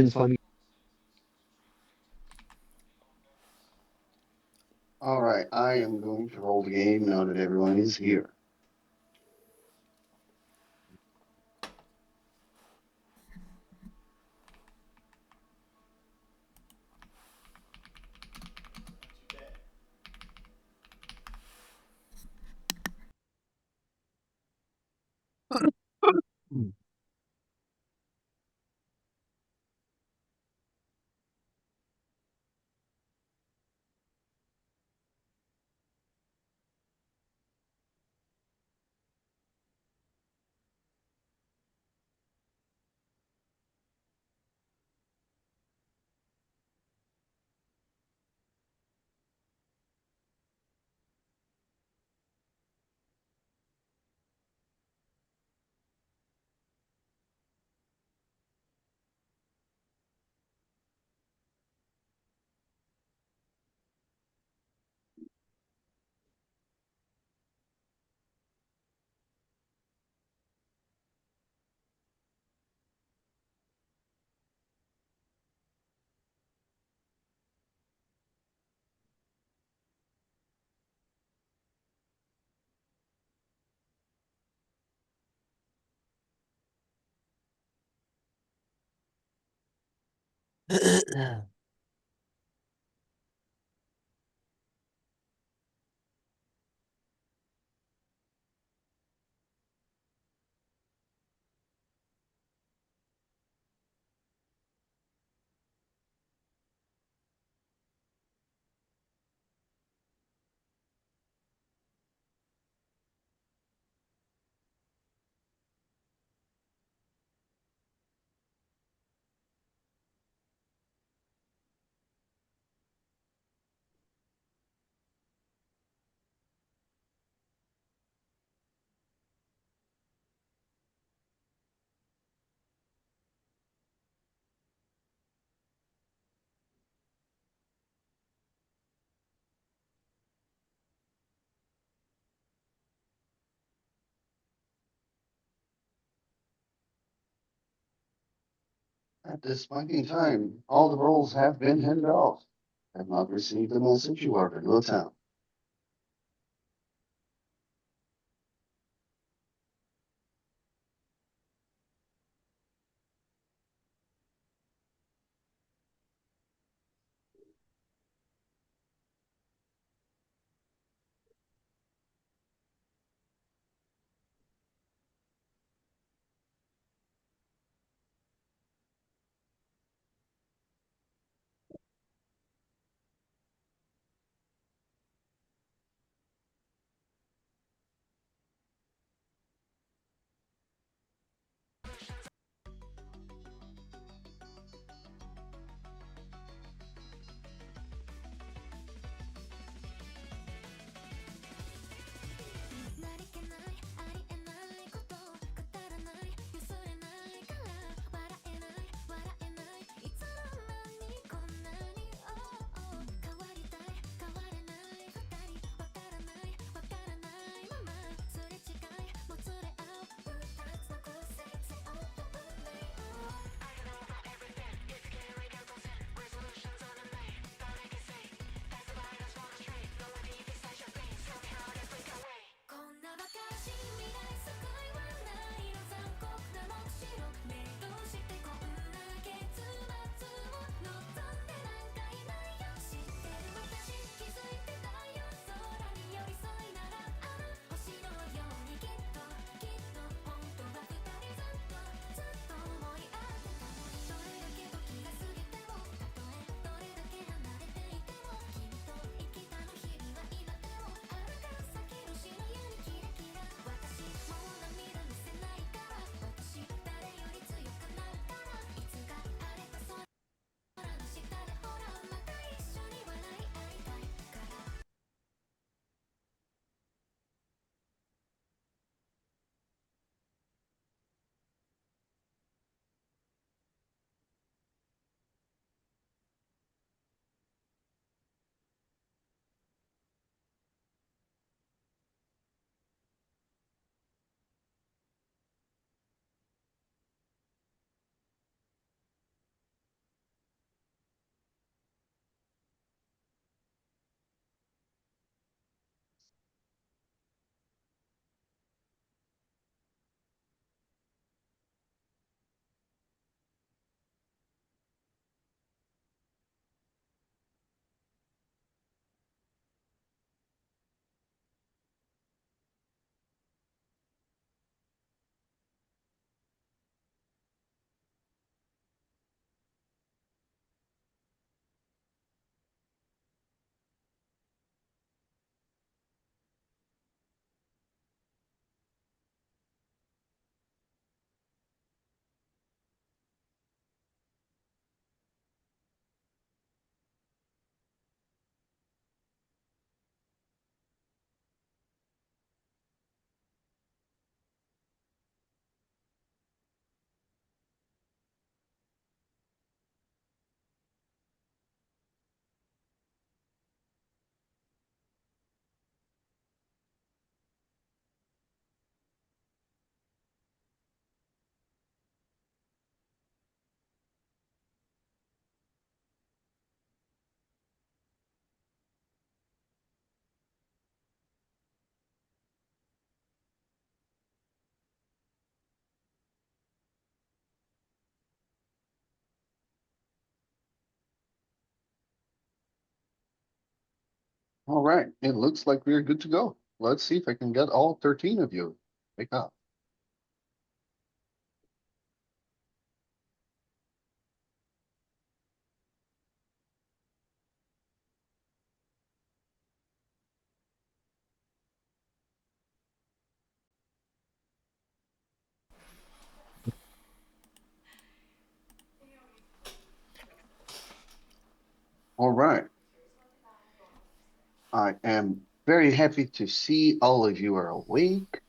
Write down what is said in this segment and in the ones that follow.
funny. All right, I am going to roll the game now that everyone is here. At this point in time, all the rolls have been handed off. Have not received the message you are in no town. All right, it looks like we're good to go. Let's see if I can get all 13 of you. Wake up. All right. I am very happy to see all of you are awake.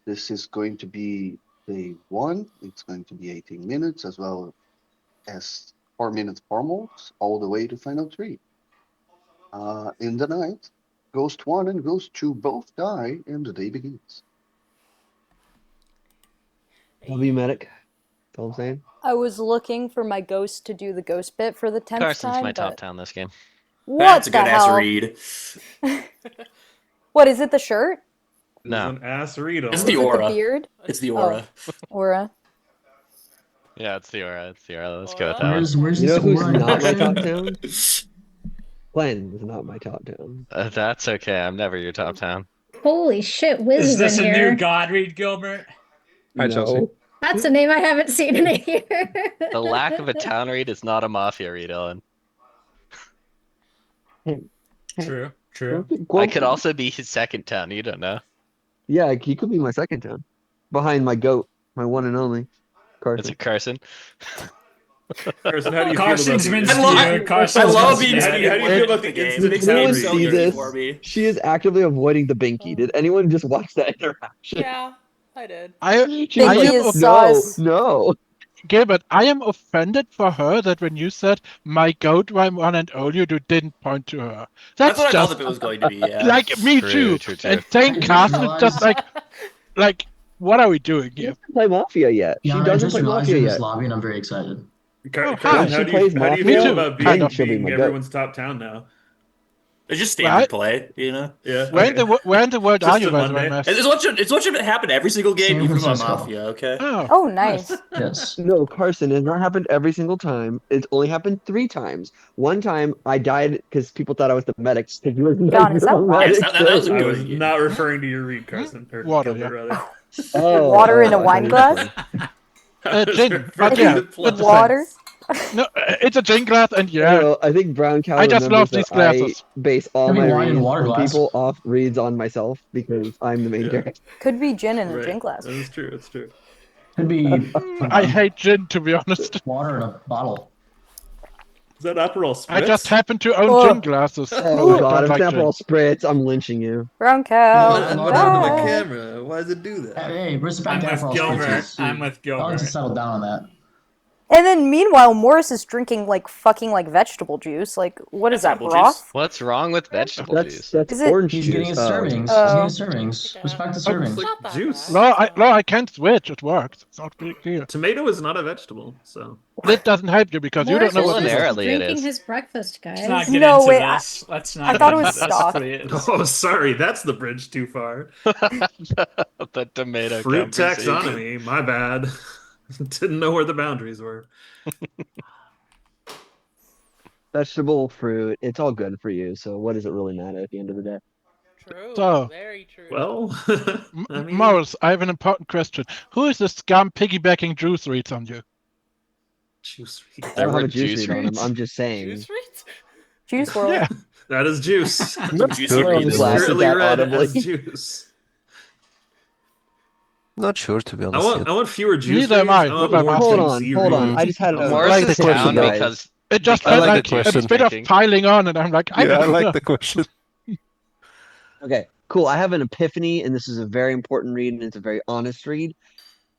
This is going to be day 1. It's going to be 18 minutes as well as 4 minutes formals, all the way to final 3. In the night, Ghost 1 and Ghost 2 both die, and the day begins. Love you, medic. That's all I'm saying. I was looking for my ghost to do the ghost bit for the 10th Carson's time, my top but town this game. what That's a the good ass hell? read. What is it? The shirt? No. It's an ass read on It's Is the it aura. the beard? It's the aura. Aura. Yeah, it's the aura. It's the aura. Let's go with that Where's You know this who's aura not my action? top town? Glenn is not my top town. one. That's okay. I'm never your top town. Holy shit, Wiz Is is this in a here. new God read, Gilbert? Hi, Chelsea. That's a name I haven't seen in a year. The lack of a town read is not a Mafia read, Ellen. True, true. I could also be his second town. You don't know. Yeah, he could be my second town. Behind my goat, my one and only. Is Carson. it Carson? Carson, how do you Carson's feel been about I skewed. Carson's I been love being skewed. How do you feel about the game. instant Makes Did the game anyone so see easy this? for me. She is actively avoiding the binky. Did anyone just watch that interaction? Yeah, I did. She Binky went, is no, sus. no. Gilbert, I am offended for her that when you said my goat one and only, you didn't point to her. That's That's what I just thought it was going to be, yeah. like me True, too. true. And saying I just Carson is just realized- like, what are we doing She here? doesn't play Mafia yet. Yeah, She I doesn't just play realized Mafia you're in this yet. lobby and I'm very excited. hi. Carson, She how do plays you Mafia, feel too. about kind of, she'll be being my goat. everyone's top town now? It's just standard Right? play, you know? Yeah. Where okay. in the world Just are you, a by the way, Monday. Max? It's what should happen every single game, San even on Francisco. Mafia, okay? Oh, Oh, nice. Yes. No, Carson, it has not happened every single time. It's only happened 3 times. One time I died because people thought I was the medic. Because he was John, is that water? Yes, that was a I good was game. not referring to your read, Carson. Or Water, Gilbert, yeah. rather. Oh, Water in a I wine thought glass? you were I was gin, referring but to yeah, the it's plus. the same. Water? No, it's a gin glass, and I yeah, don't know, I think Brown Cow I just remembers love that these glasses. I base all Give me my wine in a reads water on glass. people off reads on myself because I'm the main Yeah. character. Could be gin in a Right. gin glass. That is true. It's true. Could be I hate gin, to be honest. water in a bottle. Is that Aperol Spritz? I just happen to own Oh. gin glasses. Oh I god, don't if like it's gin. Aperol Spritz, I'm lynching you. Brown cow. Yeah, is look onto the back. camera. Why does it do that? Hey, respect I'm with Aperol Gilbert. Spritzes. I'm with I'll Gilbert. just settle down on that. And then meanwhile, Morris is drinking like fucking like vegetable juice. Like, what is that, Vegetable broth? juice? What's wrong with vegetable That's juice? that's Is it- orange He's juice. getting his servings. Oh. He's getting his servings. Respect the It's serving. like Not that juice. bad. No, I can't switch. It works. It's not big deal. Tomato is not a vegetable, so. That doesn't help you because you don't know what Culinary. this is. Culinarily it drinking is. his breakfast, guys. Let's not get No, into wait, this. Let's not I thought it was stock. Oh, sorry, that's the bridge too far. The tomato Fruit conversation. taxonomy, my bad. Didn't know where the boundaries were. Vegetable, fruit, it's all good for you. So what does it really matter at the end of the day? True. So- Very true. Well, I mean, Morris, I have an important question. Who is the scum piggybacking juice reads on you? juice. I There don't were have a juice juice read on him. reads? I'm just saying. Juice reads? Juice world. Yeah. That is juice. Juicy sure I'm reads. glad Currently that read audibly. as juice. Not sure, to be I honest. want, I want fewer juice. Neither am I. reads. What want about more Martin? juicy Hold on. reads. I just had a Morris like is the question, down guys. because It just I felt like like the a question. bit of Thinking. piling on, and I'm like, I Yeah, I don't like know. the question. Okay, cool. I have an epiphany, and this is a very important read, and it's a very honest read.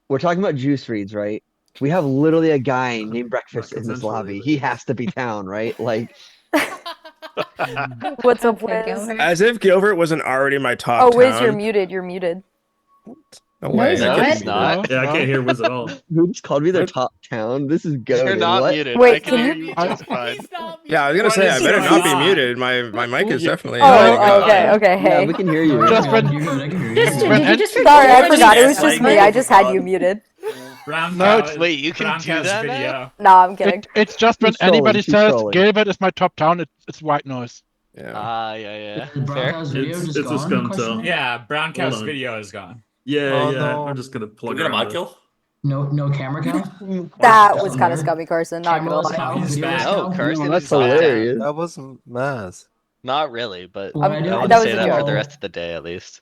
We're talking about juice reads, right? We have literally a guy named Breakfast in this consensually, lobby. but He yes. has to be town, right? Like, What's up, Okay, Wiz? Gilbert. Uh, As if Gilbert wasn't already my top Oh, Wiz, town. you're muted. You're muted. No No, way. he's I No, couldn't he's be not. Yeah, I can't hear Wiz at all. who just called me their What? top town? This is you're goaded. not What? muted. Wait, I can can hear you- you just fine. He's not Yeah, I was gonna Why say is I he better not be not? muted. My mic is definitely. Oh, there you go. okay, okay. Yeah, Hey. we can hear you. Just when- I can hear you. Justin, When did you just en- Sorry, I record forgot. It this? was just me. Like, I just had God. you muted. Brown No, cow- Wait, you can Brown do cow's that now? video. No, I'm kidding. It's just when She's trolling, anybody she's says trolling. Gilbert is my top town, it's white noise. Yeah. Yeah. Is Fair. Broncos video It's just a gone? scum Question tell. mark? Yeah, Brown Hold Cow's on. video is gone. Yeah, Oh, yeah. no. I'm just gonna Can plug we get a around mod this. kill? No camera cow? That That's was kind of weird. scummy, Carson. Not gonna Cameraless lie. cow? He's Videoless back. No, cow? Carson that's is back. hilarious. That was Maz. Not really, but What I do? I I wouldn't that just was say a that for joke. the rest of the day, at least.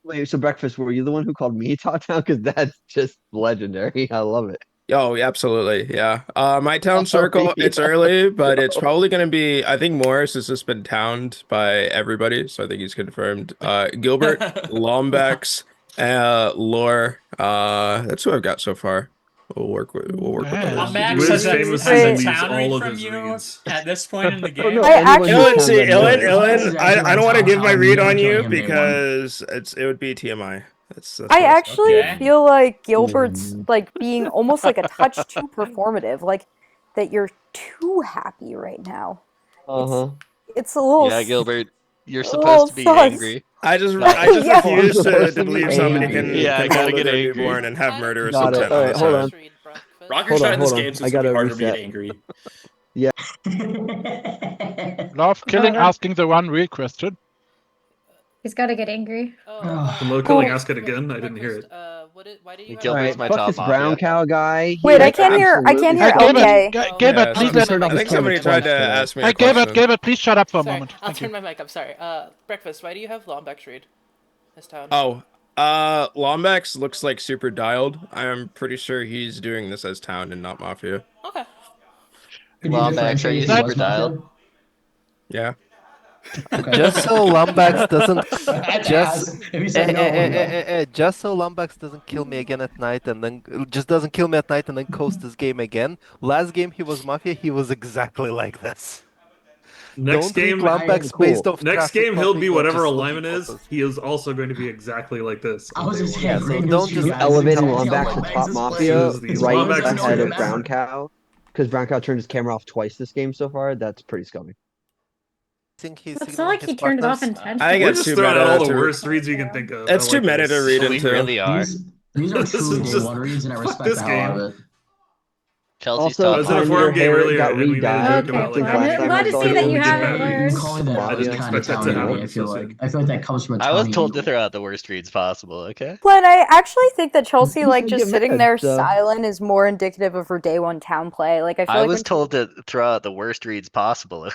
Wait, so Breakfast, were you the one who called me Top Town? Because that's just legendary. I love it. Oh, yeah, absolutely. Yeah. My town Oh, circle, it's yeah. early, but it's probably going to be, I think Morris has just been towned by everybody. So I think he's confirmed. Gilbert, Lombax, Lore. That's who I've got so far. We'll work with Damn. others. Lombax Wiz has famously a leaves town read all of from his you reads. at this point in the Oh, game. no, I anyone who's actually- Ilan, see, town red knows. This is Ilan, actually I don't want to on give top. my I'm read never on you killing him day one. because it would be TMI. That's I what I'll say. actually Okay. feel like Gilbert's like being almost like a touch too performative, like that you're too happy right now. Uh-huh. It's a little. Yeah, Gilbert, you're little supposed to be sus. angry. I just Yeah. refuse I'm supposed to to be believe somebody angry. Yeah, I can gotta hold get their angry. newborn and have murderous Got it. intent All on right, the hold side. on. Rocker's Hold not on, in this hold on. game, so I it's gonna be gotta hard for me to reset. get angry. Love killing, that's- asking the one real question. He's got to get angry. The Mo killing, ask it again. I didn't hear it. Why do you have All Gilbert's right, my fuck top this brown mafia. cow guy. Wait, He I can't hear. I can't absolutely hear. sucks. Okay. Gilbert, Yeah, please He let. turned off I his think camera somebody tried to twice today. ask me a Hey, question. Gilbert, please shut up for a Sorry, moment. I'll Thank turn you. my mic up. Sorry. Breakfast. Why do you have Lombax read this town? Oh, Lombax looks like super dialed. I'm pretty sure he's doing this as town and not mafia. Okay. Could you Lombax, are differentiate you if he super was mafia? dialed? Yeah. Okay. Just so Lombax doesn't I had to just ask. If he said no, no. just so Lombax doesn't kill me again at night and then just doesn't kill me at night and then coast this game again. Last game he was Mafia, he was exactly like this. Next Don't treat game, Lombax Cool. based off next traffic game he'll pumping be or whatever just alignment looking is. photos. He is also going to be exactly like this. I On was day just one. saying, Yeah, so great don't news to you just- You guys. elevating Exactly how Lombax to Lombax top is mafia playing. This is the right Lombax knows ahead what of matters. brown cow because brown cow turned his camera off twice this game so far. That's pretty scummy. Think he's It's not signaling like he his turned it off partners. I intentionally. think We're it's just too throwing out all meta the to. worst reads you can think of. It's I too like meta this. to read We into. really are. These are This is truly day just- one reads, and I fuck respect this the hell out game. of it. Chelsea's Also, top Was it a Pioneer forum mafia. game Hair earlier got and we made a re-dyed. joke Okay, about like fine. how I'm glad to could see that only you get haven't bad learned. reads. You calling that I out didn't is kind of expect that to telling happen me. I feel so like soon. I feel like that comes from a I was Tony told to angle. throw out the worst reads possible, okay? But I actually think that Chelsea, You like, should just get sitting mad, there so. silent is more indicative of her day one town play. Like, I feel I like was when told to throw out the worst reads possible.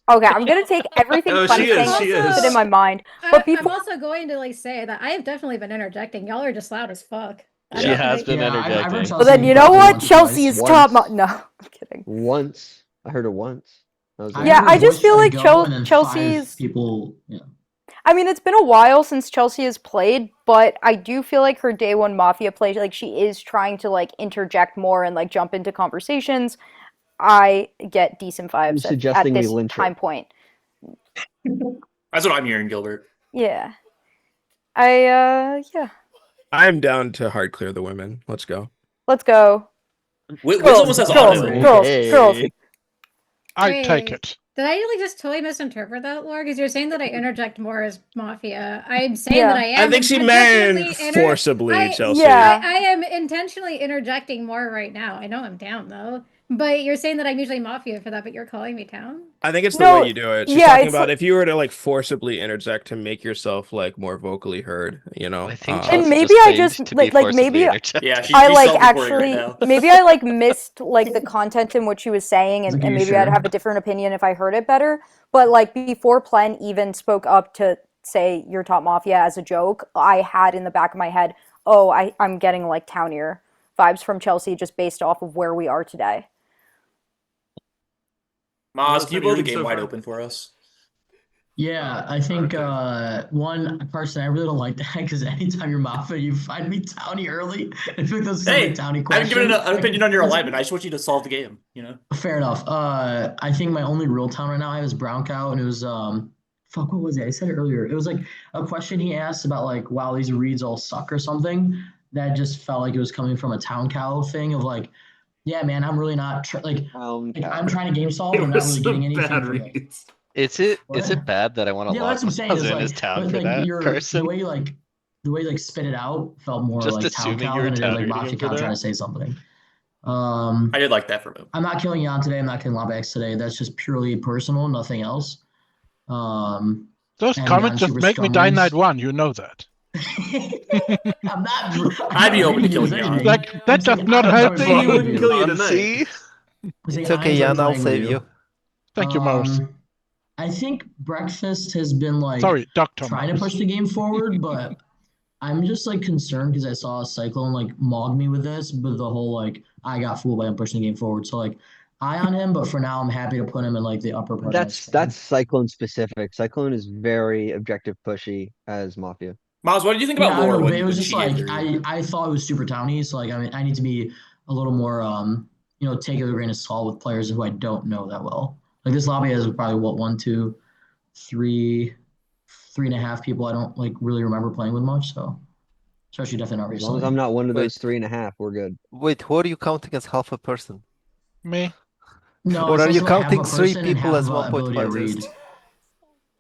Okay, I'm gonna take everything Oh, funny she is, saying she and keep it is. in my mind. I'm But before, also going to like say that I have definitely been interjecting. Y'all are just loud as fuck. She has been Yeah, I've heard interjecting. well, then Chelsea you know probably what? once or Chelsea twice. is top. Once. No, I'm kidding. Once. I heard it once. That was it. Yeah, heard I a just voice feel try like to go, and then Chelsea's. 5 people. Yeah. I mean, it's been a while since Chelsea has played, but I do feel like her day one Mafia play, like she is trying to like interject more and like jump into conversations. I get decent vibes at suggesting we this lynch her. time point. That's what I'm hearing, Gilbert. Yeah. Yeah. I'm down to hard clear the women. Let's go. Let's go. Wiz Girls, almost has girls, auto. girls, girls. Hey. I take Wait. it. Did I like just totally misinterpret that, Laura? Because you're saying that I interject more as Mafia. I'm saying Yeah. that I am. I think she intentionally meant forcibly, Chelsea. Yeah. I am intentionally interjecting more right now. I know I'm down though. But you're saying that I'm usually Mafia for that, but you're calling me town? I think it's the No, way you do it. She's yeah, talking it's about like- if you were to like forcibly interject to make yourself like more vocally heard, you know. I think And Chelsea maybe I claimed just to be like forcibly maybe interjecting. Yeah, she's I like self-reporting actually right now. maybe I like missed like the content in what she was saying Like, and are you maybe I'd sure? have a different opinion if I heard it better. But like before Plen even spoke up to say your top mafia as a joke, I had in the back of my head, oh, I'm getting like townier vibes from Chelsea just based off of where we are today. Maz, can you blow the Read game so wide far? open for us? Yeah, I think one person I really don't like that because anytime you're Mafia, you find me towny early. I feel like this is a Hey, big towny I question. haven't given an opinion on your Listen, alignment. I just want you to solve the game, you know? Fair enough. I think my only real town right now I have is Brown Cow, and it was fuck, what was it? I said it earlier. It was like a question he asked about like, wow, these reads all suck or something. That just felt like it was coming from a town cow thing of like, yeah, man, I'm really not like I'm trying to game solve, and I'm not was really getting some anything bad from it. reads. Is it What? bad that I want to Yeah, lock that's what I'm saying. myself Is in his like, town but, for like that your person? the way you like spit it out felt more Just like town assuming cow you were than it did town like reading Mafia him for cow trying that? to say something. I did like that from him. I'm not killing Jan today. I'm not killing Lombax today. That's just purely personal, nothing else. Those and comments gotten just super make me strong die reads. night one. You know that. I'm not. I'd be open to reading killing news you. anything. Like I'm that does saying not I help enjoy But he playing with wouldn't kill you tonight. See? I'm saying It's I okay, enjoy Jan, I'll playing with save you. Thank you, Morris. I think Breakfast has been like Sorry, Dr. trying to Morris. push the game forward, but I'm just like concerned because I saw Cyclone like mog me with this, with the whole like I got fooled by him pushing the game forward. So like eye on him, but for now I'm happy to put him in like the upper part. That's Cyclone specific. Cyclone is very objective pushy as Mafia. Miles, what did you think Yeah, about I Laura know, but it when was just she gave like the read? I thought it was super towny, so like I mean I need to be a little more take it with a grain of salt with players who I don't know that well. Like this lobby has probably what 1, 2, 3, 3.5 people I don't like really remember playing with much, so especially definitely not As long as recently. I'm not one of those Wait. 3.5, we're good. Wait, who are you counting as half a person? Me. No, Or it's are less you of a half counting a 3 person and people half as of a ability to 1.5? read.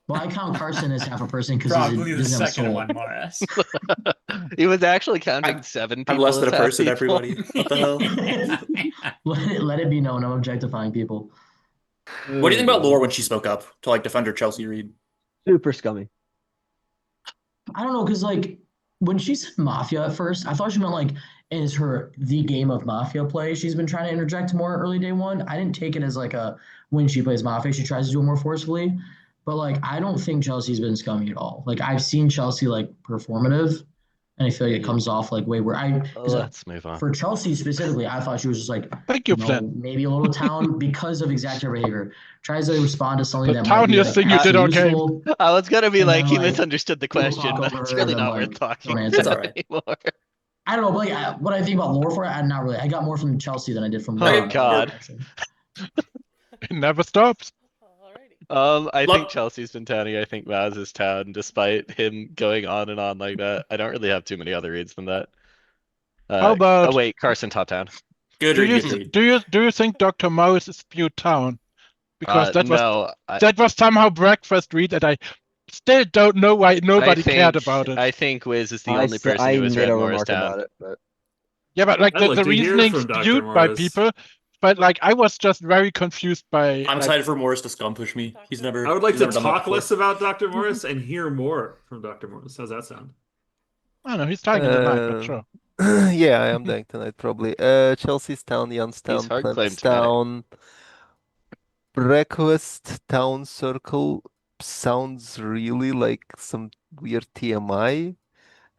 Well, I count Carson as half a person because Probably he the doesn't have a second soul. one, Morris. He was actually counting 7 I'm people less than as a half person, people. everybody. What the hell? Let it be known I'm objectifying people. What do you think about Laura when she spoke up to like defend her Chelsea read? Super scummy. I don't know, because like when she said Mafia at first, I thought she meant like is her the game of Mafia play she's been trying to interject more early day one. I didn't take it as like a when she plays Mafia, she tries to do it more forcefully. But like I don't think Chelsea's been scummy at all. Like I've seen Chelsea like performative, and I feel like it comes off like way where Let's move on. for Chelsea specifically, I thought she was just like Thank you, Flynn. maybe a little town because of exact behavior. Tries to respond to something The that might be towniest like thing you did actually all game. useful. I was gonna be And like, then, he like, misunderstood the people question, talk but over it's her, really then, not like, worth talking don't It's answer. all right. anymore. I don't know, but like, what I think about lore for it, I'm not really. I got more from Chelsea than I did from. Oh God. It never stops. I Look- think Chelsea's been towny. I think Maz is town, despite him going on and on like that. I don't really have too many other reads than that. How about Oh wait, Carson top town. Good do read, you good read. do you think Dr. Morris is spewed town? Because that No, was somehow breakfast read that I still don't know why nobody cared about it. I think Wiz is the only person I who has made read a Morris remark Town. about it, but Yeah, but like I'd like the to hear reasoning from Dr. spewed by Morris. people, but like I was just very confused by. I'm like, excited for Morris to scum push me. He's never. I would like he's to never done that talk before. less about Dr. Morris and hear more from Dr. Morris. How's that sound? I don't know, he's dying in the night, but sure. Yeah, I am dying tonight probably. Chelsea's town, Jan's He's town, hard claimed Planet's tonight. town, Breakfast Town Circle sounds really like some weird TMI.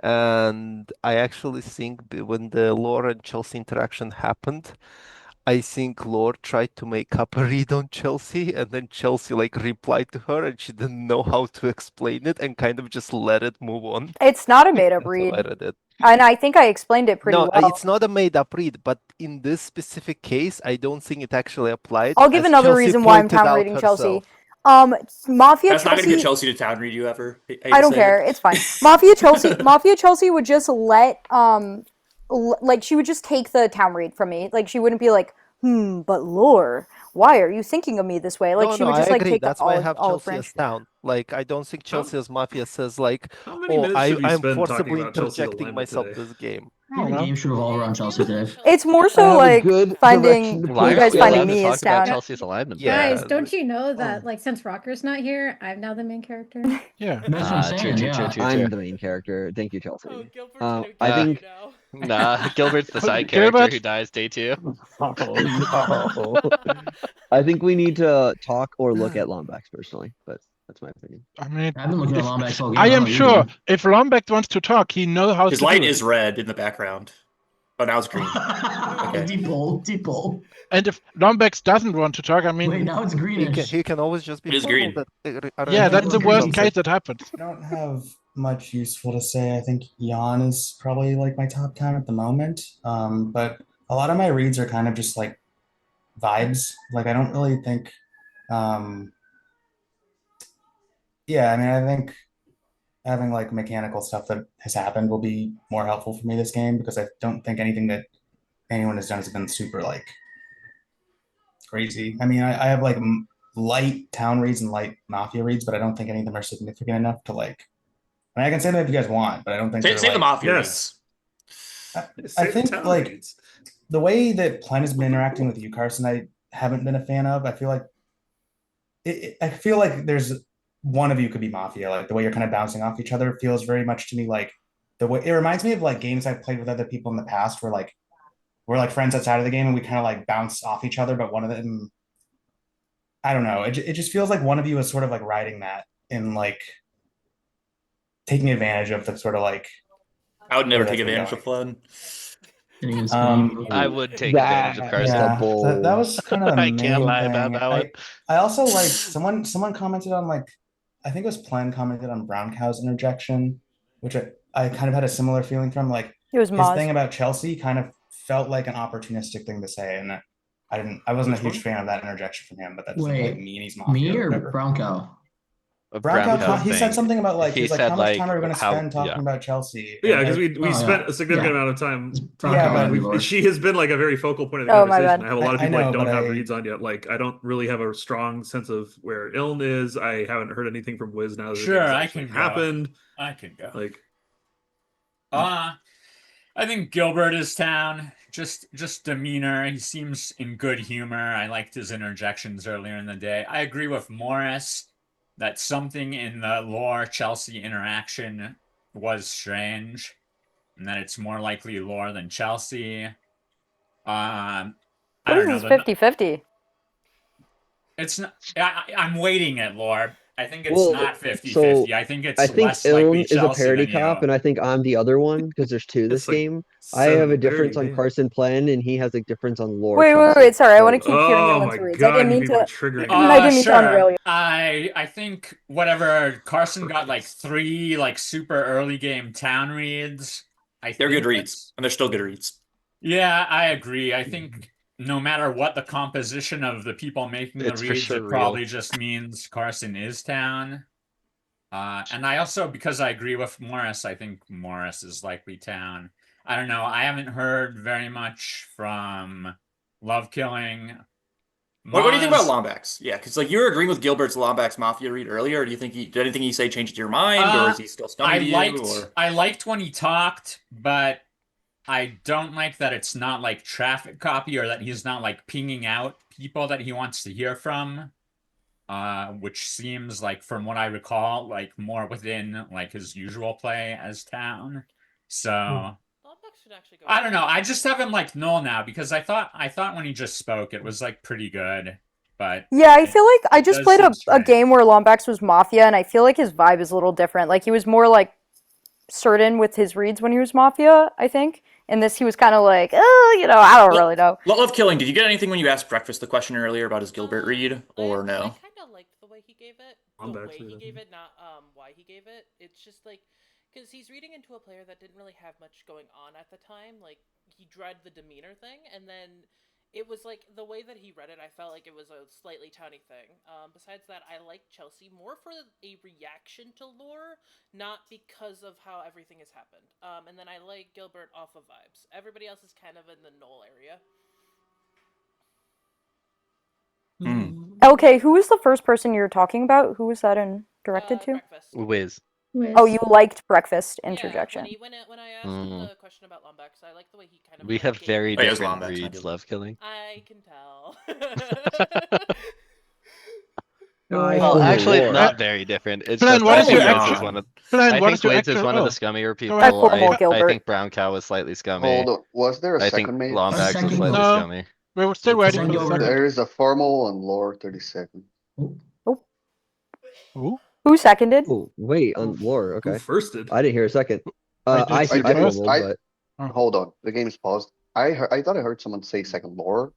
And I actually think when the Laura and Chelsea interaction happened, I think Laura tried to make up a read on Chelsea, and then Chelsea like replied to her, and she didn't know how to explain it, and kind of just let it move on. It's not a made up That's how read. I read it. And I think I explained it pretty No, well. it's not a made-up read, but in this specific case, I don't think it actually applied. I'll give as another Chelsea reason why I'm pointed town out reading Chelsea. herself. Mafia That's not gonna get Chelsea. Chelsea to town read you ever. I don't care. It's fine. Mafia Chelsea would just let like she would just take the town read from me. Like she wouldn't be like, but lore, why are you thinking of me this way? Like No, she no, would just I like agree. take That's the why I have olive Chelsea branch. as town. Like, I don't think Chelsea as Mafia says like, How many oh, minutes should we I'm spend talking forcibly about Chelsea's interjecting alignment myself today? this game. I think the game should revolve around Chelsea today. It's more I so have a like good finding direction to Why you push guys aren't we this. finding allowed to me talk is about down. Chelsea's alignment? Yeah. Guys, don't you know that like since Rocker's not here, I'm now the main character? Yeah. That's what I'm saying. Yeah. I'm the main character. Thank you, Chelsea. Gilbert's gonna I get think. you Nah, Gilbert's the side Gilbert? character who dies day 2. Oh, no. I think we need to talk or look at Lombax personally, but that's my opinion. I mean, I've been looking at Lombax all game. I don't am know what you're sure doing. if Lombax wants to talk, he knows how His to light do is it. red in the background. Oh, now it's green. Okay. Deep pull, deep pull. And if Lombax doesn't want to talk, I mean, Wait, now it's greenish. He can always just be It is formal. green. yeah, that's the worst Chelsea. case that happens. I don't have much useful to say. I think Jan is probably like my top town at the moment. But a lot of my reads are kind of just like vibes. Like I don't really think yeah, I mean I think having like mechanical stuff that has happened will be more helpful for me this game because I don't think anything that anyone has done has been super like crazy. I mean, I have like light town reads and light mafia reads, but I don't think any of them are significant enough to like. I mean, I can say that if you guys want, but I don't think Say they're the like, mafia Yes. reads. I think like the way that Plen has been interacting with you, Carson, I haven't been a fan of. I feel like I feel like there's one of you could be Mafia. Like the way you're kind of bouncing off each other feels very much to me like the way it reminds me of like games I've played with other people in the past where like we're like friends outside of the game and we kind of like bounce off each other, but one of them, I don't know, it just feels like one of you is sort of like riding that and like taking advantage of the sort of like I would never where take that's been advantage going. of Flood. I would take advantage of Carson. Yeah, that was kind of the I can't main lie about thing. that one. I also like someone commented on like I think it was Plen commented on Brown Cow's interjection, which I kind of had a similar feeling from like It was his Maz. thing about Chelsea kind of felt like an opportunistic thing to say, and I wasn't a huge fan of that interjection from him, but that doesn't like mean he's Mafia me or or whatever. Brown Cow? Brown Cow, he said thing. something about like he He was like, said how much like time are we going to how spend talking about Chelsea? Yeah, And because we Oh, spent yeah. a significant Yeah. amount of time Brown Yeah, Cow but and we've, Lore. she has been like a very focal point of the Oh, my conversation. bad. I have a lot of I people I, know, don't but have I- reads on yet. Like I don't really have a strong sense of where Iln is. I haven't heard anything from Wiz now that Sure, the game's I actually can go. happened. I can go. Like I think Gilbert is town. Just demeanor. He seems in good humor. I liked his interjections earlier in the day. I agree with Morris that something in the Lore Chelsea interaction was strange, and that it's more likely Lore than Chelsea. I What don't is know. this 50-50? It's not. I'm waiting at Lore. I think it's Well, not so 50-50. I think it's I think less likely Ilm is a Chelsea parody than you. cop, and I think I'm the other one because there's two this It's like game. I have a 7:30, difference on damn. Carson Plen, and he has a difference on Lore Wait, Chelsea. sorry. I want to So- keep hearing Oh Dylan's my reads. I god, didn't you mean people are to. triggering me. I didn't mean to unrail you. I think whatever Carson got like 3 like super early game town reads. They're good reads, and they're still good reads. Yeah, I agree. I think no matter what the composition of the people making the It's for reads, sure it probably just means Carson is town. And I also, because I agree with Morris, I think Morris is likely town. I don't know. I haven't heard very much from Love Killing. What do you think about Maz- Lombax? Yeah, because like you were agreeing with Gilbert's Lombax Mafia read earlier. Or do you think did anything he say change your mind, or is he still scummy to you? Or I liked when he talked, but I don't like that it's not like traffic copy or that he's not like pinging out people that he wants to hear from. Which seems like, from what I recall, like more within like his usual play as town. So I don't know. I just have him like null now because I thought when he just spoke it was like pretty good, but Yeah, I feel like I just does played seem a strange. game where Lombax was Mafia, and I feel like his vibe is a little different. Like, he was more, like, certain with his reads when he was Mafia, I think. In this, he was kind of like, I don't really know. Love Killing, did you get anything when you asked Breakfast the question earlier about his Gilbert read, or no? I kind of liked the way he gave it. Not why he gave it. It's just like, because he's reading into a player that didn't really have much going on at the time. Like, he dread the demeanor thing, and then it was like the way that he read it, I felt like it was a slightly towny thing. Besides that, I like Chelsea more for a reaction to lore, not because of how everything has happened. And then I like Gilbert off of vibes. Everybody else is kind of in the null area. Okay, who was the first person you were talking about? Who was that directed to? Wiz. Oh, you liked Breakfast interjection. When I asked him the question about Lombax, I like the way he kind of. We have very Oh, yeah, it was different Lombax, not reads, Gilbert. Love Killing. I can tell. Well, actually, not very different. It's Plan, just what I is your think Wiz actual- is one of. Plan, I what think is your Wiz is actual- one of the oh. scummier people. ahead. Formal I Gilbert. think Brown Cow was slightly scummy. Hold on. Was there a I second think mate? Lombax was second slightly No. scummy. We're still waiting for the Gilbert. second. There is a formal and lore 32nd. Ooh. Who seconded? Oh, wait, on Lore. Okay. Who firsted? I didn't hear a second. I did I say I first. formaled, but Hold on. The game is paused. I thought I heard someone say second lore.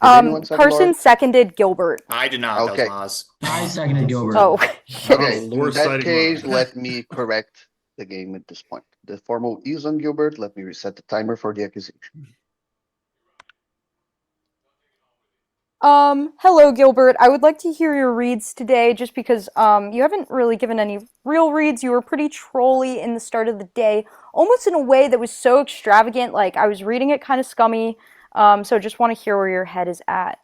Did anyone second Carson lore? seconded Gilbert. I did not. Okay. That was Maz. I seconded Gilbert. Oh, shit. Okay, Lore in that siding case, mode. let me correct the game at this point. The formal is on Gilbert. Let me reset the timer for the accusation. Hello, Gilbert. I would like to hear your reads today, just because you haven't really given any real reads. You were pretty trolly in the start of the day, almost in a way that was so extravagant. Like, I was reading it kind of scummy. So just want to hear where your head is at.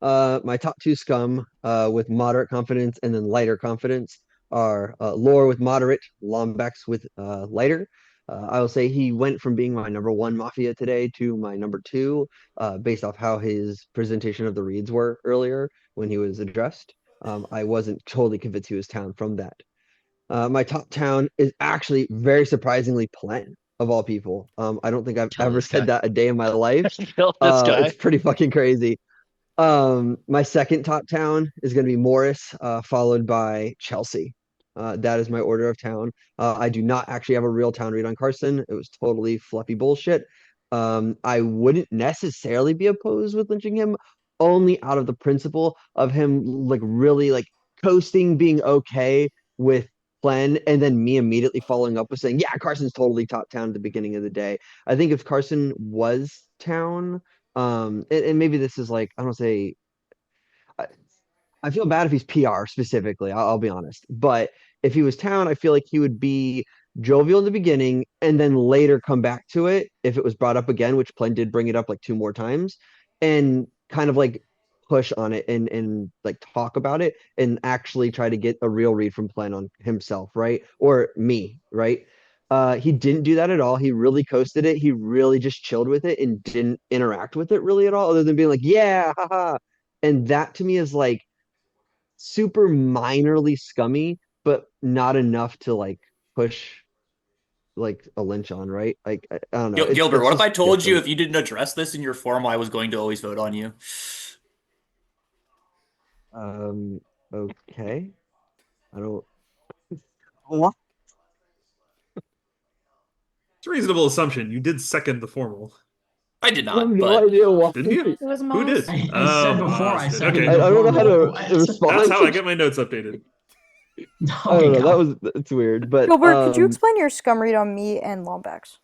my top two scum with moderate confidence and then lighter confidence are Lore with moderate, Lombax with lighter. I will say he went from being my number one Mafia today to my number two, based off how his presentation of the reads were earlier when he was addressed. I wasn't totally convinced he was town from that. My top town is actually very surprisingly Plen, of all people. I don't think I've Kill ever this guy. said that a day in my life. Kill this It's guy. pretty fucking crazy. My second top town is going to be Morris, followed by Chelsea. That is my order of town. I do not actually have a real town read on Carson. It was totally fluffy bullshit. I wouldn't necessarily be opposed with lynching him, only out of the principle of him like really like coasting, being okay with Plen, and then me immediately following up with saying, "Yeah, Carson's totally top town at the beginning of the day." I think if Carson was town, and maybe this is like I don't say I, I feel bad if he's PR specifically. I'll be honest, but if he was town, I feel like he would be jovial in the beginning and then later come back to it if it was brought up again, which Plen did bring it up like two more times, and kind of like push on it and like talk about it and actually try to get a real read from Plen on himself, right? Or me, right? He didn't do that at all. He really coasted it. He really just chilled with it and didn't interact with it really at all, other than being like, "Yeah, haha." And that to me is like super minorly scummy, but not enough to like push like a lynch on, right? Like I don't know. Gilbert, It's what if I just told you different. if you didn't address this in your forum, I was going to always vote on you? Um, okay. I don't what? It's a reasonable assumption. You did second the formal. I did I have not, no but idea why. Didn't you? It was Who Moss. did? I said before Moss I did. seconded Okay. the I don't know how formal. to respond. That's how I get my notes updated. I Okay, don't know. go. It's weird, but Gilbert, could you explain your scum read on me and Lombax?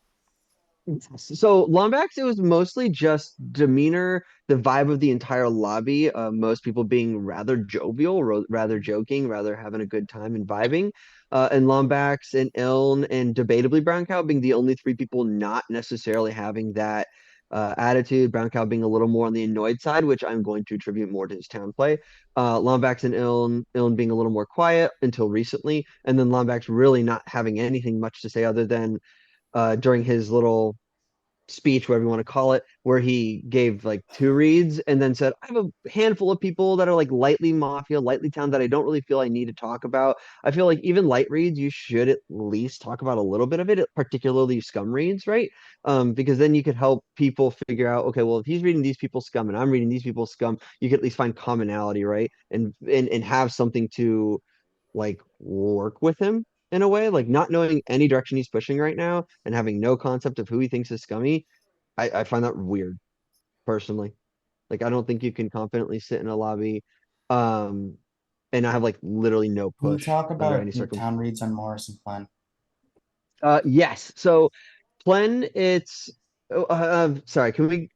So Lombax, it was mostly just demeanor, the vibe of the entire lobby. Most people being rather jovial, rather joking, rather having a good time and vibing. And Lombax and Iln and debatably Brown Cow being the only three people not necessarily having that attitude. Brown Cow being a little more on the annoyed side, which I'm going to attribute more to his town play. Lombax and Iln being a little more quiet until recently, and then Lombax really not having anything much to say other than during his little speech, whatever you want to call it, where he gave like two reads and then said, I have a handful of people that are like lightly Mafia, lightly town that I don't really feel I need to talk about. I feel like even light reads, you should at least talk about a little bit of it, particularly scum reads, right? Because then you could help people figure out, okay, well, if he's reading these people's scum and I'm reading these people's scum, you could at least find commonality, right? And have something to like work with him in a way, like not knowing any direction he's pushing right now and having no concept of who he thinks is scummy. I find that weird personally. Like I don't think you can confidently sit in a lobby um and not have like literally no Can you push talk under any about your circumstance. town reads on Morris and Plan? Yes. So Plen, it's sorry, can we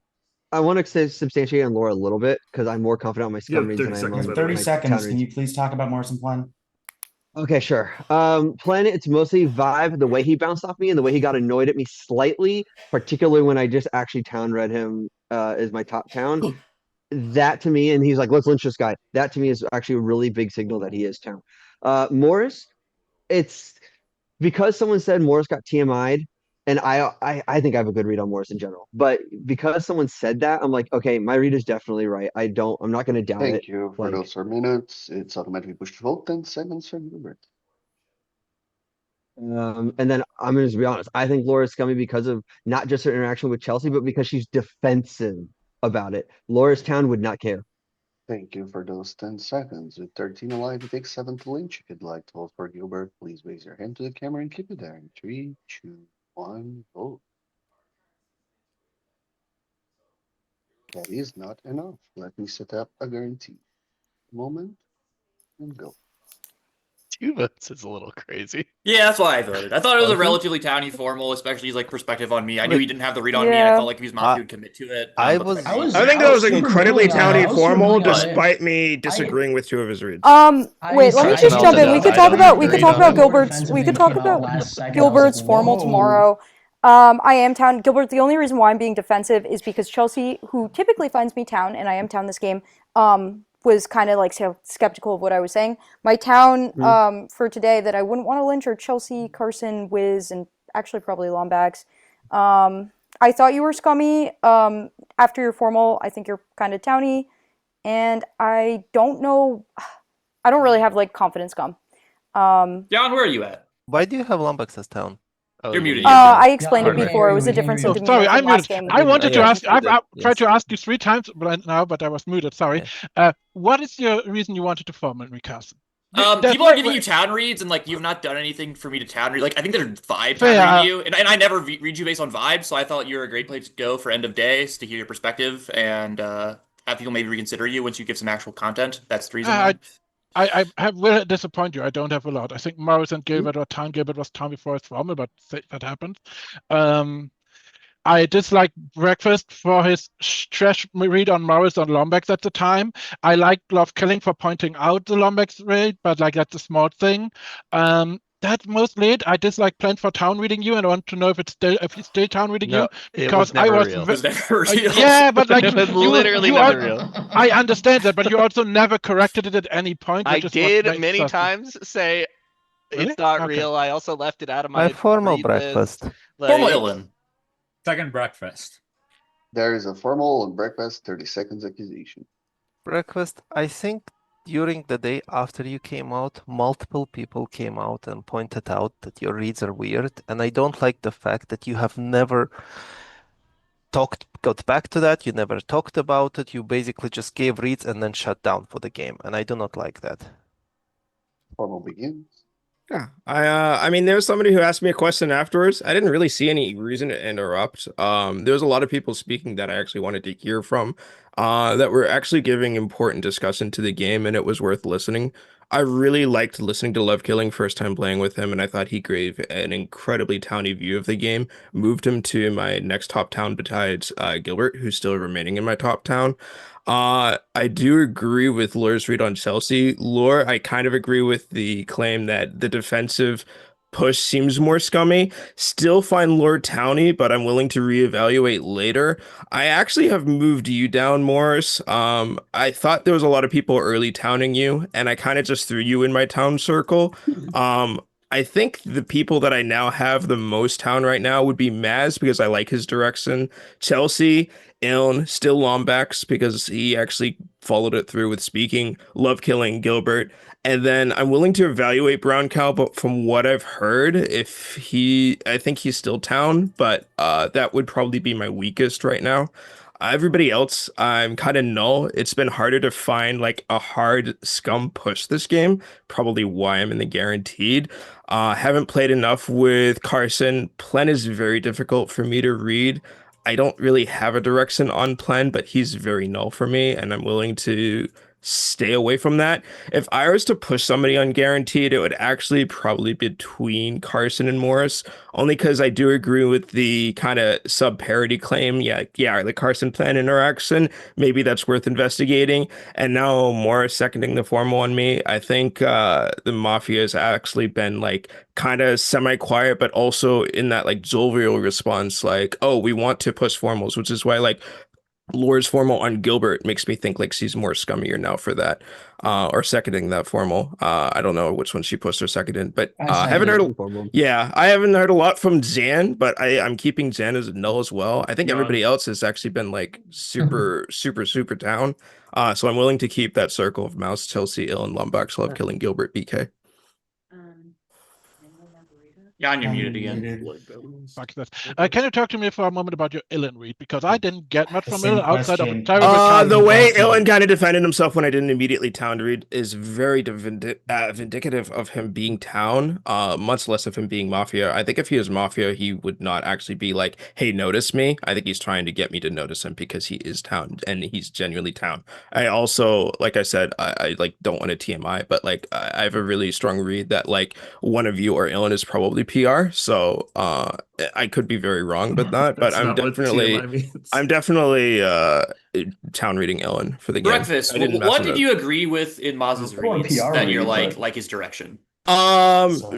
I want to substantiate on Laura a little bit because I'm more confident on my You scum have reads than 30 I am seconds, You by have on the 30 way. my town seconds. Can reads. you please talk about Morris and Plan? Okay, sure. Planet, it's mostly vibe, the way he bounced off me and the way he got annoyed at me slightly, particularly when I just actually town read him as my top town. That to me, and he's like, let's lynch this guy. That to me is actually a really big signal that he is town. Morris, it's because someone said Morris got TMI'd, and I think I have a good read on Morris in general. But because someone said that, I'm like, okay, my read is definitely right. I'm not gonna doubt it. Thank you for Like those 4 minutes. It's automatically pushed to vote. 10 seconds from Hubert. And then I'm going to be honest. I think Laura's scummy because of not just her interaction with Chelsea, but because she's defensive about it. Laura's town would not care. Thank you for those 10 seconds. With 13 alive, it takes 7 to lynch. If you'd like to vote for Gilbert, please raise your hand to the camera and keep it there. In 3, 2, 1, vote. That is not enough. Let me set up a guarantee. Moment and go. 2 votes is a little crazy. Yeah, that's why I voted. I thought it was a Carson? relatively towny formal, especially his like perspective on me. I knew Wait. he didn't have the read on me, and I felt like if he was Mafia, would commit to it. I But the was- fact that he- I think that was super incredibly milling on it. I towny was super formal, milling on it. despite me disagreeing with 2 of his reads. Wait, let me Carson just jump also in. We got could talk I about don't agree on Gilbert's. We could talk about Gilbert's formal tomorrow. I am town. Gilbert, the only reason why I'm being defensive is because Chelsea, who typically finds me town, and I am town this game, was kind of like skeptical of what I was saying. My town for today that I wouldn't want to lynch are Chelsea, Carson, Wiz, and actually probably Lombax. I thought you were scummy. After your formal, I think you're kind of towny, and I don't know. I don't really have like confidence scum. Jan, where are you at? Why do you have Lombax as town? Oh, You're muted. I explained it Okay. before. It was a difference in Oh, demeanor sorry, from I'm last muted. game. I wanted to Yeah, ask. I've tried yes. to ask you 3 times right now, but I was muted. Sorry. What is your reason you wanted to form in Recast? People are giving you town reads, and like you've not done anything for me to town read. Like I think they're vibe town Fair. reading you, and I never read you based on vibes. So I thought you were a great place to go for end of days to hear your perspective and have people maybe reconsider you once you give some actual content. That's the reason. I will disappoint you. I don't have a lot. I think Morris and Gilbert were town. Gilbert was town before his formal, but that happened. I dislike Breakfast for his trash read on Morris on Lombax at the time. I like Love Killing for pointing out the Lombax raid, but like that's a small thing. That's mostly it. I dislike Plan for town reading you, and I want to know if he's still town reading you because I was real. It was never real. yeah, but like It was you literally never real. I understand that, but you also never corrected it at any point. I Which is did what makes many us- times say Really? it's not Okay. real. I also left it out of My my formal read breakfast. list. Formal Illin. Second breakfast. There is a formal and breakfast 30 seconds accusation. Breakfast, I think during the day after you came out, multiple people came out and pointed out that your reads are weird, and I don't like the fact that you have never got back to that, you never talked about it, you basically just gave reads and then shut down for the game, and I do not like that. Formal begins. Yeah, I mean, there was somebody who asked me a question afterwards. I didn't really see any reason to interrupt. There was a lot of people speaking that I actually wanted to hear from, that were actually giving important discussion to the game, and it was worth listening. I really liked listening to Love Killing first time playing with him, and I thought he gave an incredibly towny view of the game. Moved him to my next top town besides Gilbert, who's still remaining in my top town. I do agree with Lore's read on Chelsea. Lore, I kind of agree with the claim that the defensive push seems more scummy. Still find Lore towny, but I'm willing to reevaluate later. I actually have moved you down, Morris. I thought there was a lot of people early towning you, and I kind of just threw you in my town circle. I think the people that I now have the most town right now would be Maz because I like his direction. Chelsea, Iln, still Lombax because he actually followed it through with speaking, Love Killing, Gilbert. And then I'm willing to evaluate Brown Cow, but from what I've heard, I think he's still town, but that would probably be my weakest right now. Everybody else, I'm kind of null. It's been harder to find like a hard scum push this game. Probably why I'm in the guaranteed. Haven't played enough with Carson. Plen is very difficult for me to read. I don't really have a direction on Plen, but he's very null for me, and I'm willing to stay away from that. If I was to push somebody on guaranteed, it would actually probably be between Carson and Morris, only because I do agree with the kind of sub-parity claim. Yeah, the Carson Plen interaction, maybe that's worth investigating. And now Morris seconding the formal on me. I think the Mafia has actually been like kind of semi-quiet, but also in that like jovial response, like, oh, we want to push formals, which is why like Lore's formal on Gilbert makes me think like she's more scummier now for that, or seconding that formal. I don't know which one she pushed or seconded, but I haven't heard. I haven't heard a lot from Zan, but I'm keeping Zan as a null as well. I think everybody else has actually been like super down. So I'm willing to keep that circle of Mouse, Chelsea, Ill, and Lombax, Love Killing, Gilbert, BK. Yeah, you're muted again. Can you talk to me for a moment about your Illan read? Because I didn't get much from Illan outside of a question. terrible The way Illan kind of defended himself when I didn't immediately town read is very vindicative of him being town, much less of him being Mafia. I think if he was Mafia, he would not actually be like, hey, notice me. I think he's trying to get me to notice him because he is town and he's genuinely town. I also, like I said, I like don't want to TMI, but like I have a really strong read that like one of you or Illan is probably PR. So I could be very wrong with that, but I'm definitely town reading Illan for the game. Breakfast. What did you agree with in Maz's reads that you're like his direction?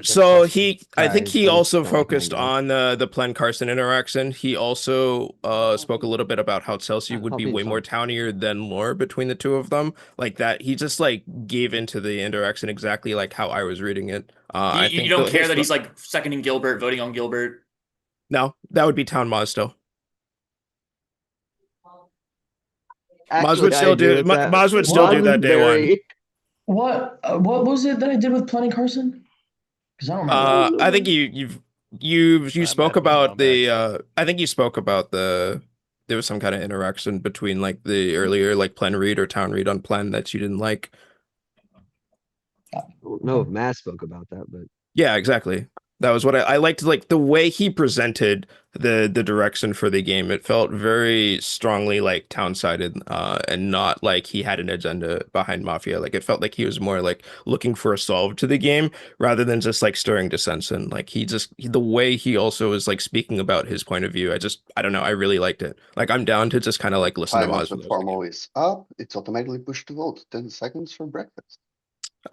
So I think Guys, he I also don't like focused mango. on the Plen Carson interaction. He also spoke a little bit about how Chelsea would be way more townier than Lore between the two of them. Like that, he just like gave into the interaction exactly like how I was reading it. I You think don't care that he's like seconding Gilbert, voting on Gilbert. No, that would be Town Moz still. Moz Actually, would I still agree do with that. Moz would still do Moz is that day one. very. What was it that I did with Plenty Carson? Because I don't remember. I think you spoke about the I think you spoke about there was some kind of interaction between like the earlier like Plen read or Town read on Plen that you didn't like. I don't know if Matt spoke about that, but Yeah, exactly. That was what I liked, like the way he presented the direction for the game. It felt very strongly like town-sided, and not like he had an agenda behind Mafia. Like it felt like he was more like looking for a solve to the game rather than just like stirring dissension. Like the way he also was like speaking about his point of view. I don't know. I really liked it. Like I'm down to just kind of like listen to Time of Moz the for those. formal is up. It's automatically pushed to vote. 10 seconds for breakfast.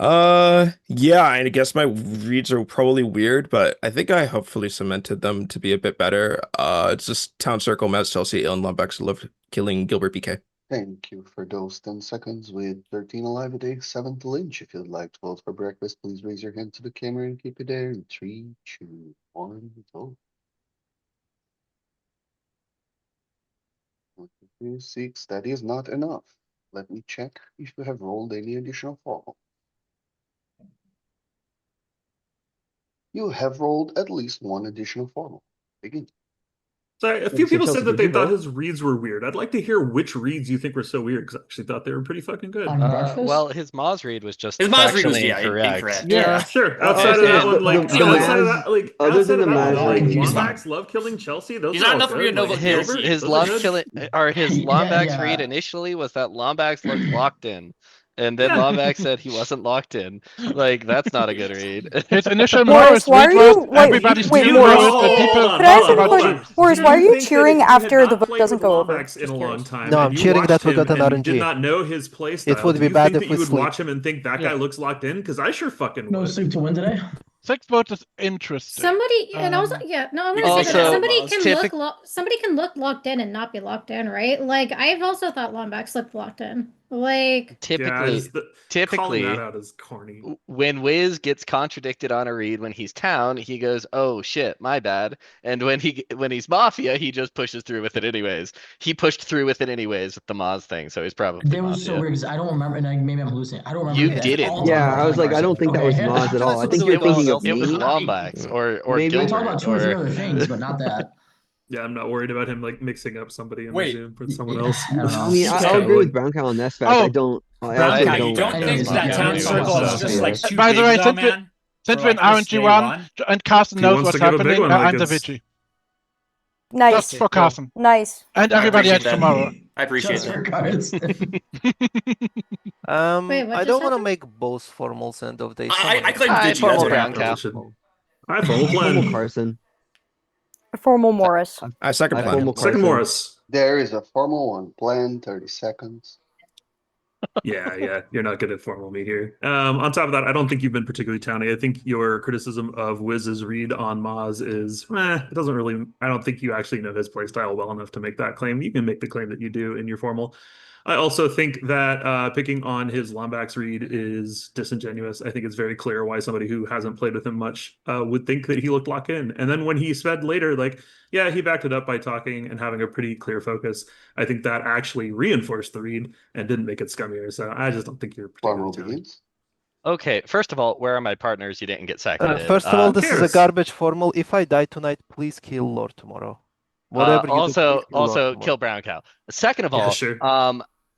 Yeah, I guess my reads are probably weird, but I think I hopefully cemented them to be a bit better. It's just Town Circle, Mets, Chelsea, and Lumbex love killing Gilbert BK. Thank you for those 10 seconds with 13 alive a day, 7th Lynch. If you'd like to vote for breakfast, please raise your hand to the camera and keep it there in 3, 2, 1, vote. 1, 2, 6, that is not enough. Let me check if you have rolled any additional formal. You have rolled at least one additional formal. Begin. So a few people Chelsea, said that did they you thought vote? his reads were weird. I'd like to hear which reads you think were so weird, because I actually thought they were pretty fucking good. On breakfast? Well, his Moz read was just His Moz read was, factually yeah, incorrect. incorrect. Yeah, sure. I'll Outside of say that the- one, like the outside of Maz- that, like other outside than of the that Maz one, like read, he's Lombax love killing Chelsea. Those He's are not all enough for you good. to know Like what Gilbert, His those are love good. killing or his Yeah, Lombax yeah. read initially was that Lombax looked locked in. And then Yeah. Lombax said he wasn't locked in. Like, that's not a good read. His initial Morris, Morris why read are was you wait? everybody Wait, still Morris. knows that people Hold on, Could I talk ask a about question? juice. Morris, Do why are you think that cheering if you had after the not vote played doesn't with go over? Lombax in Just a long curious. time, No, and I'm you cheering watched that we him got an and did RNG. not know his play It style, would do be you bad think if that we you would sleep. watch him and think that guy looks locked in? Because I sure fucking No would. sleep to win today. 6 votes is interesting. Somebody and also yeah, no, I want to say that Also, somebody can typic- somebody can look locked in and not be locked in, right? Like I've also thought Lombax looked locked in. Like Calling typically, that out is corny. when Wiz gets contradicted on a read when he's Town, he goes, "Oh shit, my bad." And when he's Mafia, he just pushes through with it anyways. He pushed through with it anyways with the Moz thing, so he's probably That was so Mafia. weird because I don't remember, and maybe I'm hallucinating. I don't remember You you guys didn't. all talking Yeah, about I was Plenty like, I don't Carson. think that was Okay. Moz at all. I think It you're was thinking of it was me. Lombax or Maybe. I Gilbert talked about two or three or other things, but not that. Yeah, I'm not worried about him like mixing up somebody in the Wait. Zoom with someone Yeah, else. I don't know. I mean, Just I'll kinda agree with like- Brown Cow on that fact. I Oh, actually I don't. don't think Anyways, that yeah, Town let's Circle talk is about just Mafia. like too By the big way, though, man. since For, we're in like, this RNG day 1 one. and Carson He knows wants what's to give a big happening, one, I'm like the it's- Vigi. Nice, Just for Cool. Carson. nice. And I everybody else appreciate that. tomorrow. I appreciate Just that. for cards. Wait, what I just don't want to happened? make both formals end of day. I claim Hi, Digi. formal That's Brown right. Cow. I formal Formal plan. Carson. Formal Morris. I second I plan. formal Second Carson. Morris. There is a formal one planned, 30 seconds. Yeah, you're not good at formal me here. On top of that, I don't think you've been particularly towny. I think your criticism of Wiz's read on Moz is, it doesn't really, I don't think you actually know his playstyle well enough to make that claim. You can make the claim that you do in your formal. I also think that picking on his Lombax read is disingenuous. I think it's very clear why somebody who hasn't played with him much would think that he looked locked in. And then when he said later, like, yeah, he backed it up by talking and having a pretty clear focus. I think that actually reinforced the read and didn't make it scummier. So I just don't think you're particularly Formal begins. Okay, first of all, where are my partners? You didn't get seconded. First of all, Who this is a cares? garbage formal. If I die tonight, please kill Lord tomorrow. Whatever you do, please kill Lord also tomorrow. kill Brown Cow. Second of Yeah, all, sure.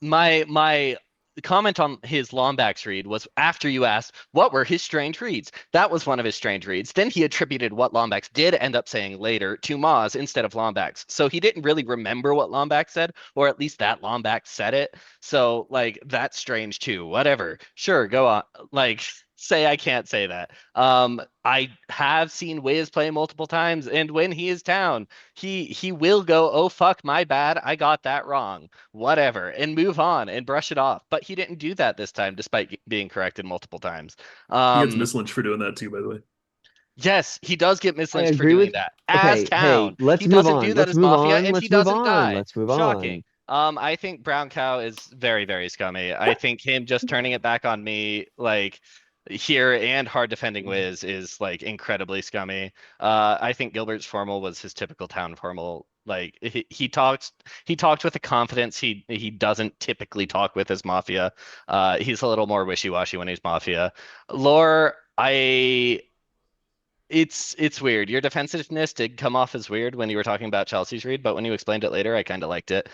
my comment on his Lombax read was after you asked what were his strange reads. That was one of his strange reads. Then he attributed what Lombax did end up saying later to Moz instead of Lombax. So he didn't really remember what Lombax said, or at least that Lombax said it. So like that's strange too. Whatever. Sure, go on. Like say I can't say that. I have seen Wiz play multiple times, and when he is down, he will go, "Oh fuck, my bad, I got that wrong," whatever, and move on and brush it off. But he didn't do that this time, despite being corrected multiple times. He gets mislynched for doing that too, by the way. Yes, he does get I mislynched for agree doing with. that as Okay, hey, town. let's He move doesn't on. do that Let's as move Mafia, on. and he Let's move doesn't on. die. Let's move Shocking. on. I think Brown Cow is very, very scummy. I think him just turning it back on me, like here and hard defending Wiz is like incredibly scummy. I think Gilbert's formal was his typical town formal. Like he talked with a confidence he doesn't typically talk with as Mafia. He's a little more wishy-washy when he's Mafia. Lore, it's weird. Your defensiveness did come off as weird when you were talking about Chelsea's read, but when you explained it later, I kind of liked it.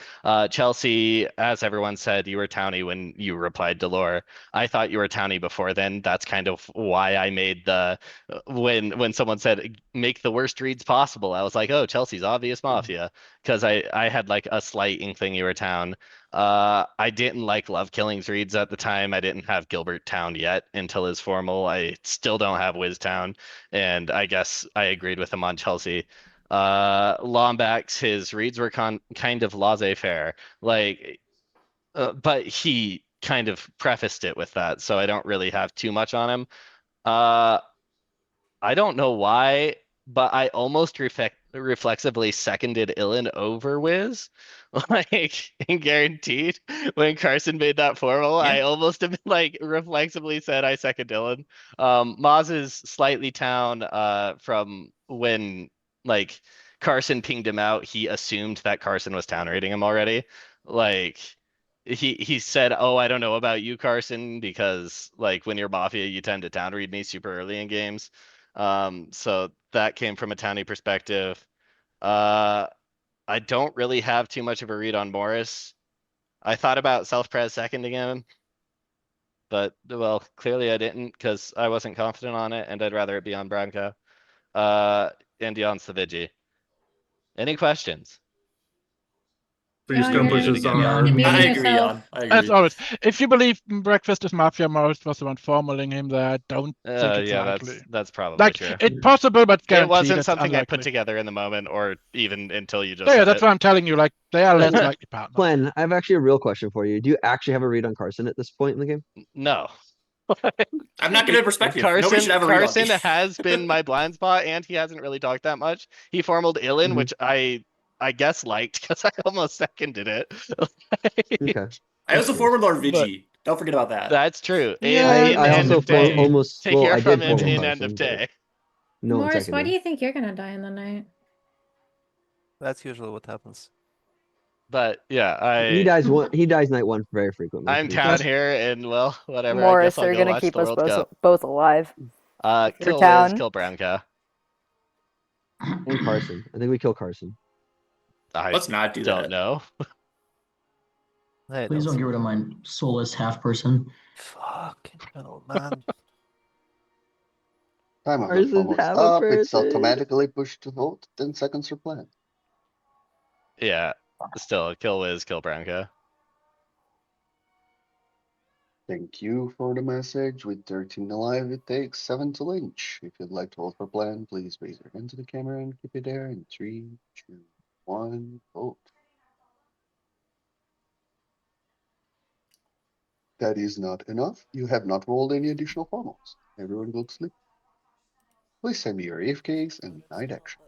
Chelsea, as everyone said, you were towny when you replied to Lore. I thought you were towny before then. That's kind of why I made the when someone said make the worst reads possible, I was like, oh, Chelsea's obvious Mafia because I had like a slight inkling you were town. I didn't like Love Killings reads at the time. I didn't have Gilbert Town yet until his formal. I still don't have Wiz Town, and I guess I agreed with him on Chelsea. Lombax, his reads were kind of laissez-faire, like, but he kind of prefaced it with that, so I don't really have too much on him. Uh, I don't know why, but I almost reflexively seconded Illan over Wiz. Like, guaranteed. When Carson made that formal, I Yeah. almost like reflexively said I second Dylan. Maz is slightly down from when like Carson pinged him out, he assumed that Carson was town rating him already. Like he said, "Oh, I don't know about you, Carson, because like when you're Mafia, you tend to town read me super early in games." So that came from a towny perspective. Uh, I don't really have too much of a read on Morris. I thought about self-pres seconding him, but well, clearly I didn't because I wasn't confident on it, and I'd rather it be on Bronco. And Dion Savigi. Any questions? So your Jan, scum you're, pushes Yeah, are. you're I muting agree, yourself. Jan. I As agree. always, if you believe breakfast is Mafia, Morris was the one formaling him there. I don't think it's Yeah, likely. that's probably Like, true. it's possible, but It guaranteed wasn't it's something I put unlikely. together in the moment, or even until you just Yeah, said that's it. what I'm telling you. Like, they are less Glenn, likely partners. Glenn, I have actually a real question for you. Do you actually have a read on Carson at this point in the game? No. I'm not good at perspective. Nobody should Carson ever read on Carson me. has been my blind spot, and he hasn't really talked that much. He formaled Ilin, Mhm. which I guess liked because I almost seconded it. Okay, I also that's nice. forward Lord But Vigi. Don't forget about that. that's true. Yeah, In I end also of day, almost, to well, hear I from did him formal in end of Carson, but day. no one Morris, why do seconded. you think you're gonna die in the night? That's usually what happens. But yeah, He dies night one very frequently, to I'm be town fair. here, and well, whatever. I guess Morris, I'll they're go gonna watch keep the us World Cup. both alive. Your Kill Wiz, town. kill Browncow. And Carson. I think we kill Carson. I Let's not do don't that. know. I Please don't don't. get rid of my soulless half person. Fucking hell, man. Timer is Carson's almost half a up. It's person. automatically pushed to vote. 10 seconds are planned. Yeah, still kill Wiz, kill Browncow. Thank you for the message. With 13 alive, it takes 7 to lynch. If you'd like to vote for plan, please raise your hand to the camera and keep it there in 3, 2, 1, vote. That is not enough. You have not rolled any additional formals. Everyone go to sleep. Please send me your AFKs and night action.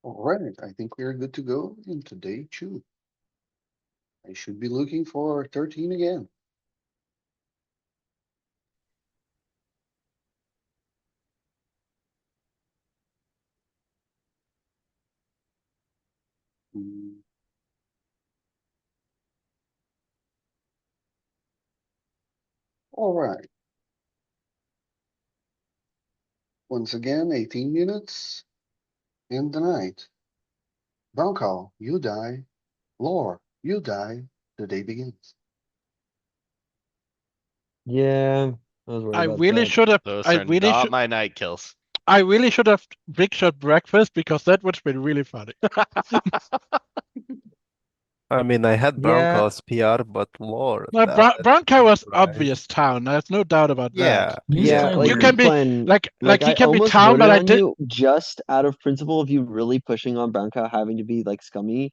All right, I think we are good to go into day 2. I should be looking for 13 again. Hmm. All right. Once again, 18 minutes in the night. Bronco, you die. Lore, you die. The day begins. Yeah, I was worried I about really that. should have. Those I are really not should. my night kills. I really should have big shot breakfast because that would have been really funny. I mean, I had Yeah, Broncos PR, but Lord, No, that Bronco was surprise. obvious town. There's no doubt about that. Yeah, You just yeah, play You like can weird. be Plen, like like he I can be almost town, but voted I on did. you just out of principle of you really pushing on Brown Cow having to be like scummy,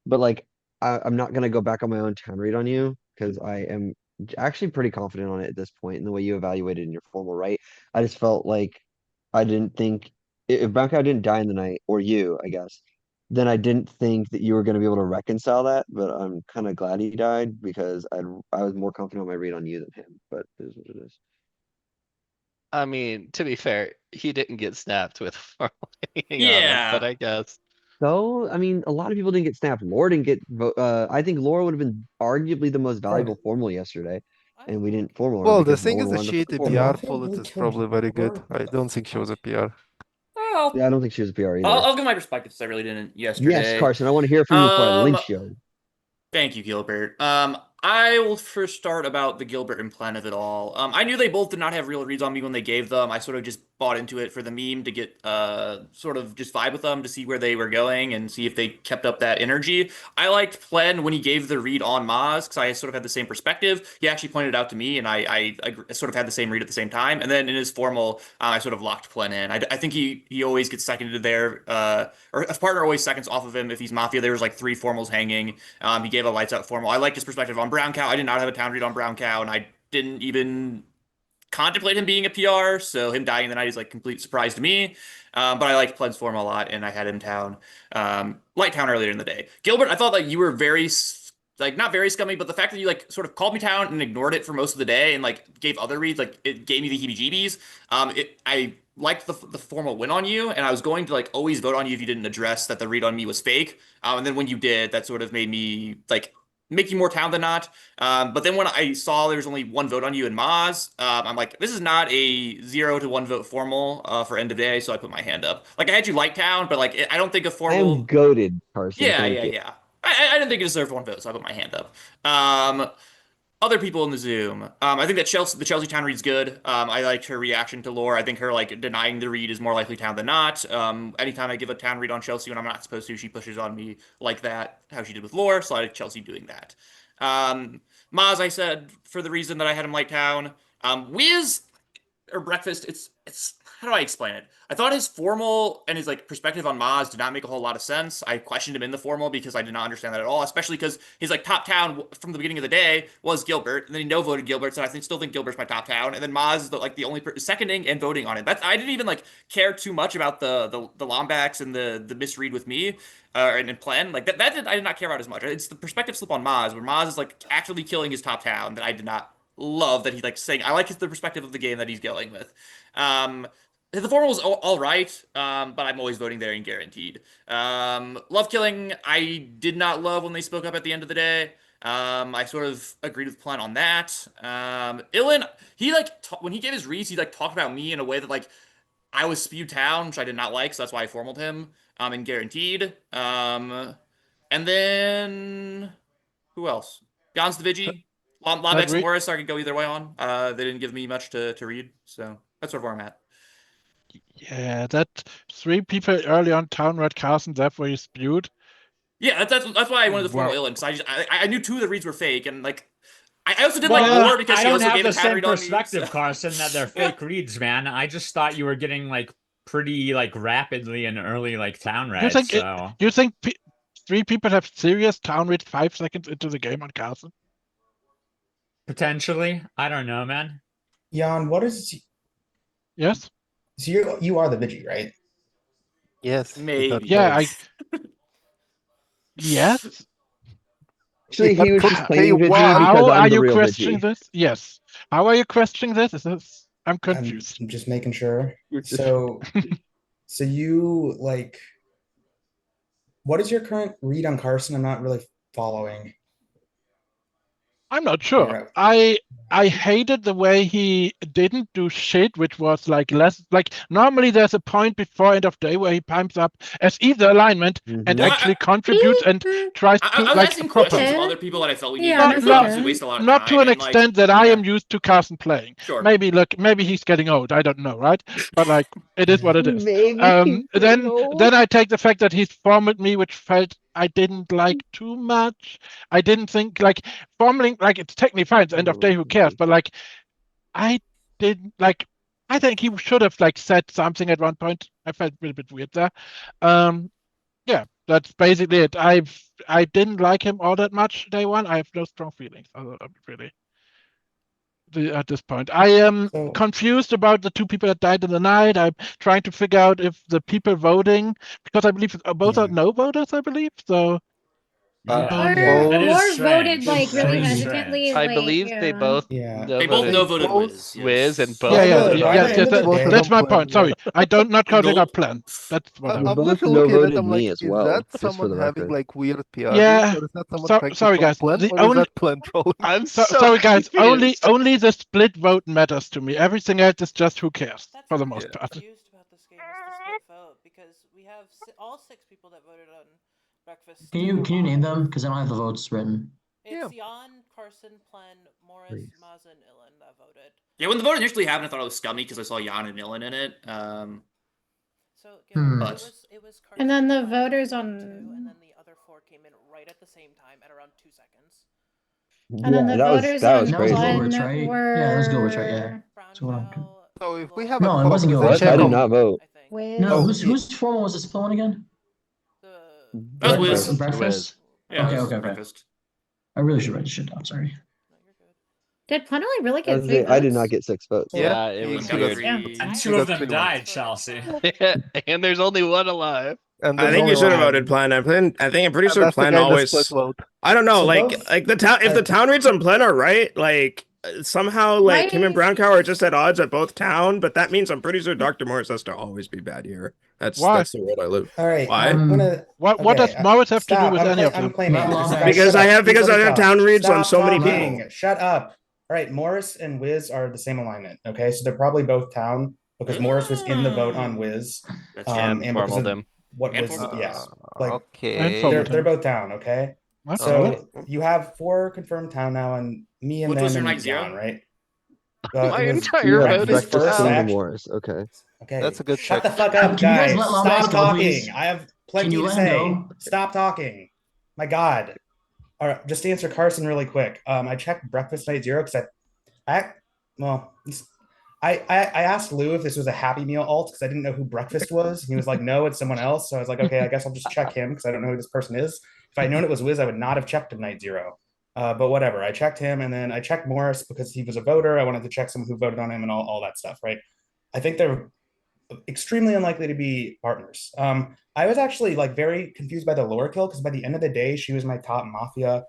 but like I'm not gonna go back on my own town read on you because I am actually pretty confident on it at this point in the way you evaluated in your formal right. I just felt like I didn't think if Brown Cow didn't die in the night, or you, I guess, then I didn't think that you were gonna be able to reconcile that. But I'm kind of glad he died because I was more confident on my read on you than him. But it is what it is. I mean, to be fair, he didn't get snapped with hanging on him, but Yeah. I guess. So, I mean, a lot of people didn't get snapped. Laura didn't get I think Laura would have been arguably the most valuable formal yesterday, I and don't we know. didn't formal her well, the because no thing one is that wanted to she fucking the formal PR her. Mafia bullet really is killed probably very good. Lord. I don't think she was a PR. Well, Yeah, I don't think she was a PR I'll, either. I'll give my perspective since I really didn't Yes, yesterday. Carson, I want to hear from you before I lynch you. Thank you, Gilbert. I will first start about the Gilbert and Plen of it all. I knew they both did not have real reads on me when they gave them. I sort of just bought into it for the meme to get sort of just vibe with them to see where they were going and see if they kept up that energy. I liked Plen when he gave the read on Maz because I sort of had the same perspective. He actually pointed it out to me, and I sort of had the same read at the same time. And then in his formal, I sort of locked Plen in. I think he always gets seconded there, or his partner always seconds off of him if he's Mafia. There was like 3 formals hanging. He gave a lights out formal. I liked his perspective on Brown Cow. I did not have a town read on Brown Cow, and I didn't even contemplate him being a PR, so him dying in the night is like complete surprise to me. But I liked Pled's form a lot, and I had him town, light town earlier in the day. Gilbert, I thought like you were very like not very scummy, but the fact that you like sort of called me town and ignored it for most of the day and like gave other reads, like it gave me the heebie-jeebies. I liked the formal win on you, and I was going to like always vote on you if you didn't address that the read on me was fake. And then when you did, that sort of made me like make you more town than not. But then when I saw there was only 1 vote on you in Moz, I'm like, this is not a 0 to 1 vote formal for end of day, so I put my hand up. Like I had you like town, but like I don't think a I am formal. goaded, Carson. Yeah, Thank yeah, you. yeah. I didn't think it deserved 1 vote, so I put my hand up. Um, Other people in the Zoom. I think that the Chelsea Town read's good. I liked her reaction to lore. I think her like denying the read is more likely town than not. Anytime I give a town read on Chelsea when I'm not supposed to, she pushes on me like that, how she did with lore. So I like Chelsea doing that. Um, Maz, I said for the reason that I had him like town. Wiz or breakfast. It's how do I explain it? I thought his formal and his like perspective on Maz did not make a whole lot of sense. I questioned him in the formal because I did not understand that at all, especially because his like top town from the beginning of the day was Gilbert, and then he no voted Gilbert, so still think Gilbert's my top town, and then Maz is the only seconding and voting on it. That's I didn't even like care too much about the Lombax and the misread with me. And Plen like I did not care about as much. It's the perspective slip on Maz, where Maz is like actually killing his top town that I did not love that he's like saying. I like the perspective of the game that he's going with. Um, the formal was all right, but I'm always voting there and guaranteed. Love killing, I did not love when they spoke up at the end of the day. I sort of agreed with Plan on that. Ilan, he like when he gave his reads, he like talked about me in a way that like I was spewed town, which I did not like, so that's why I formaled him. And guaranteed. And then who else? Jan's the Vigi. That Lombex and re Morris I could go either way on. They didn't give me much to read, so that's sort of where I'm at. Yeah, that 3 people early on town red Carson, therefore he spewed. Yeah, that's why I wanted the formal Wow. Ilan because I knew 2 of the reads were fake, and like I also did like Well, lore because I she don't also have gave a the tad same read on me. So. perspective, Carson, that they're fake reads, man. I just thought you were getting like pretty like rapidly an early like town You red, think so you think 3 people have serious town read 5 seconds into the game on Carson? potentially. I don't know, man. Jan, what is Yes. so you are the Vigi, right? Yes. Maybe. Yeah, yes. Actually, he was just Hey, claiming Vigi why? because How I'm are the you real questioning Vigi. this? Yes. How are you questioning this? I'm I'm confused. just making sure. You're just So you like, what is your current read on Carson? I'm not really following. I'm not sure. You're I hated the way he didn't do shit, which was like less like normally there's a point before end of day where he pipes up as either alignment and Mhm. Well, actually contributes and tries to I was like asking proper. questions of Okay. other people that I felt we Yeah, needed that's to okay. obviously waste a lot of Not time to an and like extent that I yeah, am used to Carson playing. sure. Maybe he's getting old. I don't know, right? But like it is what it is. Maybe he's getting old. Then I take the fact that he's formed me, which felt I didn't like too much. I didn't think like forming like it's technically fine. It's end of day. Who cares? But like I didn't like. I think he should have like said something at one point. I felt a little bit weird there. Um, yeah, that's basically it. I didn't like him all that much day one. I have no strong feelings really at this point. I am so confused about the two people that died in the night. I'm trying to figure out if the people voting, because I believe both are yeah. no voters. I believe so. Or Yeah. That is Lore voted strange. like That really is Three. hesitantly, strange. I like believe they yeah. both Yeah. They both voted no voted Both. Wiz, Wiz yes. and Yeah, both yeah, voted By yes, the on. end of the Voted that's day, on my plan, point. yeah. Sorry, I don't not counting our Nope. plan. That's I, whatever. I'm Both literally no looking at it. voted I'm like, me as is well, that just for someone the having record. like weird PR beef, Yeah, or is that someone trying to sorry talk guys. plan, The or is only that plan trolling? I'm so sorry guys. confused. Only the split vote matters to me. Everything else is just who cares That's for what the I'm most Yeah. part. confused about this game is the split vote because we have all 6 people that voted on breakfast. Can you name them? Because I don't have the votes written. It's Yeah. Jan, Carson, Plen, Morris, Please. Maza, and Ilan that voted. Yeah, when the vote initially happened, I thought it was scummy because I saw Jan and Millen in it. So Hmm. But it was Carson, And then the Plen, voters Ilan, on 2, and then the other 4 came in right at the same time at around 2 seconds. and then Yeah, the that was voters that was on That was crazy. Gilbert's, Plen right? Yeah, that was Gilbert's, right? Yeah. were Brown So what I'm Cow, So if we Lore, have a No, it wasn't Gilbert's. What? I did composition not of vote. I think. Wiz. No, Oh, whose formal was this split one again? The that was Breakfast. Wiz. Breakfast? Yeah, Okay, it was okay, okay. breakfast. I really should write this shit down. Sorry. No, you're good. Did Plen only really I get was 3 gonna say, I did votes? not get 6 votes. so Yeah, it he was Got got weird. three. And he 2 got of them 3 died, votes. Chelsea. And there's only one alive. And I there's think only you should have one voted left. Plan. I think I'm pretty And sure that's the Plan guy in the split always. vote. I don't know, so like both the town. If the town reads on Plan are right, like somehow like him and Right? Brown Cow are just at odds at both town. But that means I'm pretty sure Dr. Morris has to always be bad here. Why? That's the world I live. all right. Why? I'm gonna What does okay. Morris have to do Stop. with any of I'm them? claiming. Let Just, Lombax- guys, Because shut I up. have Please let me talk. town reads on Stop so many talking. people. Shut up. All right, Morris and Wiz are the same alignment. Okay, so they're probably both town because Morris was in the vote on Wiz, That's And and because formal of them. what And Wiz, formal them. yeah, like And Okay. formal they're both down. Okay, What? Okay. so you have 4 confirmed town now, and me and Which was them your and night zero? Jan, right? My It was You entire have vote is breakfast breakfast first. King down. and Morris. Okay. Okay, That's a good shut check. the fuck up, Can you guys guys. let Lombax Stop go, talking. please? I have Can plenty you to let him say. go? Stop talking. My God. All right, just to answer Carson really quick. I checked breakfast night zero because I well, I asked Lou if this was a Happy Meal alt because I didn't know who breakfast was. He was like, no, it's someone else. So I was like, okay, I guess I'll just check him because I don't know who this person is. If I'd known it was Wiz, I would not have checked him night zero. But whatever. I checked him and then I checked Morris because he was a voter. I wanted to check someone who voted on him and all that stuff, right? I think they're extremely unlikely to be partners. I was actually like very confused by the lore kill because by the end of the day, she was my top Mafia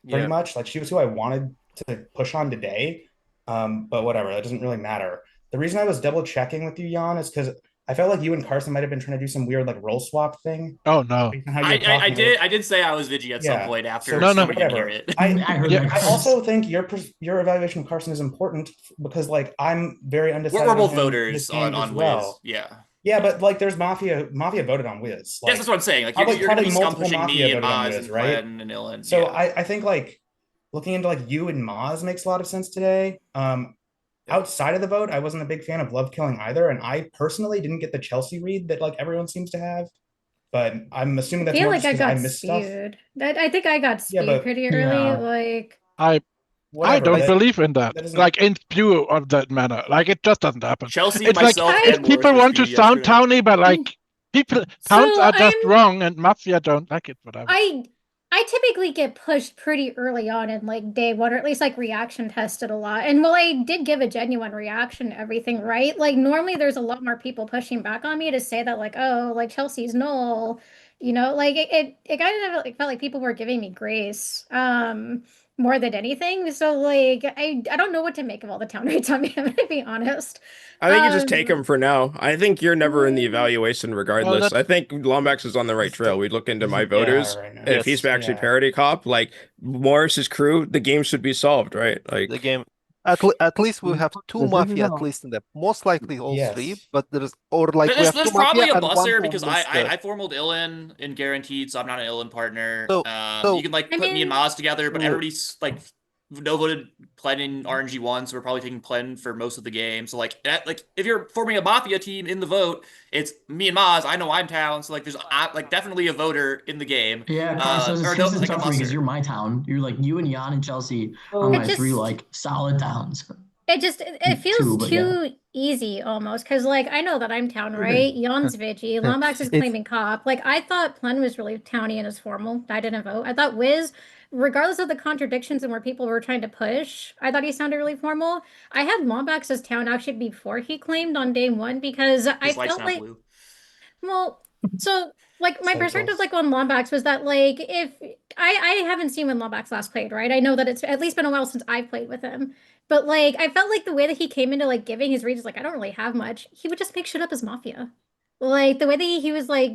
pretty Yeah. much. Like she was who I wanted to push on today. But whatever, that doesn't really matter. The reason I was double checking with you, Jan, is because I felt like you and Carson might have been trying to do some weird like role swap thing. Oh no. Based on how you were talking. I did say I was Vigi at some Yeah. point after So No, no. somebody didn't whatever. hear it. I heard Yeah. that. I also think your evaluation of Carson is important because like I'm very undecided. We're both on him voters this game on as Wiz. well. Yeah. Yeah, but like there's Mafia voted on Wiz. Like, Yes, that's what I'm saying. Like probably you're gonna be scum multiple pushing Mafia me and voted on Maz Wiz, and right? Plen and Ilan. So Yeah. I think like looking into like you and Maz makes a lot of sense today. Outside of the vote, I wasn't a big fan of Love Killing either, and I personally didn't get the Chelsea read that like everyone seems to have. But I'm assuming I that's feel more like just I because I got missed stuff. spewed. I think I got Yeah, spewed but pretty early. Yeah. Like I Whatever. don't that- believe in that. that doesn't- Like in spew of that manner. Like it just doesn't happen. Chelsea, It's like myself, I- if and people Morris want to were spewed sound yesterday. towny, but like people So towns are just I'm- wrong and Mafia don't like it, whatever. I I typically get pushed pretty early on in like day one, or at least like reaction tested a lot. And while I did give a genuine reaction to everything, right? Like normally there's a lot more people pushing back on me to say that like, oh, like Chelsea's null, like it kind of like felt like people were giving me grace, more than anything. So like I don't know what to make of all the town rates on me, I'm gonna be honest. I think you just take him for now. I think you're never in the evaluation Well, regardless. I that's think Lombax is on the right trail. We look into my Yeah, voters. right now. If he's Yes, actually Yeah. parody cop, like Morris's crew, the game should be solved, right? the Like game. At least we have two mafia at least in the most likely all three, Yes. but there's or like we There's have two there's mafia probably a and one busser who because missed the. I formaled Illin in guaranteed, so I'm not an Illin partner. So You so can like I put me and mean, Maz together, but so everybody's like no voted Plen in RNG1, so we're probably taking Plen for most of the game. So like if you're forming a Mafia team in the vote, it's me and Maz. I know I'm town, so like there's like definitely a voter in the game. Yeah, Carson, this Or this no, is like a tough for me because busser. you're my town. You're like you and Jan and Chelsea are it my so three just like solid towns. it feels Two, but yeah. too easy almost because like I know that I'm town right. Jan's Vigi, Lombax is it's claiming cop. Like I thought Plen was really towny and is formal. I didn't vote. I thought Wiz, regardless of the contradictions and where people were trying to push, I thought he sounded really formal. I had Lombax as town actually before he claimed on day one because I His life's felt not like blue. well, so like my perspective Cycles. like on Lombax was that like if I haven't seen when Lombax last played, right? I know that it's at least been a while since I've played with him. But like I felt like the way that he came into like giving his reads like I don't really have much. He would just make shit up as Mafia. Like the way that he was like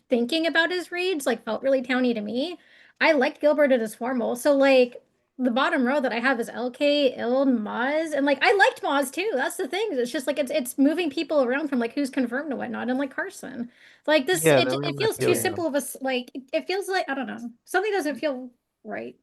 thinking about his reads like felt really towny to me. I liked Gilbert as formal. So like the bottom row that I have is LK, Il, Maz, and like I liked Maz too. That's the thing. It's just like it's moving people around from like who's confirmed and whatnot, and like Carson, like this, yeah, there it were a feels too few, yeah. simple of a like it feels like I don't know something doesn't feel right.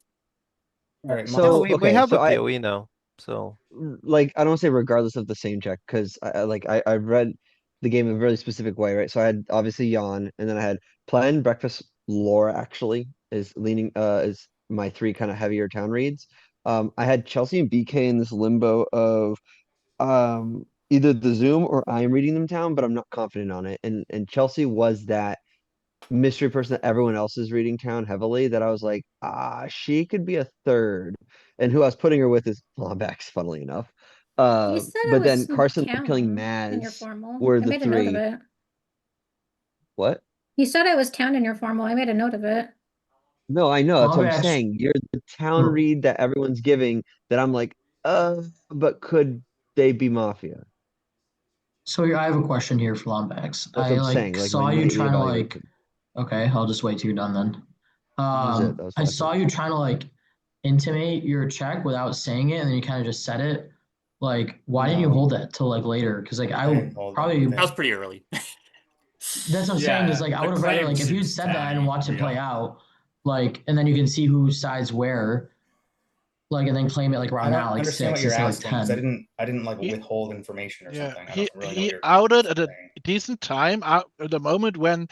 All right, Yeah, So Maz. we okay, have so a POE now, so like I don't say regardless of the same check because I've read the game in a really specific way, right? So I had obviously Yawn, and then I had Plan, Breakfast, Laura actually is leaning is my three kind of heavier town reads. I had Chelsea and BK in this limbo of either the Zoom or I'm reading them town, but I'm not confident on it. And Chelsea was that mystery person that everyone else is reading town heavily that I was like, she could be a third. And who I was putting her with is Lombax, funnily enough. You said it But then was Carson killing town in your Maz formal. were I the made a note of three. it. What? You said it was town in your formal. I made a note of it. No, I know. That's what I'm Lombax. saying. You're the town read that everyone's giving that I'm like, but could they be Mafia? So I have a question here for Lombax. That's I what I'm like saying. Like my saw you nightly trying to like. evaluation. Okay, I'll just wait till you're done then. That was it. That was I last saw week. you trying to like intimate your check without saying it, and then you kind of just said it. Like, why didn't you No, hold that till like later? Because like I I didn't hold probably That was anything. pretty early. that's what I'm saying is Yeah, like I the would have rather claim like if you seems said that and towny, watched it play real. out, like, and then you can see who sides where, like, and then claim it like I around don't now, like understand what 6 you're instead of like asking because 10. I didn't like he, withhold information or yeah, something. I he don't really know what he you're outed at a saying. decent time out at the moment when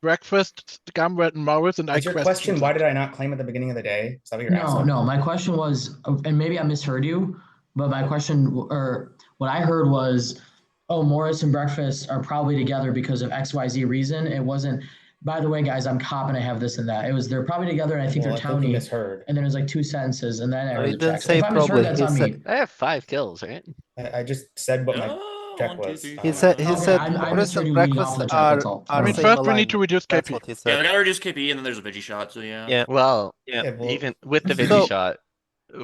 Breakfast, Gambit, and Morris and I Is your question questioned why it. did I not claim at the beginning of the day? Is that what you're No, asking? no. My question was, and maybe I misheard you, but my question or what I heard was, oh, Morris and Breakfast are probably together because of XYZ reason. It wasn't, by the way, guys, I'm cop and I have this and that. It was they're probably together and I think Well, they're I think you towny. misheard. And then there's like two sentences and then I no, heard he the didn't check. So say if I misheard, probably. that's He on said me. I have 5 kills, right? I just said what my check 1, 2, was. 3, he 4, said he 5. Okay, said I Morris misheard and you leading off Breakfast of the check. That's are all. I are mean, Sorry. same first we need to alignment. reduce That's KP. what he Yeah, said. I gotta reduce KP, and then there's a Vigi shot. So yeah, Yeah, Well, yeah. Yeah, well, even with the Vigi So shot,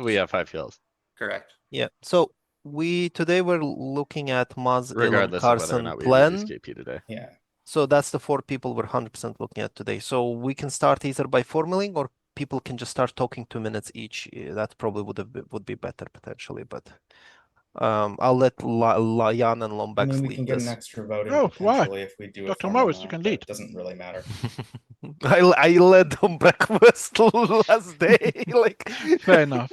we have 5 kills, correct. yeah. So we today we're looking at Maz, Elon, regardless of whether or Carson, not we reduce Plan. KP today. yeah. So that's the 4 people we're 100% looking at today. So we can start either by formaling or people can just start talking 2 minutes each. That probably would be better potentially, but I'll let Jan and I Lombax mean, we lead can get an this. extra vote in Oh, why? potentially if we do a Dr. formal Morris, you now, can but lead. it doesn't really matter. I led on breakfast last day. Like Fair enough.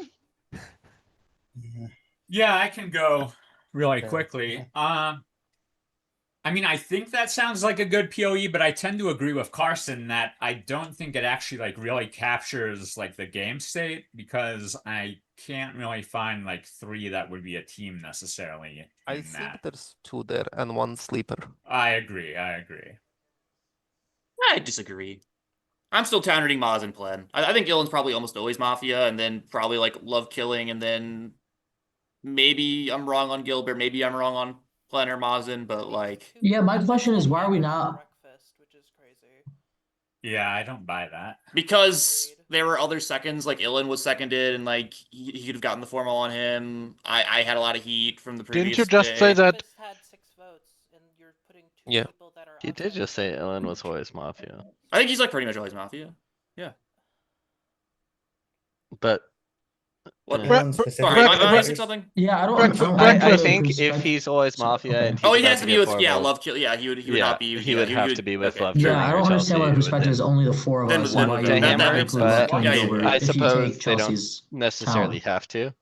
Yeah, I can go really Sure. quickly. I mean, I think that sounds like a good PoE, but I tend to agree with Carson that I don't think it actually like really captures like the game state because I can't really find like 3 that would be a team necessarily I in think that. there's 2 there and 1 sleeper. I agree. I agree. I disagree. I'm still town reading Maz and Plen. I think Illin's probably almost always Mafia, and then probably like love killing, and then maybe I'm wrong on Gilbert, maybe I'm wrong on Plen or Mazen, but like Yeah, my question is, why are we not? Breakfast, which is crazy. Yeah, I don't buy that. because there were other seconds, like Illin was seconded, and like he could have gotten the formal on him. I had a lot of heat from the Didn't previous you just say day. that? Breakfast had 6 votes, and you're putting 2 Yeah. people that are He did outside just the say vote. Ellen was always Mafia. I think he's like pretty much always Mafia. Yeah. But What? Illin Sorry, specifically am I for missing writers? something? Yeah, I don't. Breakfast- I, I I think if respect. he's always Sorry, Mafia okay. and he's Oh, he about has to to be get with formal, love kill. Yeah, he would not be. he would have to be with okay. love Yeah, killing I or don't understand why Chelsea. the It would perspective is then only the four of Then us, one and why to you that not makes include sense. love but killing Yeah, Gilbert. I If you suppose take they don't Chelsea's necessarily town. have to. I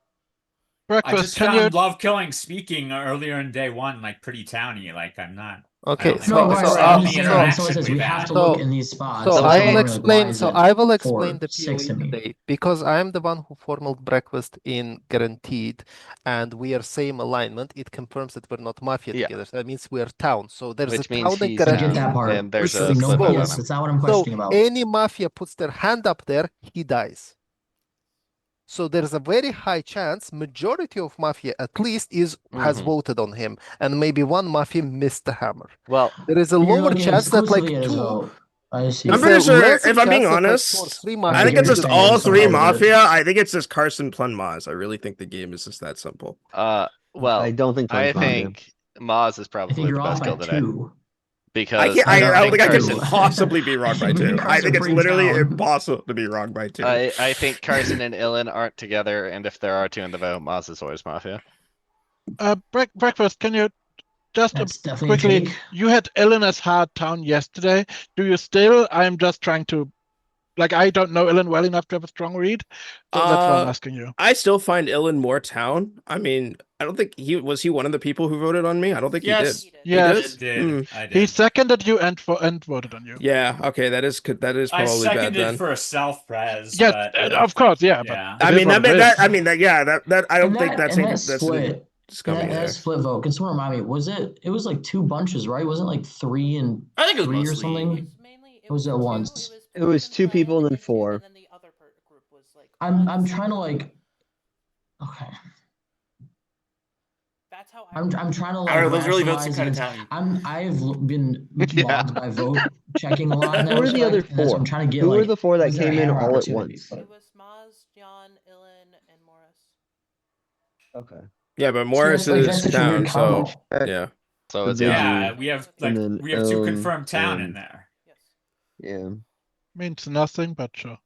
Breakfast, just can you? found love killing speaking earlier in day one like pretty towny. Like I'm not. I Okay, don't think No, so that's right, so right. I'm all just the saying, when someone interaction says we we've have had. to look so in these spots, so that's I what I'm will wondering, like, why explain. is So it I will explain the 4-6 to POE me? today because I am the one who formed breakfast in guaranteed, and we are same alignment. It confirms that we're not mafia Yeah, together. So that means we're town. So there's a which means town in he's I get that guaranteed, town part. and there's which a So is no, split vote vote. on yes, him. that's not what I'm So questioning about. any mafia puts their hand up there, he dies. So there's a very high chance majority of mafia at least has Hmm. voted on him, and maybe one mafia missed the hammer. Well, There is a You're lower looking chance that like exclusively at his two. vote. I see. I'm There's pretty a sure, lesser if I'm being chance that like two or honest, three I Right, think mafia it's you're just wouldn't all saying miss the three somehow hammer. that. Mafia. I think it's just Carson Plun Maz. I really think the game is just that simple. I well, don't think I Plen's Mafia. think Maz is I think probably you're the off best by kill today 2. because I I don't don't think think I could Two. Carson. possibly be I wrong by think me and 2. I Carson think are it's pretty literally down. impossible to be wrong by 2. I think Carson and Illan aren't together, and if there are two in the vote, Maz is always Mafia. Breakfast, can you just That's definitely a quickly? take. You had Ellen as hard town yesterday. Do you still? I'm just trying to. Like, I don't know Ellen well enough to have a strong read, so that's why I'm asking you. I still find Illan more town. I mean, I don't think he was one of the people who voted on me. I don't think he did. Yes. Yes, I he did. seconded you and voted on you. Yeah. Okay. That is I probably bad seconded then. for a self-pres, Yes, but of course, yeah, but yeah. it I is mean what it is. I mean that yeah that I don't And think that that's and that that's split, scummy that there. split vote. Can someone remind me? Was it? It was like 2 bunches, right? Wasn't it like 3 and I think it was 3 or mostly. something? Or was it once? It was 2 people and then 4. And then the other group was like. I'm trying to like. Okay. That's how I'm trying to I like don't know, those early votes seem rationalize kind of against. towny. I've been Yeah. logged by vote checking a lot in that Who were the other respect, and that's what I'm 4? trying to get. Who were Like, the 4 that was there a came in hammer all at opportunity? once? But It was Maz, John, Illan, and Morris. Okay. Yeah, but see, Morris that's is such a weird town, so combo. yeah. So it's Yeah, we have And like then we have 2 Ellen confirmed town in and there. yeah. Means nothing, but sure.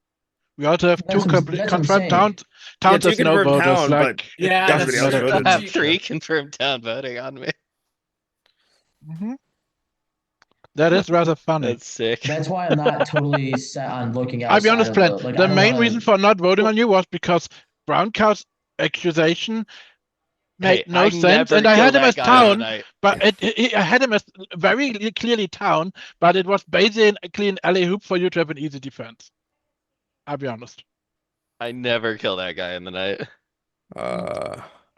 We also have 2 That's what I'm confirmed saying. towns Yeah, 2 as no confirmed voters. town, but Like, Yeah, doesn't everybody else matter. I voted. have 3 confirmed town voting on me. Mhm. That is rather funny. That's sick. That's why I'm not totally set on looking I'll be outside honest, of Plan. the like. The I don't main want reason for not voting on you was because Brown Cow's accusation made Hey, no I sense, never and I kill had him that as guy town, tonight. but I had him as very clearly town, but it was basically an alley hoop for you to have an easy defense. I'll be honest. I never kill that guy in the night.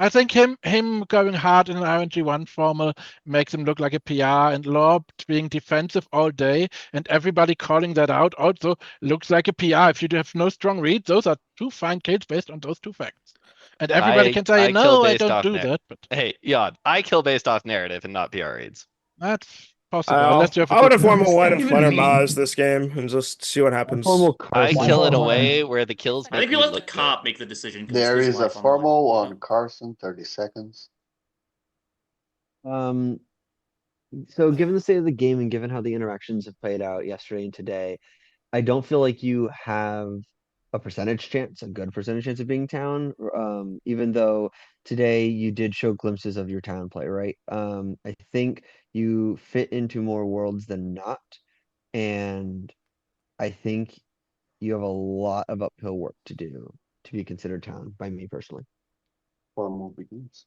I think him going hard in an RNG1 formal makes him look like a PR, and Law being defensive all day and everybody calling that out also looks like a PR. If you have no strong read, those are 2 fine kills based on those 2 facts. And everybody can say, I kill no, I based don't off do that, but Hey, Yod, I kill based off narrative and not PR reads. that's possible, unless you have a I would good have formal one of even Flutter mean? Maz this game and just see what happens. Formal I Carson. kill in a Why? way where the kills I think make we me let the look good. cop make the decision. 'Cause There it's is a life on the line. formal on Carson, 30 seconds. So given the state of the game and given how the interactions have played out yesterday and today, I don't feel like you have a percentage chance, a good percentage chance of being town. Even though today you did show glimpses of your town play, right? I think you fit into more worlds than not, and I think you have a lot of uphill work to do to be considered town by me personally. Formal begins.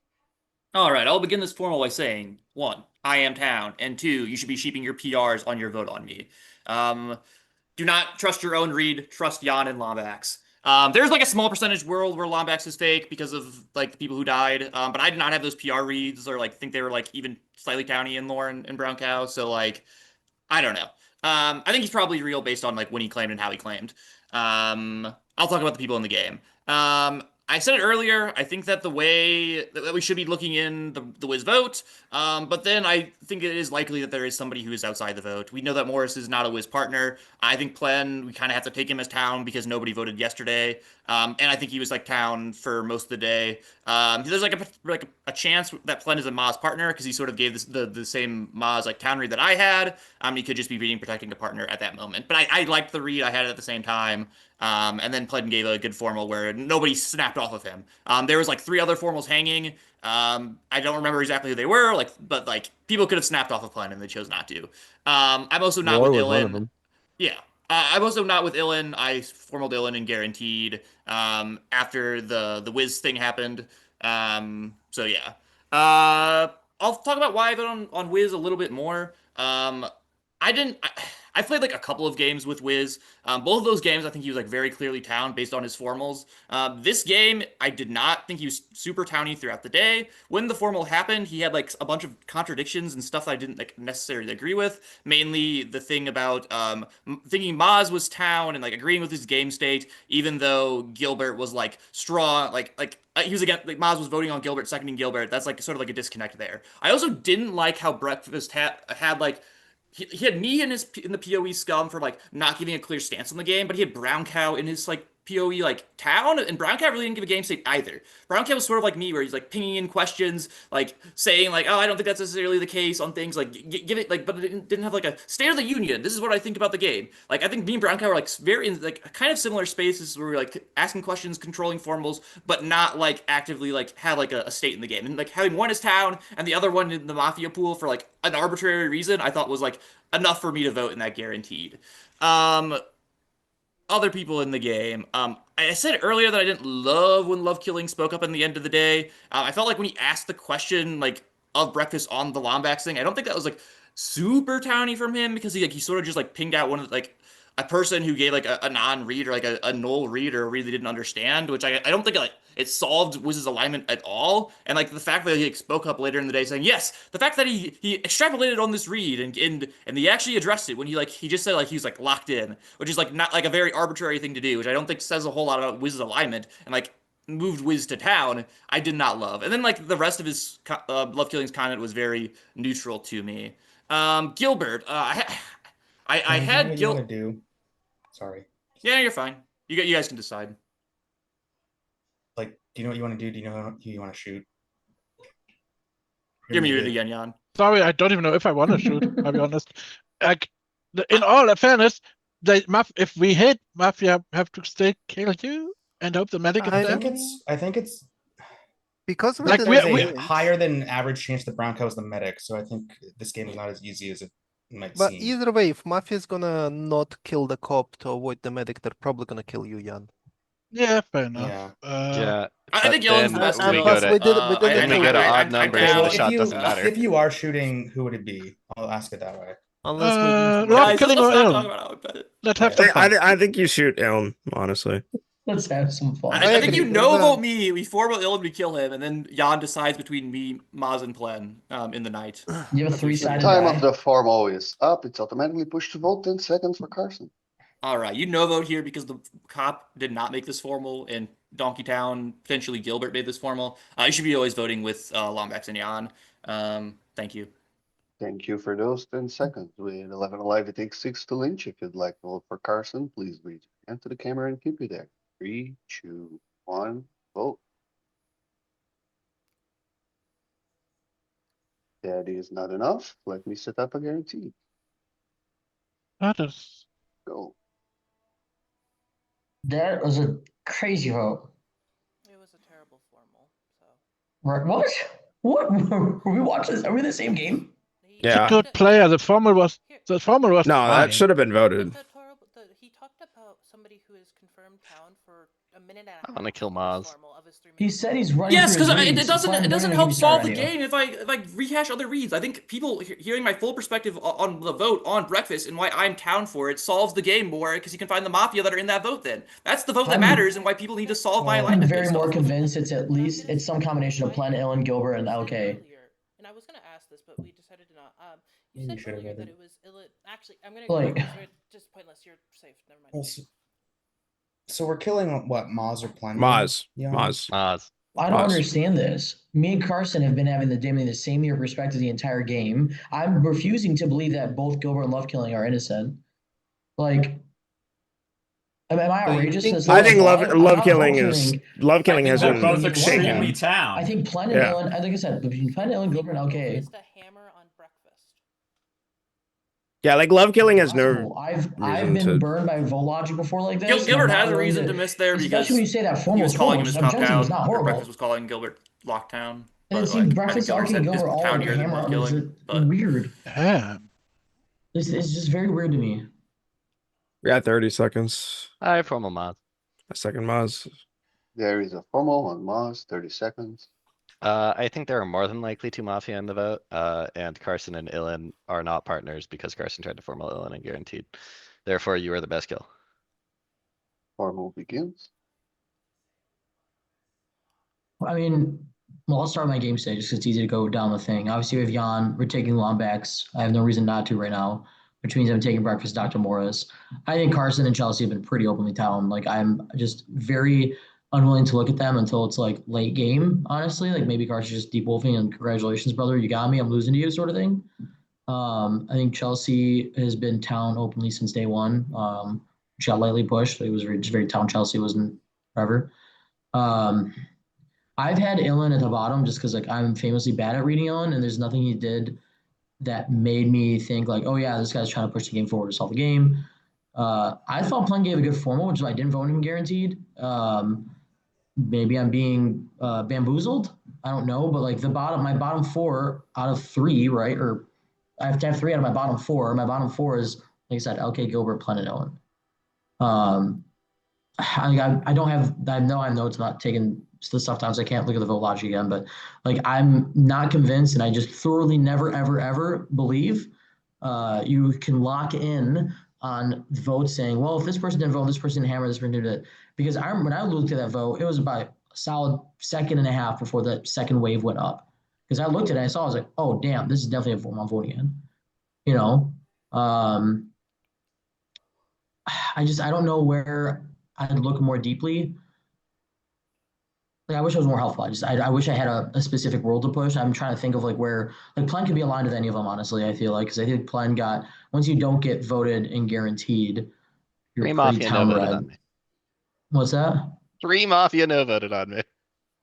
All right, I'll begin this formal by saying, 1, I am town, and 2, you should be sheeping your PRs on your vote on me. Do not trust your own read, trust Jan and Lombax. There's like a small percentage world where Lombax is fake because of like the people who died, but I did not have those PR reads or like think they were like even slightly towny in Lauren and Brown Cow, so like, I don't know. I think he's probably real based on like when he claimed and how he claimed. I'll talk about the people in the game. I said it earlier. I think that the way that we should be looking in the Wiz vote, but then I think it is likely that there is somebody who is outside the vote. We know that Morris is not a Wiz partner. I think Plen, we kind of have to take him as town because nobody voted yesterday. And I think he was like town for most of the day. There's like a chance that Plen is a Maz partner because he sort of gave the same Maz like town read that I had. He could just be reading protecting the partner at that moment. But I liked the read. I had it at the same time. And then Pledden gave a good formal where nobody snapped off of him. There was like 3 other formals hanging. I don't remember exactly who they were, but like people could have snapped off of Pledden and they chose not to. I'm also not Lore with was one of Ilan. them. Yeah. I'm also not with Ilan. I formaled Ilan and guaranteed after the Wiz thing happened. So yeah. I'll talk about why I voted on Wiz a little bit more. I didn't. I played like a couple of games with Wiz. Both of those games, I think he was like very clearly town based on his formals. This game, I did not think he was super towny throughout the day. When the formal happened, he had like a bunch of contradictions and stuff that I didn't like necessarily agree with. Mainly the thing about thinking Maz was town and like agreeing with his game state, even though Gilbert was like strong, he was against like Maz was voting on Gilbert, seconding Gilbert. That's like sort of like a disconnect there. I also didn't like how Breakfast had like he had me in the PoE scum for like not giving a clear stance on the game, but he had Brown Cow in his like PoE like town, and Brown Cow really didn't give a game state either. Brown Cow was sort of like me, where he's like pinging in questions, like saying like, "Oh, I don't think that's necessarily the case" on things like give it like, but it didn't have like a State of the Union. This is what I think about the game. Like I think me and Brown Cow are like very in like kind of similar spaces where we're like asking questions, controlling formals, but not like actively like have like a state in the game. And like having one is town and the other one in the Mafia pool for like an arbitrary reason, I thought was like enough for me to vote in that guaranteed. Other people in the game. I said earlier that I didn't love when Love Killing spoke up in the end of the day. I felt like when he asked the question like of Breakfast on the Lombax thing, I don't think that was like super towny from him because he sort of just like pinged out one of the, like a person who gave like a non-read or like a null read or a read they didn't understand, which I don't think like it solved Wiz's alignment at all. And like the fact that he like, spoke up later in the day saying, yes, the fact that he extrapolated on this read and he actually addressed it when he just said like he's like locked in, which is like not like a very arbitrary thing to do, which I don't think says a whole lot about Wiz's alignment and like moved Wiz to town, I did not love. And then like the rest of his Love Killing's comment was very neutral to me. Gilbert, I had what you want to do. Sorry. Yeah, you're fine. You guys can decide. Like, do you know what you want to do? Do you know who you want to shoot? You're muted again, Jan. Sorry, I don't even know if I want to shoot. I'll be honest. Like, in all fairness, if we hit Mafia, have to still kill you and hope the medic is there. I think it's because like there's a higher than average chance that Brown Cow is the medic, so I think this game is not as easy as it might But seem. either way, if Mafia is gonna not kill the cop to avoid the medic, they're probably gonna kill you, Jan. Yeah, fair enough. Yeah. I think Yellen's the best. We go to odd numbers. The shot doesn't matter. If you are shooting, who would it be? I'll ask it that way. Unless Love Killing or Ill. Let's have some fun. I think you shoot Elm, honestly. Let's have some fun. I think you vote me. We formal Ill we kill him, and then Jan decides between me, Maz, and Plen in the night. You have a 3-sided time die. of the formal is up. It's automatically pushed to vote 10 seconds for Carson. All right, you no vote here because the cop did not make this formal, and Donkey Town, potentially Gilbert made this formal. You should be always voting with Lombax and Jan. Thank you. Thank you for those 10 seconds. With 11 alive, it takes 6 to lynch. If you'd like to vote for Carson, please reach hand to the camera and keep it there. 3, 2, 1, vote. That is not enough. Let me set up a guarantee. That is. Go. That was a crazy vote. It was a terrible formal. So. Right? What? Were we watching this? Are we in the same game? Yeah. He's a good player. The formal was. No, fine. that should have been voted. He talked about somebody who is confirmed town for a minute and a half. I'm gonna kill Maz. He said he's running. Yes, because through his it reads. doesn't It's fine, help maybe solve start the radio. game if I rehash other reads. I think people hearing my full perspective on the vote on Breakfast and why I'm town for it solves the game more because you can find the Mafia that are in that vote. Then that's the vote that matters and why people need to solve my I'm alignment. very more convinced it's some combination of Plen, Ill, and Gilbert and LK. and I was gonna ask this, but we decided to not. You You said should have earlier read that it. it was Actually, I'm gonna Like- ignore this. Just pointless. You're safe. Never mind. Well, so we're killing what, Maz or Plen? Maz. Yeah. Maz. Maz. I don't Maz. understand this. Me and Carson have been having the same year perspective the entire game. I'm refusing to believe that both Gilbert and Love Killing are innocent. Like, am I So you outrageous? think This I level? think I'm not Love vote Killing is Love I Killing think has they're been both Killing is one of extremely them. town. I think Plen and Yeah. Ellen, like I said, between Plen, Ellen, Gilbert, and Both LK. missed a hammer on breakfast. Yeah, like Love Killing has no Possible. I've reason been to. burned by vote logic before like this. and Gilbert I'm not has a willing reason to miss there especially because when you say that he formal was is calling horrible. him his Just cop objectively, out. it's not Or horrible. Breakfast was calling Gilbert Locktown. And But it seemed like, I think Breakfast, Gilbert LK, and said Gilbert is all like a townier than hammer. Love It's Killing. But weird. Yeah. It's just very weird to me. We got 30 seconds. I formal Maz. A second Maz. There is a formal on Maz, 30 seconds. I think there are more than likely two Mafia in the vote, and Carson and Illan are not partners because Carson tried to formal Illan and guaranteed. Therefore, you are the best kill. Formal begins. I mean, well, I'll start my game stage because it's easy to go down the thing. Obviously, we have Jan. We're taking Lombacks. I have no reason not to right now, which means I'm taking Breakfast Dr. Morris. I think Carson and Chelsea have been pretty openly town. Like, I'm just very unwilling to look at them until it's like late game, honestly. Like, maybe Carson's just deep wolfing and congratulations, brother. You got me. I'm losing to you, sort of thing. I think Chelsea has been town openly since day one. She got lightly pushed. It was just very town Chelsea, wasn't forever. I've had Illan at the bottom just because like I'm famously bad at reading Illan, and there's nothing he did that made me think like, oh yeah, this guy's trying to push the game forward to solve the game. I thought Plen gave a good formal, which is why I didn't vote him guaranteed. Maybe I'm being bamboozled. I don't know, but like my bottom four out of three, right? Or I have to have three out of my bottom four. My bottom four is, like I said, LK, Gilbert, Plen, and Illan. I don't have, I know I have notes about taking the stuff down, so I can't look at the vote logic again, but like I'm not convinced, and I just thoroughly never, ever, ever believe you can lock in on votes saying, well, if this person didn't vote, this person didn't hammer, this person did it. Because when I looked at that vote, it was about a solid second and a half before the second wave went up. Because I looked at it, I saw, I was like, oh, damn, this is definitely a form I'm voting in. You know? I don't know where I'd look more deeply. Like, I wish I was more helpful. I wish I had a specific role to push. I'm trying to think of like where like Plen could be aligned with any of them, honestly, I feel like, because I think Plen got, once you don't get voted and guaranteed, you're Three pretty Mafia no town voted red. on me. What's that? 3 Mafia no voted on me.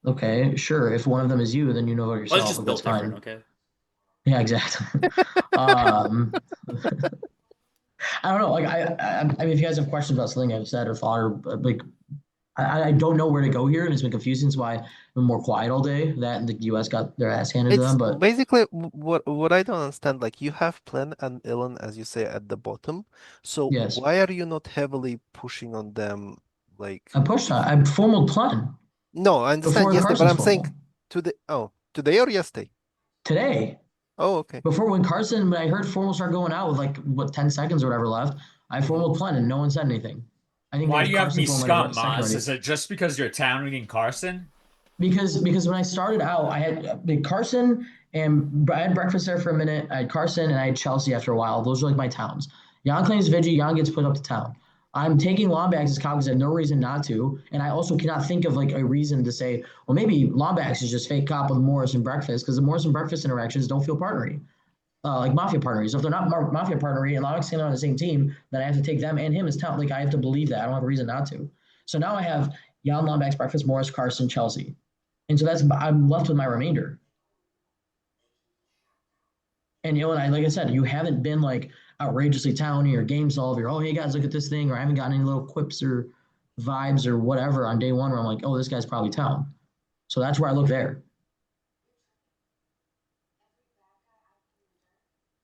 Okay, sure. If one of them is you, then you know vote yourself. let's just but build that's fine. different, okay? Yeah, exactly. I don't know. Like I mean, if you guys have questions about something I've said or thought, or like, I don't know where to go here, and it's been confusing. That's why I'm more quiet all day. That and the U.S. got their ass handed to It's them. But basically what I don't understand. Like you have Plen and Illan, as you say, at the bottom. So yes, why are you not heavily pushing on them? Like I pushed that. I formal Plen no, I understand before yesterday, but Carson's I'm saying formal today or yesterday. today. Oh, okay. Before when I heard formal start going out with like what 10 seconds or whatever left, I formal Plen and no one said anything. I think Why that do you have me Carson's formal scum, second Maz? already. Is it just because you're town reading Carson? Because when I started out, I had Carson and I had Breakfast there for a minute. I had Carson and I had Chelsea after a while. Those are like my towns. Jan claims Vigi. Jan gets put up to town. I'm taking Lombax as cow because I have no reason not to, and I also cannot think of like a reason to say, well, maybe Lombax is just fake cop with Morris and Breakfast because the Morris and Breakfast interactions don't feel partnery. Like Mafia partneries. If they're not Mafia partnery and Lombax is on the same team, then I have to take them and him as town. Like I have to believe that. I don't have a reason not to. So now I have Jan, Lombax, Breakfast, Morris, Carson, Chelsea. And so I'm left with my remainder. And and like I said, you haven't been like outrageously towny or game solve. You're, oh, hey guys, look at this thing, or I haven't gotten any little quips or vibes or whatever on day one where I'm like, oh, this guy's probably town. So that's where I look there.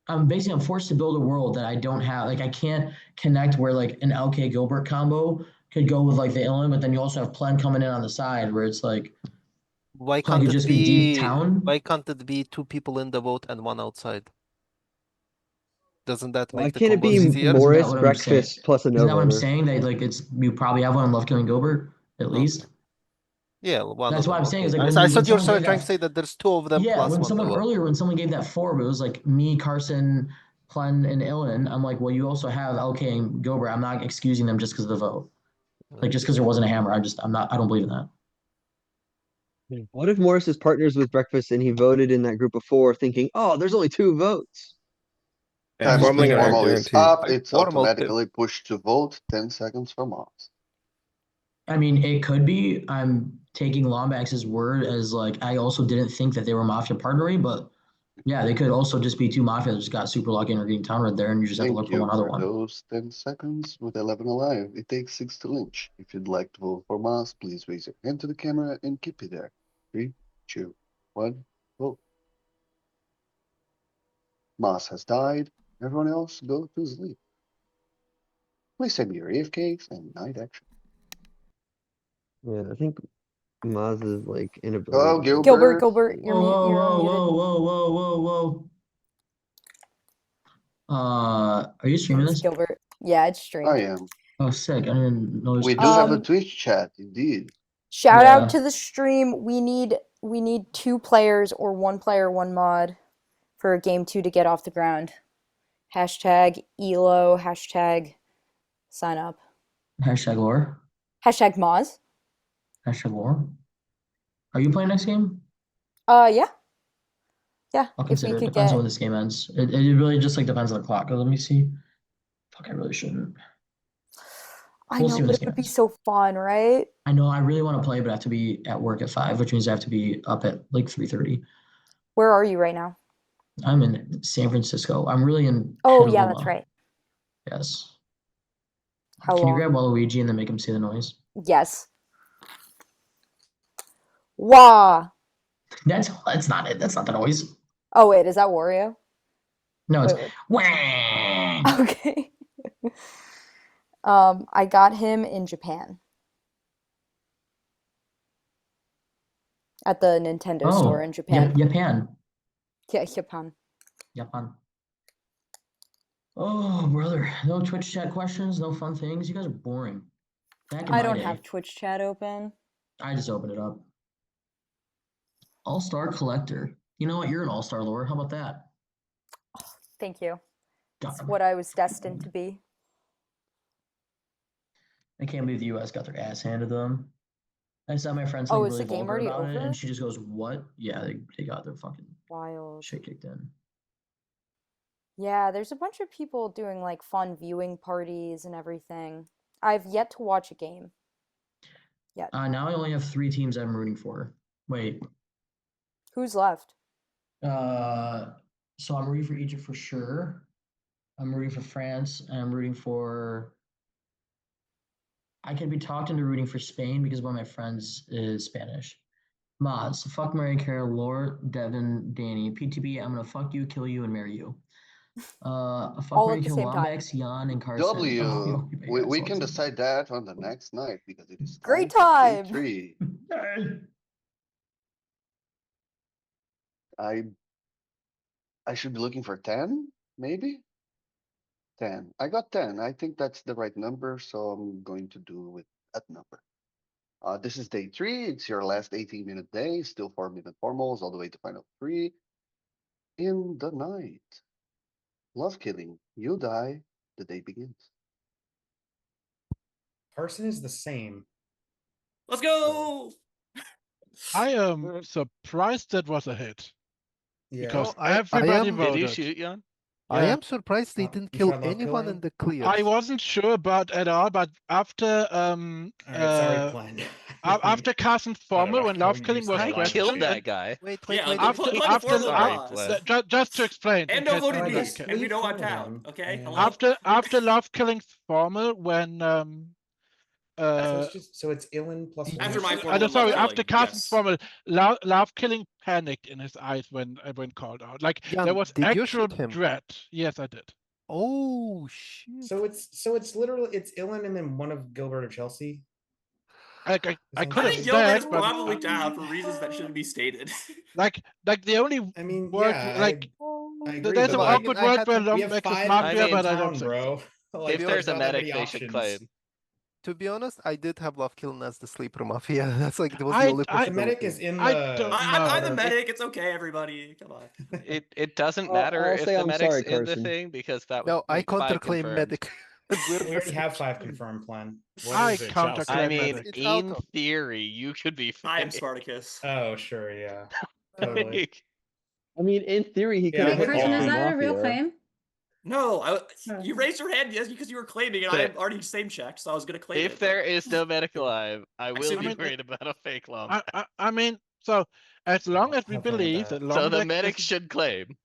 I'm forced to build a world that I don't have. Like I can't connect where like an LK Gilbert combo could go with like the Illan, but then you also have Plen coming in on the side where it's like, Why Plen could just be deep town. why can't it be two people in the vote and one outside? Doesn't that Why make the can't it combos be easier? Morris, what I'm saying? Breakfast plus a Isn't no that what I'm voter? saying? That like you probably have one on Love Killing Gilbert at least. Yeah, one That's of what them. I'm saying. Is Okay. like I when thought you were someone sort of gave trying to that, say that there's two of them yeah, plus when one someone below. earlier when someone gave that 4, but it was like me, Carson, Plen, and Illan. I'm like, well, you also have LK and Gilbert. I'm not excusing them just because of the vote. Like just because there wasn't a hammer. I'm not. I don't believe in that. What if Morris is partners with Breakfast and he voted in that group of 4 thinking, oh, there's only 2 votes? Yeah, Time of formal the or formal is guarantee. up. Like It's formal tip. automatically pushed to vote. 10 seconds from us. I mean, it could be. I'm taking Lombax's word as like I also didn't think that they were Mafia partnering, but yeah, they could also just be two Mafia that just got super lucky and are getting town red there, and you just have to Thank look for you one other for one. those 10 seconds with 11 alive. It takes 6 to lynch. If you'd like to vote for Moss, please raise your hand to the camera and keep it there. 3, 2, 1, vote. Moss has died. Everyone else go to sleep. Please send me your AFKs and night action. Yeah, I think Maz's like Hello, inability. Gilbert. Gilbert, Whoa, whoa, you're whoa, muted. whoa, whoa, whoa, whoa, whoa. Are you streaming It's this? Gilbert. Yeah, it's I streamed. am. Oh, sick! I didn't know. We do have a Um, Twitch chat, indeed. Shout out Yeah. to the stream. We need 2 players or 1 player, 1 mod for game 2 to get off the ground. Hashtag ELO, hashtag sign up. Hashtag lore. Hashtag Moz. Hashtag lore. Are you playing next game? Yeah. Yeah, I'll if we consider it. could Depends on get. when this game ends. It really just like depends on the clock. Let me see. Fuck, I really shouldn't. I We'll know, see when but this it game would be ends. so fun, right? I know I really want to play, but I have to be at work at 5, which means I have to be up at like 3:30. Where are you right now? I'm in San Francisco. I'm really in Oh, yeah, that's Petaluma. right. Yes. How Can you long? grab Waluigi and then make him say the noise? Yes. Wah. That's not it. That's not the noise. Oh, wait, is that Wario? No, it's Wait. wah. Okay. I got him in Japan at the Nintendo store in Oh, Japan. Japan. Yeah, Japan. Japan. Oh, brother. No Twitch chat questions, no fun things. You guys are boring. Back in I my don't day, have Twitch chat open. I just opened it up. All-Star Collector. You know what? You're an all-star lore. How about that? Thank you. Got It's him. what I was destined to be. I can't believe the US got their ass handed to them. I saw my friend Oh, something is really the game vulgar already about it, over? and she just goes, "What?" Yeah, they got their fucking Wild. shit kicked in. Yeah, there's a bunch of people doing like fun viewing parties and everything. I've yet to watch a game. Yet. Now I only have 3 teams I'm rooting for. Wait. Who's left? So I'm rooting for Egypt for sure. I'm rooting for France, and I'm rooting for. I can be talked into rooting for Spain because one of my friends is Spanish. Mods, fuck Mary Carol, Lord, Devin, Danny, PTB. I'm gonna fuck you, kill you, and marry you. Fuck All Mary at the Kill same time. Lombax, Jan, and Carson. W. You We, guys we all can at the same decide that on the next night because it is Great time for time. day 3. time. I should be looking for 10, maybe? 10. I got 10. I think that's the right number, so I'm going to do with that number. This is day 3. It's your last 18-minute day. Still 4-minute formals all the way to final 3. In the night. Love killing. You die. The day begins. Carson is the same. Let's go. I am surprised that was a hit Yeah. because Oh, I everybody am- did you voted. shoot, Jan? I Yeah, am surprised they didn't You kill tried love anyone in killing? the clears. I wasn't sure about at all, but after All right, sorry, Plen. after Carson I don't Formal know when how Love you Killing was I survived that. killed that questioned, guy. Wait, Yeah, wait. after Plen formal Sorry, lost. Plen. just to explain in And no case voted nobody me, cares. and we don't want followed out. him, Okay, and- hello. After Love Killing Formal when So it's Illan plus After my Lynch. formal sorry, love after killing, Carson yes. Formal, Love Killing panicked in his eyes when called out. Like Jan, there was did you actual shoot him? dread. Yes, I did. Oh shit! So it's literally it's Illan and then one of Gilbert or Chelsea. I Sounds could I have think right. said, Gilbert's but probably down for reasons that shouldn't be stated. like the only I mean, word yeah, like I agree. there's But an Well, I like, mean, awkward I word had where to. we have Lombax is 5 Mafia, people in but I don't town, think bro. Like, If there's a not that medic, many they should options. claim. to be honest, I did have Love Killing as the sleeper Mafia. That's like, it was the I, only I, The medic possibility. is in I the. don't I'm the know. medic. It's okay, everybody. Come on. It doesn't matter I'll if say the I'm medic's sorry, in the Carson. thing because that would No, I make 5 counterclaim confirmed. medic. We're We already have the 5 confirmed plan. What I is it, counter Chelsea? I claim mean, medic. It's in auto. theory, you could be I am fake. Spartacus. Oh, sure, yeah. Totally. Like, I mean, in theory, he could Yeah, have Wait, hit Carson, all is three that a real Mafia. claim? No, Oh. you raised your hand, yes, because you were claiming, and But- I already same checked, so I was gonna claim it. if there is no medic alive, I will assume be you- worried about a fake Lombax. I mean, so as long as we Have fun with believe that. that So the Lombax medic is, should claim.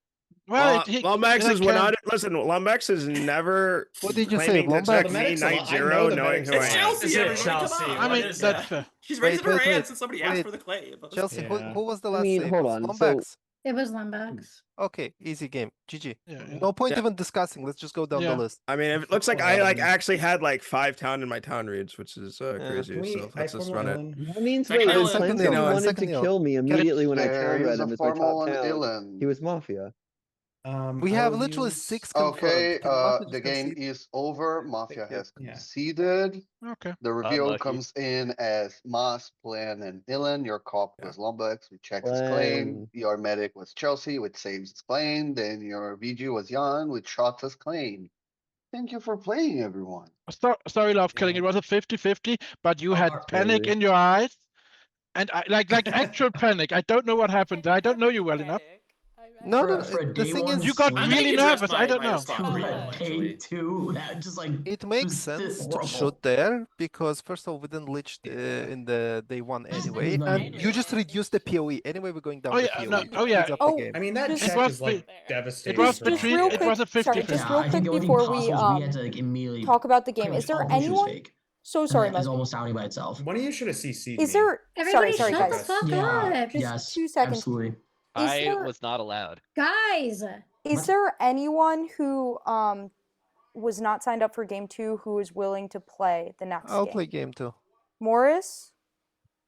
well, Lombax like, is when I listen. Lombax is never What did you say, claiming to Lombax? check The me medic's night alive. I know zero, the knowing medic's who I It's am. Chelsea, Is it everybody, Chelsea? come on. I What mean, is that's it? fair. She's raising her hand Wait. since somebody asked Wait. for the claim. Chelsea, Yeah. who was the I last mean, save? hold Was on. Lombax? It was Lombax. Okay, easy game. GG. Yeah. No point Yeah. even discussing. Let's just go down the Yeah. list. I mean, it looks like I actually had like 5 town in my town reads, which is crazy. Can we? So let's just run it. That means Second wait, when Ellen. Clan Second said he Ellen. wanted Second to Ellen. kill me immediately when I There town read is him a as my top formal on town, Ilan. he was Mafia. We I have will literally use- 6 confirmed. Okay, Can Mafia just the game concede? is over. Mafia you. has Yeah. conceded. Okay. The reveal Unlucky. comes in as Moss, Plan, and Ilan. Your cop Yeah. was Lombax, which checks his Plan. claim. Your medic was Chelsea, which saves his claim. Then your VG was Jan, which shots his claim. Thank you for playing, everyone. Sorry, Love Killing. Yeah. It was a 50-50, but you had panic Crazy. in your eyes. And I like actual panic. I don't know what happened. I don't know you well enough. No, For a the day thing one is, You got sleep, I'm gonna really address nervous. my, I don't my know. response How right now, much? actually. Pay two. That just like it makes was sense to horrible. shoot there because first of all, we didn't leech in the day one anyway, no and need. you just reduce the POE. Anyway, we're going down Oh the yeah, POE. no, to oh yeah. speed up Oh, the game. I mean, that Just- check was is like be- devastating. It was for Just between. real Mafia. It was a quick, sorry, 50-50. just Yeah, real I quick think the only thing before cost we was we had to like immediately talk about the game. pretty Is much there all who she was anyone? fake. So And sorry, that is Muzzy. almost sounding by itself. One of you should have CC'd Is me. there? Everybody sorry, shut the guys. fuck Yeah. up. Just Yes, 2 seconds. absolutely. I there- was not allowed. Guys. Is What? there anyone who was not signed up for game 2 who is willing to play the next I'll game? play game 2. Morris?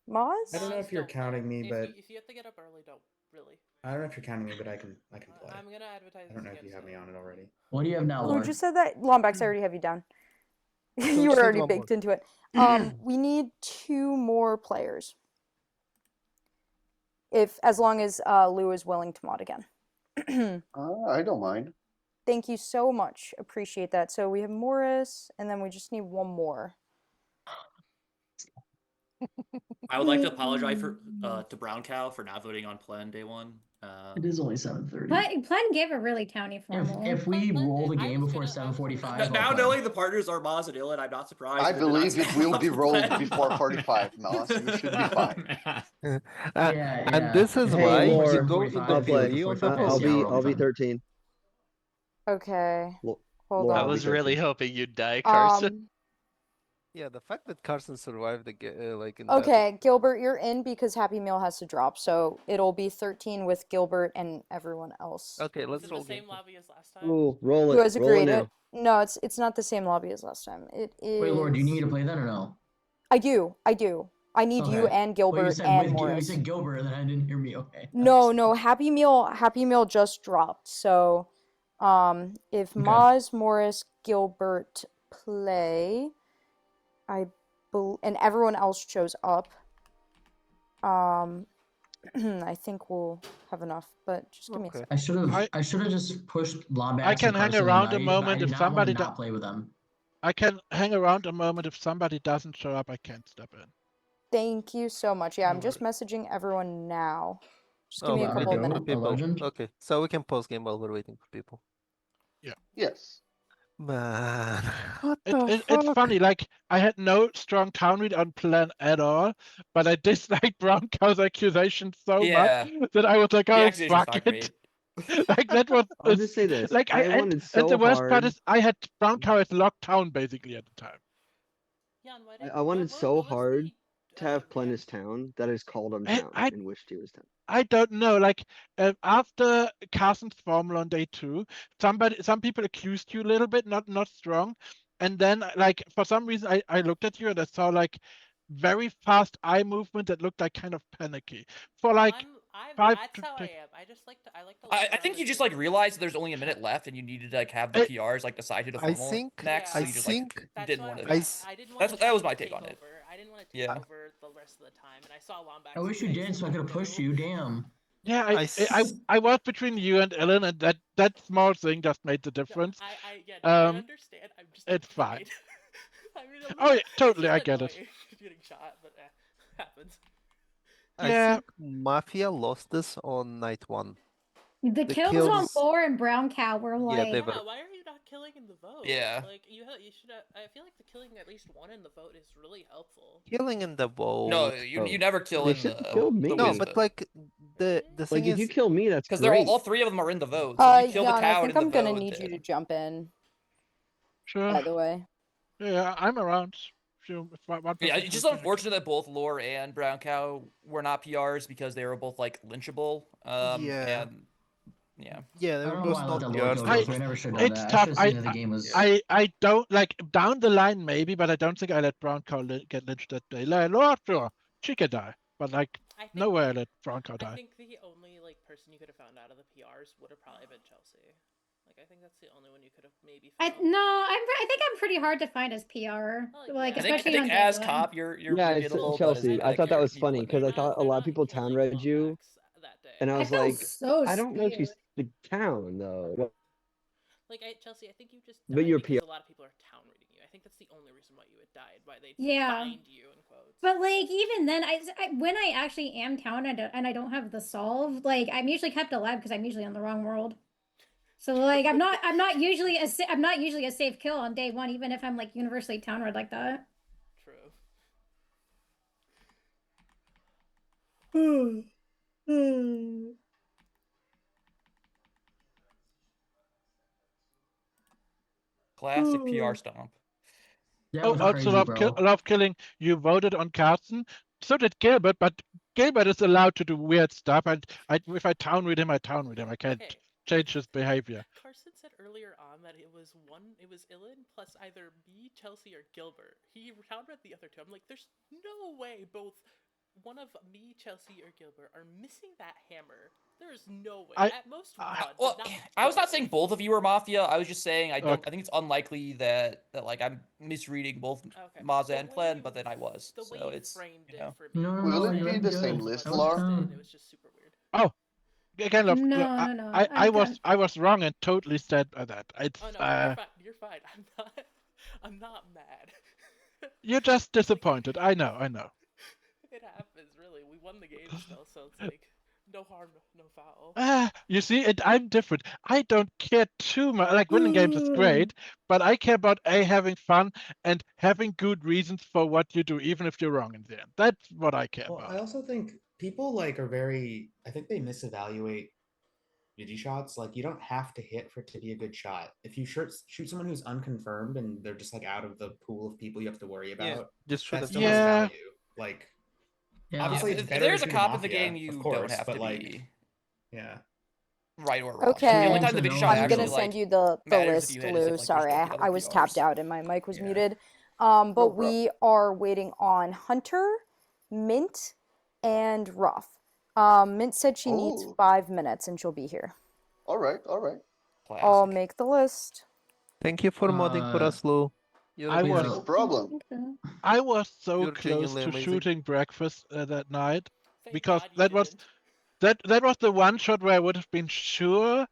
Moz? I don't know if you're counting me, but if you have to get up early, don't really. I don't know if you're counting me, but I can play. I'm gonna advertise. I don't know this if you again have me soon. on it already. What do you have now, Who Lauren? just said that? Lombax, I already have you down. So You just were need already one baked more. into it. We need 2 more players. As long as Lou is willing to mod again. I don't mind. Thank you so much. Appreciate that. So we have Morris, and then we just need one more. I would like to apologize to Brown Cow for not voting on Plan day one. It is only 7:30. Plan gave a really towny formal. If we roll the I game was before gonna- I was 7:45, Now I'll knowing the partners are Maz and Ilan, I'm not surprised. I that they're not believe it signing will up be for rolled Plan. before 45, Moss. You should be fine. And this is Hey, why Lord, you go in I'll the play. POE on the I'll boss. be- I'll be 13. Okay. Hold Laura, I on. I'll be was really 13. hoping you'd die, Carson. Yeah, the fact that Carson survived the like in that. Okay, Gilbert, you're in because Happy Meal has to drop, so it'll be 13 with Gilbert and everyone else. Okay, Is let's it roll the same game. lobby as last time? Ooh, roll Who it. has Roll it agreed? now. No, it's not the same lobby as last time. It is. Wait, Lord, do you need me to play that or no? I do. I need you Okay. and Well, you Gilbert said and you Morris. said Gilbert, and then I didn't hear me. Okay. No, Happy Meal just dropped. So, if Maz, Morris, Gilbert play, and everyone else shows up, I think we'll have enough. But just give me a second. I should have just pushed Lombax. I can and hang Carson around a tonight, but I moment did if not want somebody to not play with them. I can hang around a moment if somebody doesn't show up. I can't step in. Thank you so much. Yeah, I'm just messaging everyone now. Just give me a Okay, couple of okay, minutes. people. Okay, so we can pause game while we're waiting for people. Yeah. Yes. Man, what It's funny, like, I had no strong town read on Plan at all, but I disliked Brown Cow's accusation so Yeah. much that I was like, The oh, accusation fuck fucked it. Like, that was... I'll just say this. Like, I wanted and so the worst part hard. is I had Brown Cow as locked town, basically, at the time. I wanted so hard to have Plenus Town that I just called him town and wished he was town. I don't know. Like after Carson's formula on day 2, some people accused you a little bit, not strong, and then like for some reason I looked at you and I saw like very fast eye movement that looked like kind of panicky for like That's how I am. I just like to. I like to. I think you just like realized there's only a minute left, and you needed to like have the PRs like decide who to I formal think next. Yeah. So you just like didn't want to. I didn't want That was my take on it. I didn't want to take over the rest of the time, and I saw Lombax. I wish you did, so I could have pushed you. Damn. Yeah, I was between you and Ellen, and that small thing just made the difference. I understand. I'm just. It's fine. I mean, Oh yeah, totally, I get it. Getting shot, but happens. I think Mafia lost this on night 1. The kills on Lore and Brown Cow were like. they were. Why are you not killing in the vote? Yeah. Like you should. I feel like the killing at least one in the vote is really helpful. Killing in the vote. No, you never kill They in should the. kill me. No, but like the Like thing if is, you kill me, that's because great. they're all 3 of them are in the vote. So if you kill the Jan, I town think in I'm the gonna vote, need you to jump in. Sure. By the way. Yeah, I'm around. Sure, yeah, it's just unfortunate that both Lore and Brown Cow were not PRs because they were both like lynchable. Yeah. And yeah. Yeah, I they were don't know both why I let not that Lore kill PRs. go through. I never should have done It's that. I tough. should have seen that the game was. I don't like down the line maybe, but I don't think I let Brown Cow get lynched that day. Like, Lord, sure, she could die, but like nowhere I let Brown Cow die. I think the only like person you could have found out of the PRs would have probably been Chelsea. Like I think that's the only one you could have maybe. I think I'm pretty hard to find as PR. Like I think especially on as day cop one. you're Yeah, it's gettable, but as, Chelsea. I like, thought that was you funny because I thought a lot of people town read you, and I was felt like, so I don't know if scared. she's the town though. Like Chelsea, I think you just But died you're because PR. a lot of people are town reading you. I think that's the only reason why you had died. Why they find you in quotes. But like even then, when I actually am town and I don't have the solve, like I'm usually kept alive because I'm usually on the wrong world. So like I'm not usually a safe kill on day one, even if I'm like universally town read like that. True. Classic PR stomp. That Oh, was also crazy, bro. love killing. You voted on Carson. So did Gilbert, but Gilbert is allowed to do weird stuff. And if I town read him, I town read him. I can't change his behavior. Carson said earlier on that it was Ilan plus either me, Chelsea, or Gilbert. He town read the other two. I'm like, there's no way both one of me, Chelsea, or Gilbert are missing that hammer. There's no way. At most one. Well, I was not saying both of you are Mafia. I was just saying I think it's unlikely that like I'm misreading both Maza and Plen, but then I was. So it's Will it be the same list, Laura? It was just super weird. Oh, again, love. No. I was wrong and totally said that. It's you're fine. I'm not mad. You're just disappointed. I know. It happens, really. We won the game still, so it's like no harm, no foul. You see, I'm different. I don't care too much. Like winning games is great, but I care about having fun and having good reasons for what you do, even if you're wrong in the end. That's what I care about. I also think people like are very. I think they misevaluate digi shots. Like you don't have to hit for it to be a good shot. If you shoot someone who's unconfirmed and they're just like out of the pool of people you have to worry about, just shoot that's them. still has value. Like. Yeah. Obviously, if there's a cop in the game, you don't have to like, be right or wrong. Okay, The only time the video shot I'm actually gonna send you the list, Lou. Sorry, I was tapped out and my mic was muted. But we are waiting on Hunter, Mint, and Ruff. Mint said she needs 5 minutes and she'll be here. All right. I'll make the list. Thank you for modding for us, Lou. I was no problem. I was so You're close genuinely to amazing. shooting breakfast that night because that was the one shot where I would have been sure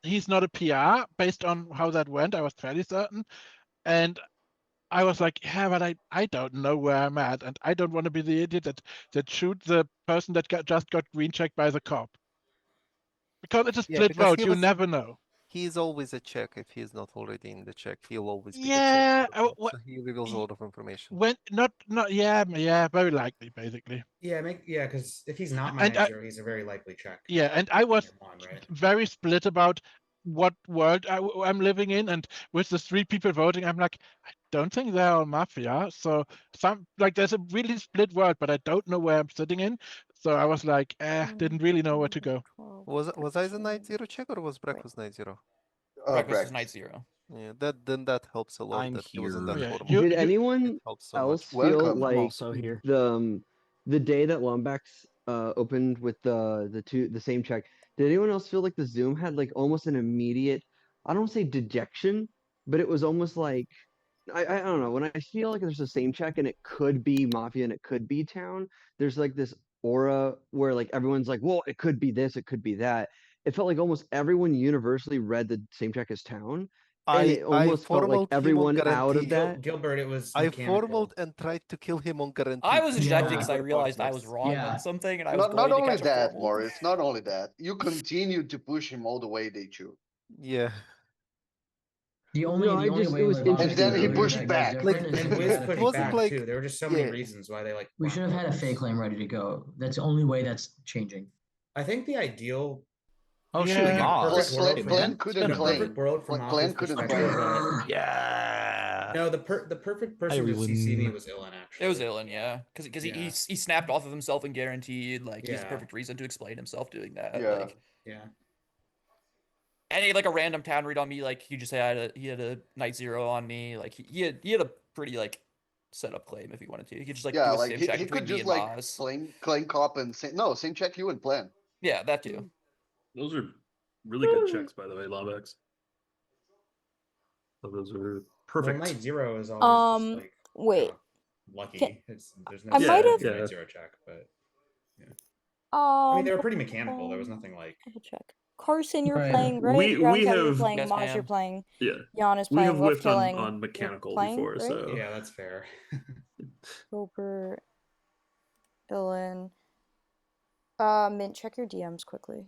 he's not a PR based on how that went. I was fairly certain, and I was like, yeah, but I don't know where I'm at, and I don't want to be the idiot that shoot the person that just got green checked by the cop because it's a split vote. You never know. He's always a check if he's not already in the check. He'll always be the Yeah, check. So he reveals a lot of information. When not yeah, very likely, basically. Yeah, because if he's not manager, he's a very likely check. Yeah, and I was very split about what world I'm living in, and with the 3 people voting, I'm like, I don't think they're all Mafia. So there's a really split world, but I don't know where I'm sitting in. So I was like, didn't really know where to go. Was I the night 0 check or was Breakfast night 0? Breakfast is night 0. Yeah, that helps a lot. I'm that he was in that here. format. Did anyone It helps so else much. feel Welcome. like I'm also here. the day that Lombax opened with the same check, did anyone else feel like the Zoom had like almost an immediate, I don't say dejection, but it was almost like I don't know. When I feel like there's the same check and it could be Mafia and it could be Town, there's like this aura where like everyone's like, well, it could be this, it could be that. It felt like almost everyone universally read the same check as Town, and it I almost felt like formaled him on everyone out of guarantee. that. Gilbert, it was I mechanical. formaled and tried to kill him on guarantee. I was Yeah. judging because I realized I was wrong Yeah. on something and I was Not going to only catch a that, formal. Morris. Not only that. You continued to push him all the way, did you? Yeah. The only No, the only it way was like Lana And interesting then said he to earlier me. pushed that goes back. different is And if we Wiz had a pushed It wasn't back like too. There were just so many yeah. reasons why they like. we should have had a fake lane ready to go. That's the only way that's changing. I think the ideal. Oh Yeah. shoot, in a perfect Moz. world Hey, from Glenn man. couldn't in a claim. perfect world from Glenn Mafia's couldn't perspective. claim. Yeah. No, the perfect person to everyone. CC me was Ilan actually. It was Ilan, yeah, because he snapped off of himself and guaranteed like he has a Yeah. perfect reason to explain himself doing that. Yeah. Like, Yeah. and he had like a random town read on me, like he just had he had a night zero on me, like he had a pretty like set up claim if he wanted to. He could just like Yeah, do a like sim he check could between me just and like Maz. claim cop and say no, same check you and plan. Yeah, that too. Those are really good checks, by the way, Lombax. Those are perfect. Well, night zero is always just like Wait. lucky. There's no I might have- night zero check, but yeah. I mean, they were pretty mechanical. There was nothing like. Double check. Carson, you're Right. playing, right? We Brown Cow, you're have- playing. Yes, Maz, ma'am. you're playing. Yeah. Jan is We playing. have Love whiffed killing. on You're mechanical playing, before, right? so Yeah, that's fair. Gilbert, Dylan. Mint, check your DMs quickly.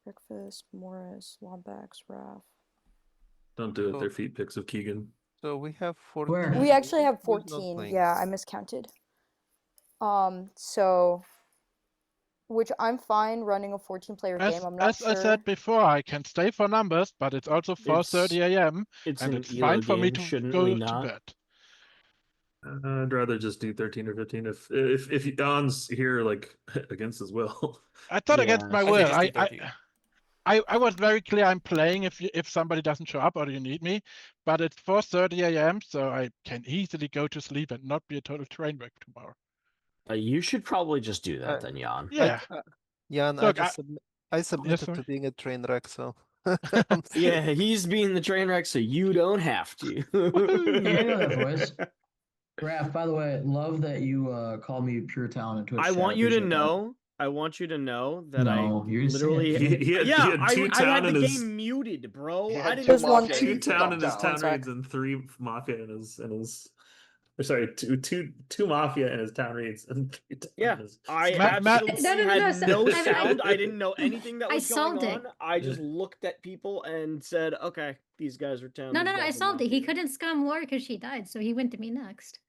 Breakfast, Morris, Lombax, Raph. don't do it. Their feet pics of Keegan. So we have 14. Where? We actually have Who's not 14. playing? Yeah, I miscounted. So, which I'm fine running a 14-player game. I'm not As sure. I said before, I can stay for numbers, but it's also 4:30 a.m. It's and an it's ELO fine for me game, to shouldn't go we to not? bed. I'd rather just do 13 or 15 if Don's here like against his will. I thought against Yeah. my I will. think just do 13. I was very clear. I'm playing if somebody doesn't show up or you need me, but it's 4:30 a.m. so I can easily go to sleep and not be a total train wreck tomorrow. You should probably just do that then, Jan. Yeah. Jan, Look, I submitted sorry. to being a train wreck, so. Yeah, he's being the train wreck, so you don't have to. Hey, I know that voice. Raph, by the way, love that you called me pure talent in Twitch. I chat. want you to Appreciate that. know. I want you to know that No, I you're just literally. saying- He had two I town had in the his game muted, bro. He I had didn't two There's one- Mafia two in town in his top town One reads and 3 Mafia in his. Or sorry, two Mafia in his town reads and 3 town Yeah, in his. I Matt- absolutely No, had so- no I- sound. I didn't know anything that I was going solved it. on. I just looked at people and said, "Okay, these guys are town." No, these no, no, I guys are solved it. He Mafia." couldn't scum Laura because she died, so he went to me next.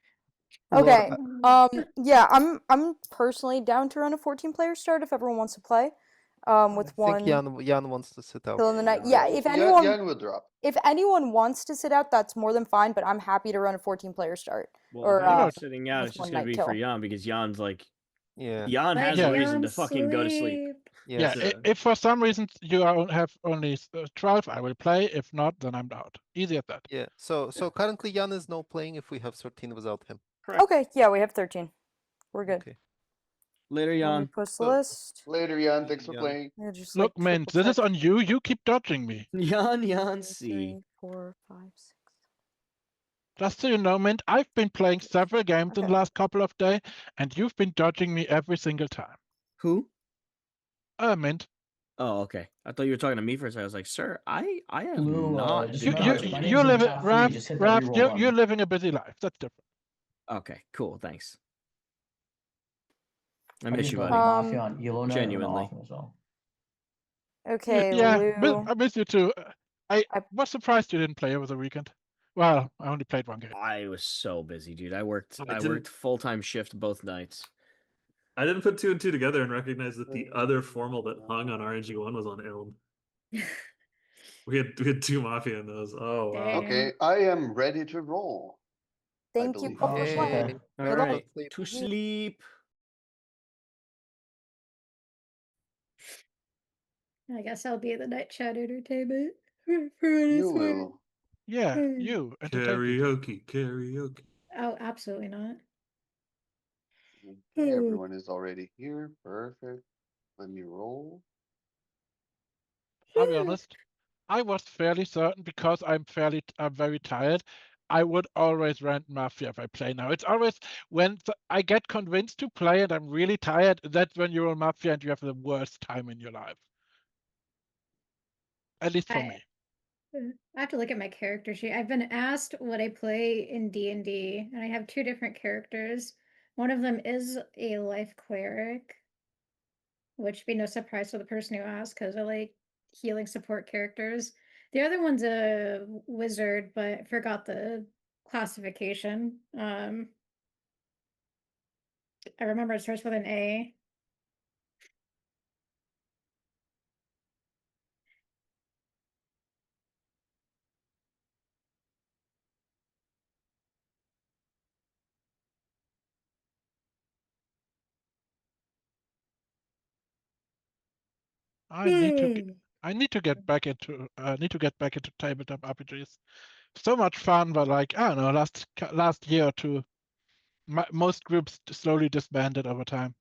Okay. Yeah, I'm personally down to run a 14-player start if everyone wants to play. With I think one Jan wants to sit out. till in the night. Yeah. Yeah, if anyone Jan will drop. if anyone wants to sit out, that's more than fine. But I'm happy to run a 14-player start. Well, Or, if anyone's uh, sitting out, with it's just one gonna night be for till. Jan because Jan's like Yeah. Jan Let has a Yeah. reason Jan to fucking go to sleep. Yeah, Yes. if for some reason you have only 12, I will play. If not, then I'm out. Easy as that. Yeah. So currently Jan is now playing if we have 13 without him. Correct. Okay, yeah, we have 13. We're good. Okay. Later, Let me Jan. post the So- list. Later, Jan. Thanks for Jan. playing. Yeah, just Look, like man, triple this is check. on you. You keep dodging me. Jan, 2, see. 3, 4, 5, 6. Just so you know, Mint, I've been playing several games in Okay. the last couple of days, and you've been dodging me every single time. Who? Mint. Oh, okay. I thought you were talking to me for a second. I was like, sir, I have Lou, not. just been remember, dodging my you." name's You're in the living, top three, Raph, just hit the Raph, reroll you're button. living a busy life. That's different. Okay, cool. Thanks. I I miss just you, brought buddy. Mafia on Elo Night Genuinely. often as well. Okay, Yeah, Lou. I miss you too. I I- was surprised you didn't play over the weekend. Well, I only played one game. I was so busy, dude. I worked I didn't- worked full-time shift both nights. I didn't put 2 and 2 together and recognize that the other formal that hung on RNG1 was on Elm. We had 2 Mafia in those. Oh wow. Dang. Okay, I am ready to roll. Thank you believe. both for Okay. playing. All Good luck. right, to sleep. I guess I'll be in the night chat entertainment. You will. Yeah, you. entertain people. Karaoke. Oh, absolutely not. Okay, everyone is already here. Perfect. Let me roll. I'll be honest. I was fairly certain because I'm very tired. I would always rent Mafia if I play now. It's always when I get convinced to play and I'm really tired, that's when you're on Mafia and you have the worst time in your life. At least for me. I have to look at my character sheet. I've been asked what I play in D&D, and I have two different characters. One of them is a life cleric, which would be no surprise to the person who asked because I like healing support characters. The other one's a wizard, but I forgot the classification. I remember it starts with an A. I need to get back into tabletop RPGs. So much fun, but like I don't know, last year or two, most groups slowly disbanded over time.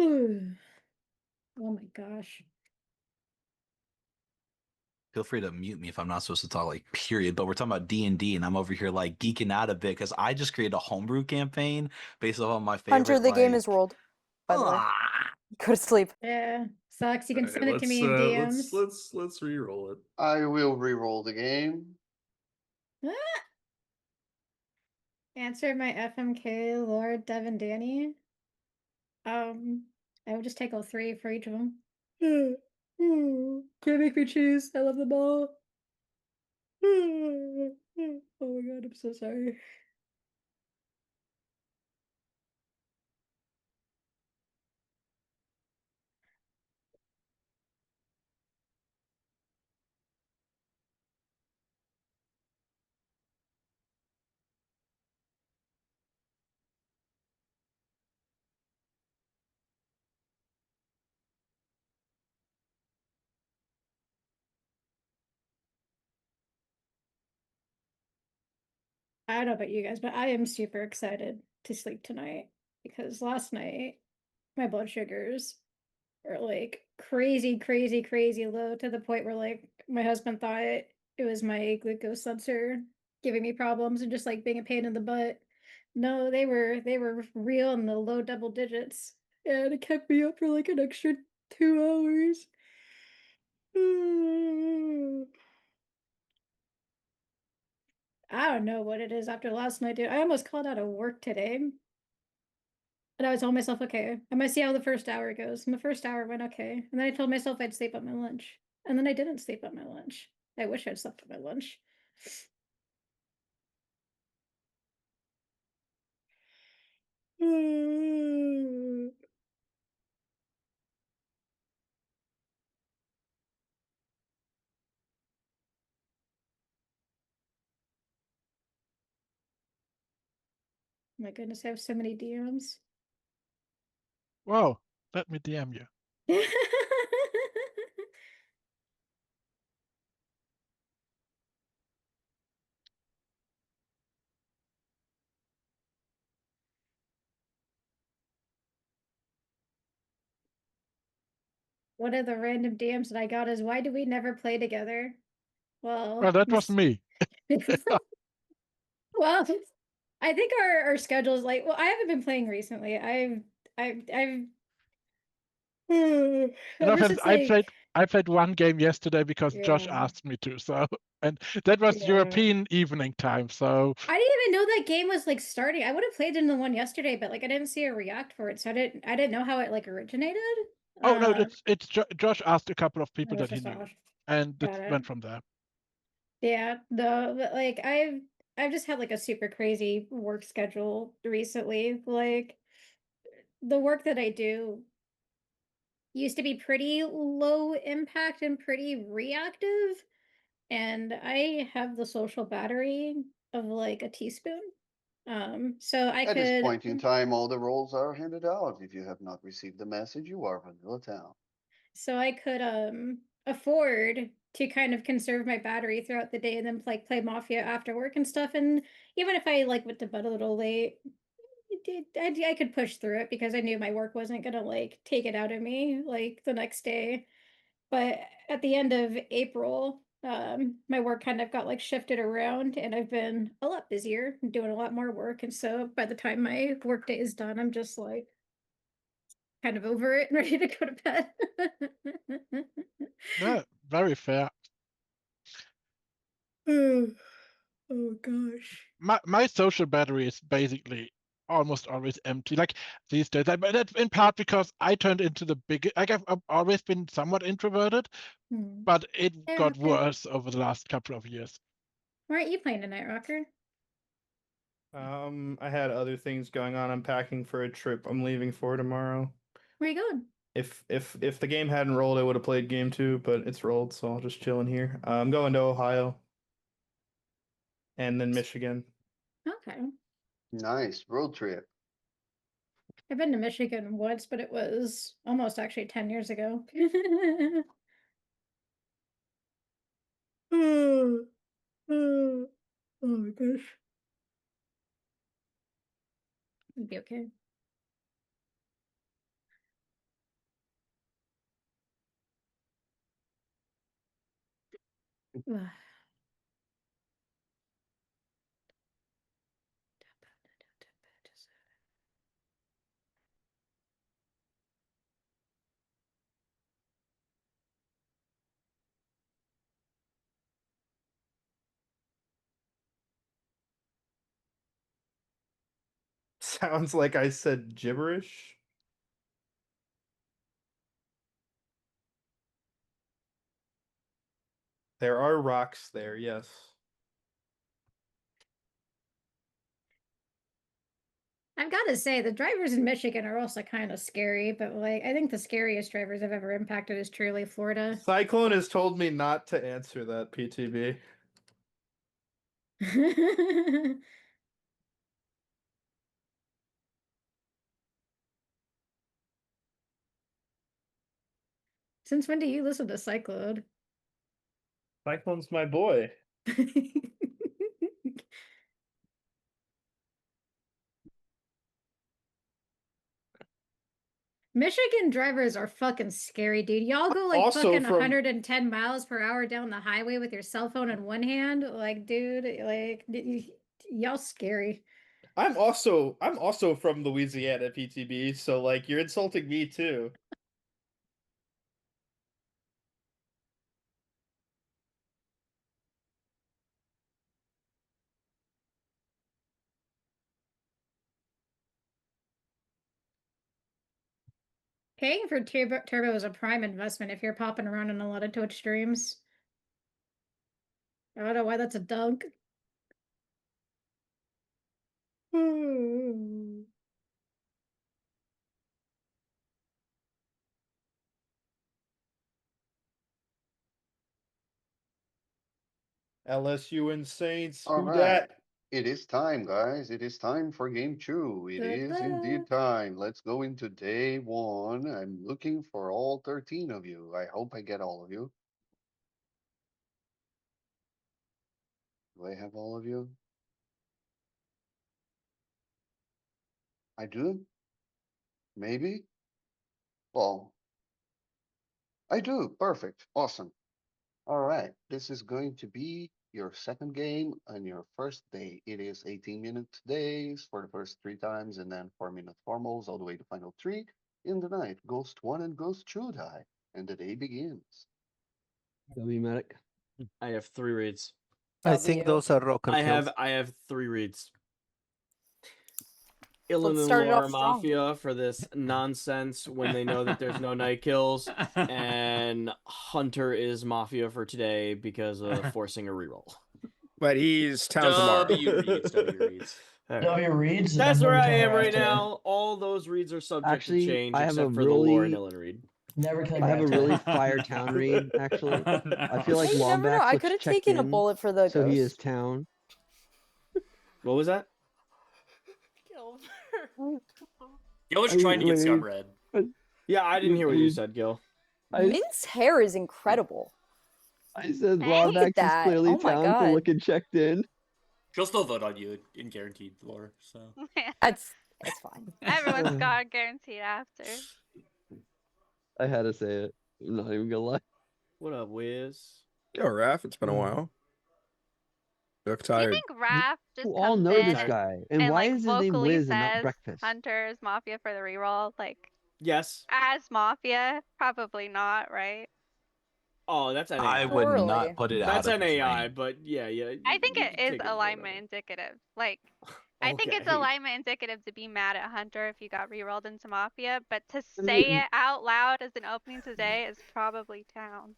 Oh my gosh. Feel free to mute me if I'm not supposed to talk, like, period. But we're talking about D&D, and I'm over here like geeking out a bit because I just created a homebrew campaign based off on my favorite. Hunter, the game is rolled, by the way. Go to sleep. Yeah, sucks. You can All right, send it to me in DMs. let's re-roll it. I will re-roll the game. Answer my FMK, Lord, Devin, Danny. I would just take all three for each of them. Can't make me choose. I love them all. Oh my god, I'm so sorry. I don't know about you guys, but I am super excited to sleep tonight because last night my blood sugars are like crazy, crazy, crazy low to the point where like my husband thought it was my glucose sensor giving me problems and just like being a pain in the butt. No, they were real in the low double digits. And it kept me up for like an extra 2 hours. I don't know what it is after last night, dude. I almost called out of work today. And I told myself, okay, I'm gonna see how the first hour goes. And the first hour went okay. And then I told myself I'd sleep at my lunch. And then I didn't sleep at my lunch. I wish I'd slept at my lunch. My goodness, I have so many DMs. Whoa, let me DM you. One of the random DMs that I got is, why do we never play together? Well, Well, that was me. well, I think our schedules like, well, I haven't been playing recently. I've ever Fact, since like I played one game yesterday because Josh yeah. asked me to. So, and that was Yeah. European evening time. So I didn't even know that game was like starting. I would have played in the one yesterday, but like I didn't see a react for it, so I didn't know how it like originated. oh no, it's Josh asked a couple of people It was that he just knew, Josh. and Got it it. went from there. Yeah, no, but like I've just had like a super crazy work schedule recently. Like the work that I do used to be pretty low impact and pretty reactive, and I have the social battery of like a teaspoon. So I At this could point in time, all the roles are handed out. If you have not received the message, you are Vanilla Town. So I could afford to kind of conserve my battery throughout the day and then like play Mafia after work and stuff. And even if I like went to bed a little late, I could push through it because I knew my work wasn't gonna like take it out of me like the next day. But at the end of April, my work kind of got like shifted around and I've been a lot busier and doing a lot more work. And so by the time my work day is done, I'm just like kind of over it and ready to go to bed. Yeah, very fair. Oh gosh. My social battery is basically almost always empty. Like these days, but that's in part because I turned into the big. Like I've always been somewhat introverted, but it Hey, got Rocker. worse over the last couple of years. Why aren't you playing tonight, Rocker? I had other things going on. I'm packing for a trip I'm leaving for tomorrow. Where are you going? If the game hadn't rolled, I would have played game two, but it's rolled, so I'll just chill in here. I'm going to Ohio and then Michigan. Okay. Nice road trip. I've been to Michigan once, but it was almost actually 10 years ago. Oh, my gosh. It'd be okay. Sounds like I said gibberish. There are rocks there, yes. I've got to say, the drivers in Michigan are also kind of scary, but like, I think the scariest drivers I've ever impacted is truly Florida. Cyclone has told me not to answer that, PTB. Since when do you listen to Cyclone? Cyclone's my boy. Michigan drivers are fucking scary, dude. Y'all go like Also fucking from- 110 miles per hour down the highway with your cell phone in one hand. Like, dude, like y'all scary. I'm also from Louisiana, PTB, so like you're insulting me too. Paying for Turbo is a prime investment if you're popping around in a lot of Twitch streams. I don't know why that's a dunk. LSU and Saints, All who right. dat? It is time, guys. It is time for game two. It is indeed time. Let's go into day one. I'm looking for all 13 of you. I hope I get all of you. Do I have all of you? I do? Maybe? Well, I do. Perfect. Awesome. All right. This is going to be your second game on your first day. It is 18-minute days for the first 3 times and then 4-minute formals all the way to final 3 in the night. Ghost 1 and Ghost 2 die. And the day begins. W medic. I have 3 reads. I think those are rocker kills. I have 3 reads. Illan Let's and start it Laura off strong. Mafia for this nonsense when they know that there's no night kills, and Hunter is Mafia for today because of forcing a reroll. But he's town tomorrow. W reads. All right. W reads. That's and where I never am kill her right after. now. All those reads are subject Actually, to change I have except a for the Laura and really- Illan read. Never killing I her have a after. really fire town read, actually. I feel like You never know. Lombax I looks could have checked taken a in, bullet for the so he is ghost. town. What was that? Gilbert's trying to get scum red. Yeah, I didn't hear what you said, Gil. Mint's hair is incredible. I said Look at Lawbax is that. clearly Oh my town for God. looking checked in. She'll still vote on you in guaranteed lore. So It's fine. Everyone's got guaranteed after. I had to say it. I'm not even gonna lie. What up, Wiz? Yo, Raph, it's been a while. You look Do you tired. think Raph just You all comes know in this guy, and why like is his name vocally Wiz and not says Breakfast? Hunter's Mafia for the reroll? Like, Yes. as Mafia? Probably not, right? Oh, that's NAI. I would not put it That's out of his NAI, range. but yeah. I think you it can is take it as alignment whatever. indicative. Like, I think it's Okay. alignment indicative to be mad at Hunter if you got rerolled into Mafia, but to I say mean- it out loud as an opening today is probably town.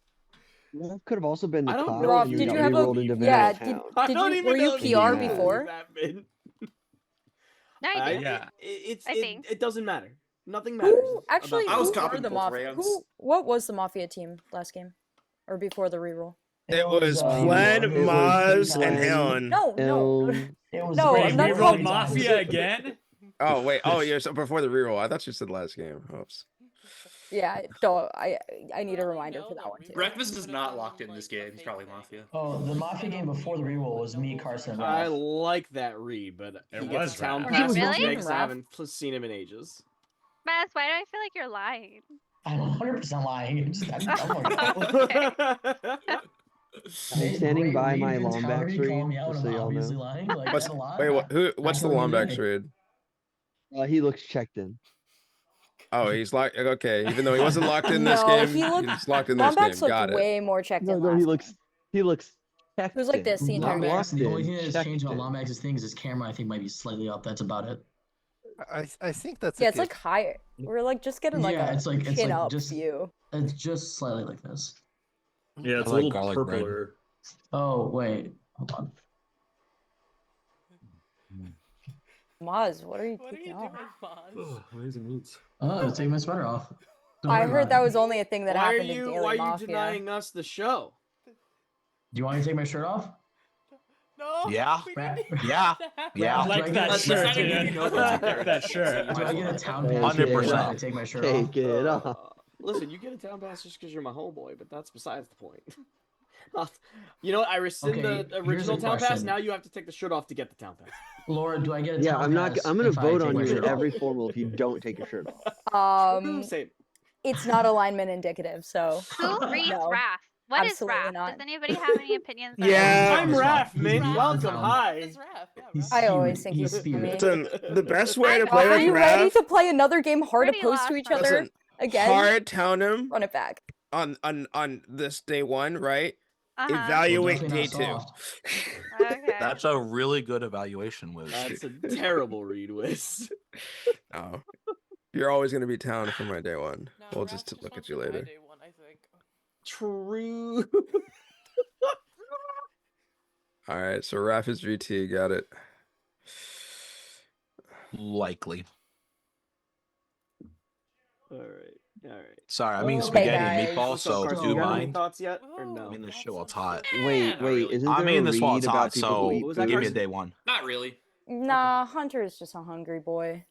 That could have also been the I don't cop know Rob, and if then did got you have a rerolled into yeah? Town. I Did don't you even were you know if you PR knew before? that, Min. No, I did. Yeah. I think. It doesn't matter. Nothing matters. Who actually? I was Who were copping the both Mafia? rounds. Who? What was the Mafia team last game, or before the reroll? It was Plen, Plen, it was Maz, and Plen, Helen. No. It was No, Wait, I'm we not rolled voting. Mafia again? Oh wait. Oh yeah. So before the reroll, I thought you said last game. Oops. Yeah, don't. I need a reminder for that one too. Breakfast is not locked in this game. He's probably Mafia. Oh, the Mafia game before the reroll was me, Carson, and I Ralph. like that read, but It he was gets town Raph. He pass, was which Really? makes I Raph. haven't seen him in ages. Mass, why do I feel like you're lying? I'm 100% lying. I'm dumb I'm standing by my Lombax calling me read, out. just I'm so y'all obviously know. lying. Like, What's that's a lot. wait? What? Who? What's the Not killing Lombax anything. read? He looks checked in. Oh, he's locked. Okay, even though he wasn't locked in this No, game, he looked. he's locked in this game. Lombax looked Got it. way more checked in No, last he looks. game. He looks checked. It was like this the entire game. Lombax, the only in, thing that has checked changed about in. Lombax's things is camera, I think, might be slightly up. That's about it. I think that's Yeah, a it's like higher. We're like just getting like Yeah, a it's like chin up just view. it's just slightly like this. Yeah, it's I a like little garlic bread. purpler. Oh wait, hold on. Maz, what are you What are you taking doing, off? Maz? Oh, amazing moods. Oh, take my sweater off. Don't I worry heard about that it. was only a thing that Why are happened in you? Daily Why are you Mafia. denying us the show? Do you want me to take my shirt off? No. Yeah. We didn't need Yeah. that to happen. Yeah. I like that Let's shirt, not even dude. know the I take like that shirt. Do I get a town Take pass? it 100%. off. I take my shirt Take off. it off. Listen, you get a town pass just because you're my homeboy, but that's besides the point. You know what? I rescind Okay, the here's original a town pass. question. Now you have to take the shirt off to get the town pass. Laura, do I get a Yeah, town I'm not. pass I'm gonna if I vote take on my you in shirt off? every formal if you don't take your shirt off. Same. It's not alignment indicative, so Who reads no, Raph? What is absolutely Raph? not. Does anybody have any opinions on Yeah. I'm Raph, man. He's Welcome. Raph. Hi. It's Raph. Yeah, He's Raph. I always spewed. think He's he's spewed. funny. Listen, the best way to I'm play Are with you ready Raph, to play another game hard Pretty opposed to lost each on other listen, again? hard town him Run it back. on this day one, right? Uh-huh. Evaluate Well, day definitely two. not soft. Okay. That's a really good evaluation, Wiz. That's a terrible read, Wiz. Oh, you're always gonna be town for my day one. No, We'll Raph just look wants at you to be my later. day one, I think. True. All right, so Raph is VT. Got it. Likely. All right. Sorry, I mean Okay, spaghetti guys. and meatballs, What's up, so Carson? do You got any mind. thoughts yet, or Whoa, no? I mean, this that show it's sounds hot. Wait, not wait. really. Isn't I there mean, a this while read it's about hot, people so who eat What was that, food? give me a Carson? day one. Not really. Nah, Hunter is just a hungry boy.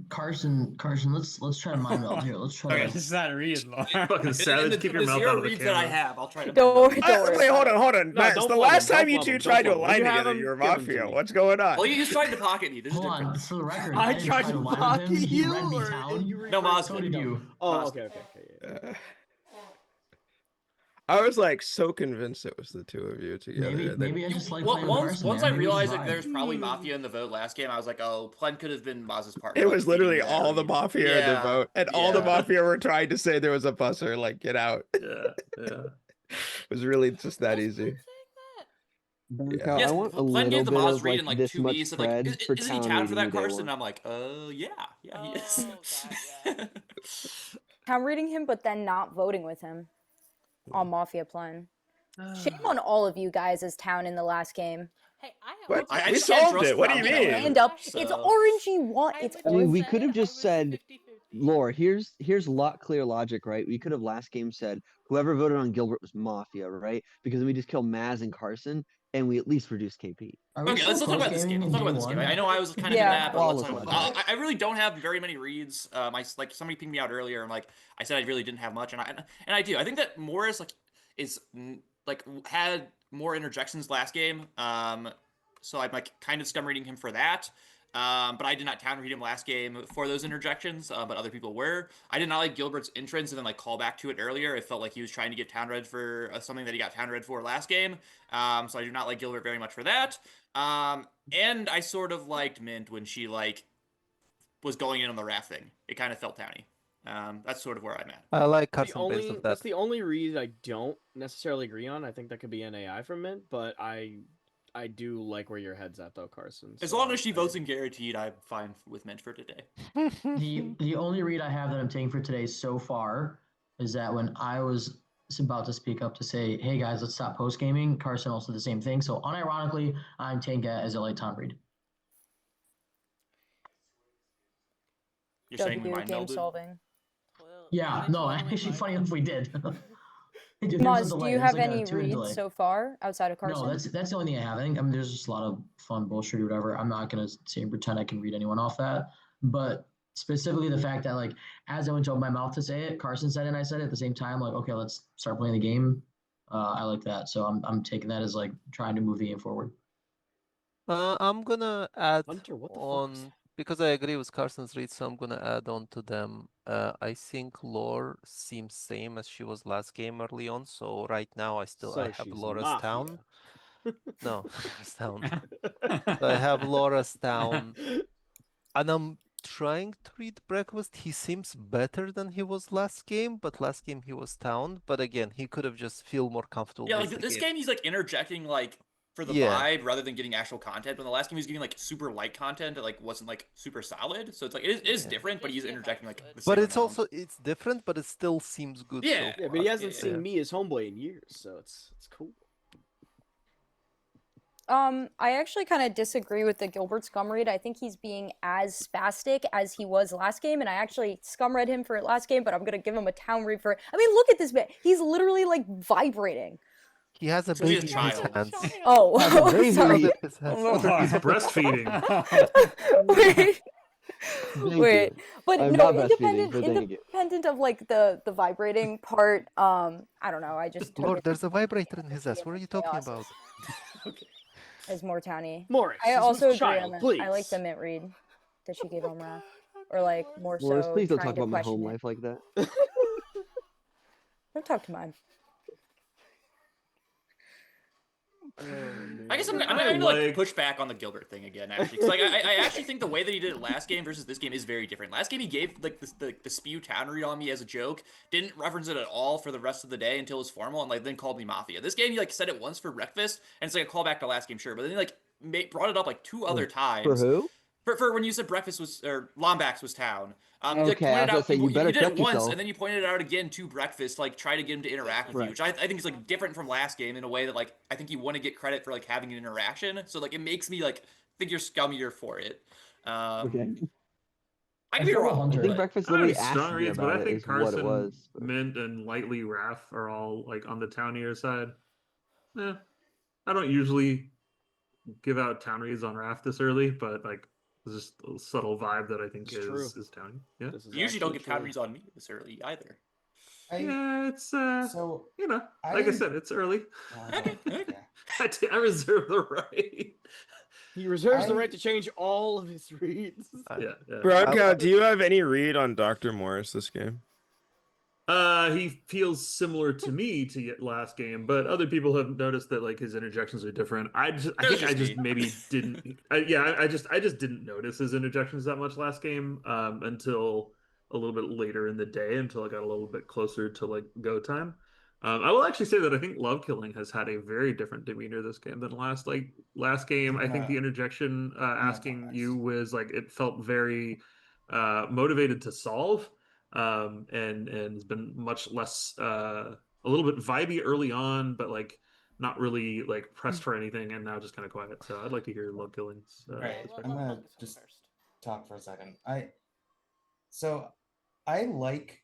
Carson, let's try to mind meld here. Let's try Okay, to. this is not read, Laura. Fucking savage. Keep your the mouth zero out of the reads that I camera. have, I'll try to. Don't worry, don't worry. Wait, about hold on. No, Matt, don't the flub last him, time don't you flub two him, tried to don't flub him. align You have together, him, you were give him to Mafia. me. What's going on? Well, you just tried to pocket me. There's a Hold on, difference. for the record, I didn't tried try to align with pocket him. He you, read me or town. No, Maz So did. did you. Oh, Maz okay. Yeah. I was like so convinced it was the two of you together. Maybe and then- maybe I just like Well, playing with once Carson. once man. I Maybe he's realized that vibe. there's probably Mafia in the vote last game, I was like, oh, Plen could have been Maz's partner. It like, was literally feeding that all the read. Mafia in the Yeah, vote, and all the yeah. Mafia were trying to say there was a buzzer. Like, get out. Yeah, yeah. It was really just that easy. Burncout, Yes, I want a Plen little gave the bit Maz of read like in like this 2 much E's. Like, cred for isn't he town town for reading that you day Carson? one. And I'm like, yeah, he is. Oh, God, yeah. I'm reading him, but then not voting with him on Mafia Plan. Shame on all of you guys as town in the last game. Hey, I What? also- I We just can't solved trust it. What do you Ralph. mean? Hand up. So- It's orangey one. I It's would I mean, we say could have I just was said, 50-50. Lore, here's lot clear logic, right? We could have last game said whoever voted on Gilbert was Mafia, right? Because then we just kill Maz and Carson, and we at least reduce KP. Okay, let's talk about this game. Let's talk about this game. I know I was kind of in that, but let's talk about this. I really don't have very many reads. Like somebody pinged me out earlier, and like I said, I really didn't have much, and I do. I think that Morris is had more interjections last game. So I'm like kind of scum reading him for that. But I did not town read him last game for those interjections, but other people were. I did not like Gilbert's entrance and then like call back to it earlier. It felt like he was trying to get town read for something that he got town read for last game. So I do not like Gilbert very much for that. And I sort of liked Mint when she like was going in on the raft thing. It kind of felt towny. That's sort of where I'm at. I like Carson based on that. That's the only read I don't necessarily agree on. I think that could be an AI from Mint, but I do like where your head's at though, Carson. As long as she votes in guaranteed, I'm fine with Mint for today. The only read I have that I'm taking for today so far is that when I was about to speak up to say, hey guys, let's stop post gaming, Carson also did the same thing. So unironically, I'm taking it as a late time read. You're saying we mind game melded? solving. Yeah, no, actually, funny enough, we did. Maz, do you have any reads so far outside of Carson? No, that's the only thing I have. I mean, there's just a lot of fun bullshit or whatever. I'm not gonna sit and pretend I can read anyone off that, but specifically the fact that like as I went to open my mouth to say it, Carson said it and I said it at the same time. Like, okay, let's start playing the game. I like that, so I'm taking that as like trying to move the game forward. I'm gonna add Hunter, what the on because I agree with Carson's read, so I'm gonna add on to them. I think Lore seems same as she was last game early on. So right now I have she's Laura's Mafia. town. No, town. So I have Laura's town, and I'm trying to read Breakfast. He seems better than he was last game, but last game he was town. But again, he could have just feel more comfortable. Yeah, with like the this game, he's like interjecting like for the Yeah. vibe rather than getting actual content. But the last game, he was getting like super light content that like wasn't like super solid. So it's like it is different, but he's interjecting like the same But it's amount. also different, but it still seems good. Yeah. So Yeah, but he hasn't seen Yeah. me as homeboy in years, so it's cool. I actually kind of disagree with the Gilbert scum read. I think he's being as spastic as he was last game, and I actually scum read him for it last game, but I'm gonna give him a town read for. I mean, look at this man. He's literally like vibrating. He has a So he's baby a in his child. hands. Oh, sorry. He's breastfeeding. Wait, but I'm no, not breastfeeding, but thank you. independent of like the vibrating part, I don't know. I just took Lord, it there's a vibrator in his ass. What are you talking chaos. about? as more towny. Morris, I this also was agree child, on that. please. I like the mint read that she gave on Wrath, or like more Morris, so please don't trying talk to about my question home it. life like that. Don't talk to mine. I guess I'm gonna like push back on the Gilbert thing again, actually. 'Cause, like, I actually think the way that he did it last game versus this game is very different. Last game he gave like the spew town read on me as a joke, didn't reference it at all for the rest of the day until it was formal, and like then called me Mafia. This game he like said it once for breakfast, and it's like a callback to last game, sure, but then he like brought it up like two other times. For who? For when you said breakfast was or Lombax was town. You, like, Okay, I was pointed gonna out, say, you better did it check once, yourself. and then you pointed it out again to breakfast, like try to get him to interact with you, which I think is like different from last game in a way that like I think you want to get credit for like having an interaction. So like it makes me like think you're scummier for it. Okay. I could be wrong. I think breakfast I don't have literally any asked strong me reads, but about I it. think Is what it Carson, was. Mint, and Lightly Wrath are all like on the townier side. I don't usually give out town reads on Wrath this early, but like there's just a subtle vibe that I think is towny. Yeah. You usually don't get town reads on me this early either. Yeah, it's so you know, like I said, it's early. I reserve the right. He reserves the right to change all of his reads. Yeah. Brodka, do you have any read on Dr. Morris this game? He feels similar to me to last game, but other people have noticed that like his interjections are different. I think I just maybe didn't. I just didn't notice his interjections that much last game until a little bit later in the day, until I got a little bit closer to like go time. I will actually say that I think Love Killing has had a very different demeanor this game than last game. I think the interjection asking you was like it felt very motivated to solve. And has been much less a little bit vibey early on, but like not really like pressed for anything, and now just kind of quiet. So I'd like to hear Love Killings. Right. I'm gonna just talk for a second. I like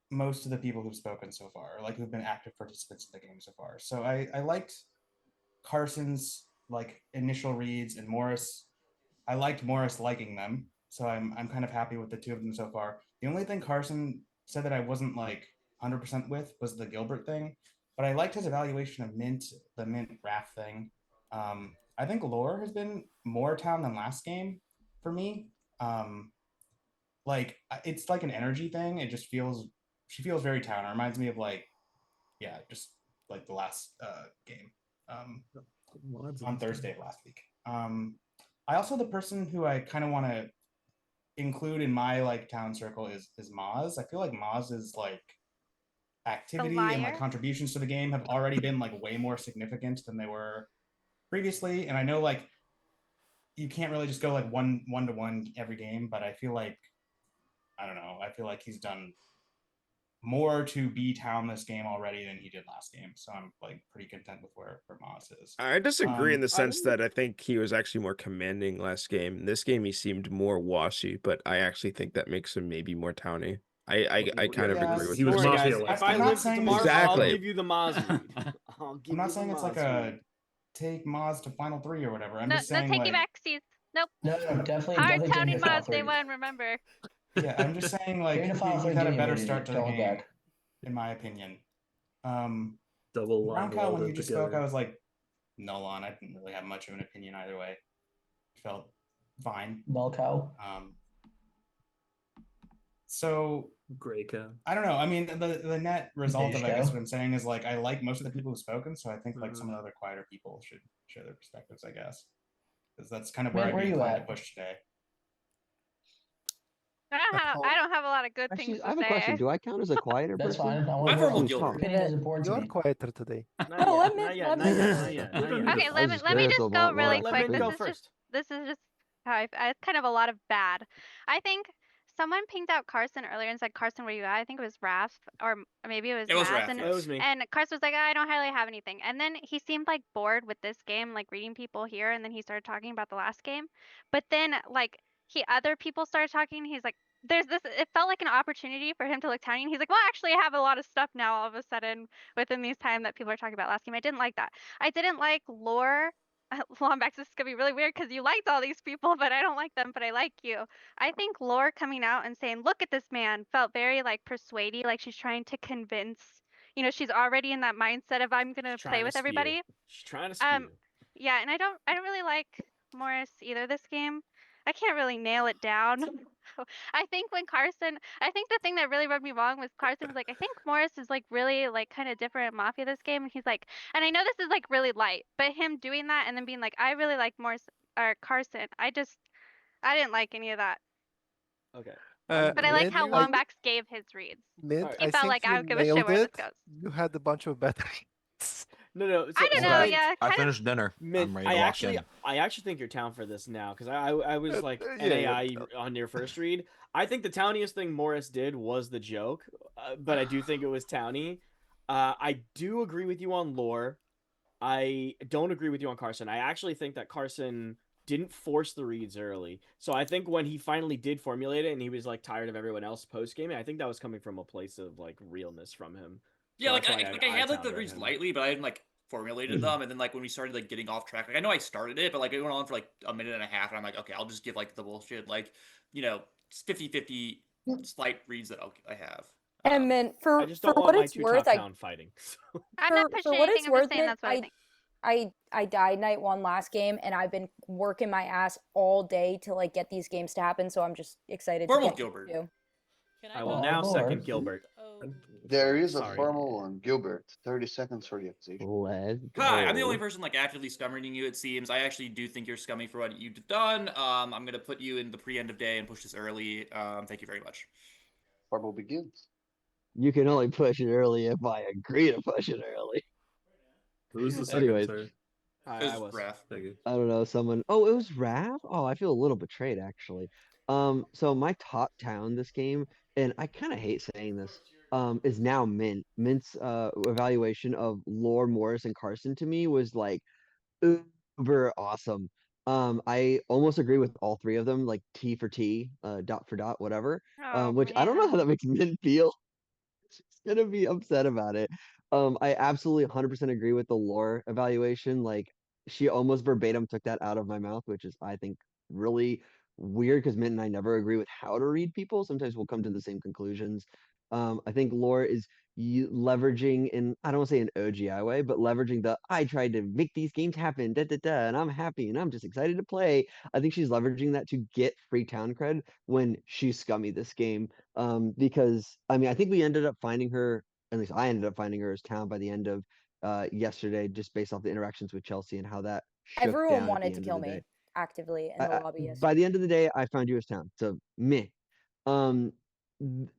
most of the people who've spoken so far, like who've been active participants in the game so far. So I liked Carson's like initial reads and Morris, I liked Morris liking them, so I'm kind of happy with the two of them so far. The only thing Carson said that I wasn't like 100% with was the Gilbert thing, but I liked his evaluation of the Mint Raph thing. I think Lore has been more town than last game for me. Like it's like an energy thing. It just feels she feels very town. It reminds me of like just like the last game on Thursday of last week. I also the person who I kind of want to include in my like town circle is Maz. I feel like Maz is like activity and like contributions to the game have already been like way more significant than they were previously. And I know like you can't really just go like one to one every game, but I feel like I don't know. I feel like he's done more to be town this game already than he did last game. So I'm like pretty content with where Moss is. I disagree in the sense that I think he was actually more commanding last game. In this game, he seemed more washy, but I actually think that makes him maybe more towny. I kind of agree with he was this. Mafia guys, last if I game. live tomorrow, Exactly. I'll give you the Maz read. I'm not saying it's like a take Maz to final 3 or whatever. I'm No, just saying no like backsies. Nope. No, definitely. Our definitely towny take your Maz, final day three. one, remember. Yeah, I'm just saying like Take the final he three, had a get better immunity, start to the don't look game, back. in my opinion. Double line Brown Cow, when you welded just together. spoke, I was like, no on. I didn't really have much of an opinion either way. Felt fine. Bell cow. So Gray cow. I don't know. I mean, the net result of Beige I guess cow. what I'm saying is like I like most of the people who've spoken, so I think like some of the other quieter people should share their perspectives, I guess, because that's kind of where Matt, I'd where be you inclined to at? push today. I don't have a lot of good things Actually, to I have a say. question. Do I count as a quieter That's person? fine. I Or want I'm to Verbal who's Gilbert. talking? opinion is important to You're me. quieter today. Not Oh, yet, let me not yet, let not me. yet, not yet, You're not gonna yet. be Okay, the let me just let me curious just about go what really Let quick. Mint This go is first. just how I kind of a lot of bad. I think someone pinged out Carson earlier and said, "Carson, where you at?" I think it was Raph or maybe it was It was Maz, Raph, and It was me. Carson was like, "I don't hardly have anything." And then he seemed like bored with this game, like reading people here, and then he started talking about the last game. But then like other people started talking, and he's like, there's this, it felt like an opportunity for him to look tiny. And he's like, well, actually, I have a lot of stuff now all of a sudden within these time that people are talking about last game. I didn't like that. I didn't like lore. Lombax, this is gonna be really weird because you liked all these people, but I don't like them, but I like you. I think Lore coming out and saying, look at this man, felt very like persuadey, like she's trying to convince, she's already in that mindset of I'm gonna She's play trying to with spew. everybody. She's trying to Um, spew. yeah, and I don't really like Morris either this game. I can't really nail it down. I think the thing that really rubbed me wrong was Carson was like, I think Morris is like really like kind of different at Mafia this game. And he's like, and I know this is like really light, but him doing that and then being like, I really like Morris or Carson. I didn't like any of that. Okay. But I liked Mint, how Longbacks gave his reads. Mint, He I felt think like I you don't give a shit nailed where this it. goes. You had a bunch of batteries. No. I don't know, yeah, I kind of. finished dinner. Mint, I'm ready to walk in. I actually think you're town for this now because I was like Yeah, NAI on your first read. I think the towniest thing Morris did was the joke, but I do think it was towny. I do agree with you on lore. I don't agree with you on Carson. I actually think that Carson didn't force the reads early. So I think when he finally did formulate it and he was like tired of everyone else post gaming, I think that was coming from a place of like realness from him. So Yeah, like that's why I had like the towned reads him. lightly, but I hadn't like formulated them. And then like when we started like getting off track, like I know I started it, but like it went on for like a minute and a half, and I'm like, okay, I'll just give like the bullshit, like 50-50 slight reads that I have. And Mint, I for just don't what want my it's two worth, top town fighting. I'm not pushing for what anything. it's I'm just worth, saying Mint, that's what I think. I died night one last game, and I've been working my ass all day to like get these games to happen. So I'm just excited to Formal get Gilbert. you. I will now second Gilbert. There is a Sorry. formal one. Gilbert, 30 seconds for the accusation. Let's Hi, I'm the go. only person like actively scum reading you. It seems I actually do think you're scummy for what you've done. I'm gonna put you in the pre-end of day and push this early. Thank you very much. Formal begins. You can only push it early if I agree to push it early. Who's the second? Anyways, Sorry. I was Raph. Thank you. I don't know, someone. Oh, it was Rav? Oh, I feel a little betrayed actually. So my top town this game, and I kind of hate saying this, is now Mint. Mint's evaluation of Lore, Morris, and Carson to me was like uber awesome. I almost agree with all three of them, like T for T, dot for dot, whatever. Oh Which I don't know how man. that makes Mint feel. She's gonna be upset about it. I absolutely 100% agree with the lore evaluation. Like she almost verbatim took that out of my mouth, which is I think really weird because Mint and I never agree with how to read people. Sometimes we'll come to the same conclusions. I think lore is leveraging in I don't want to say an OGI way, but leveraging the I tried to make these games happen, da da da, and I'm happy and I'm just excited to play. I think she's leveraging that to get free town cred when she's scummy this game. Because I mean I think we ended up finding her at least I ended up finding her as town by the end of yesterday, just based off the interactions with Chelsea and how that shook Everyone down at wanted the to end of kill the day. me actively in the lobby By the yesterday. end of the day, I found you as town. So meh. Um,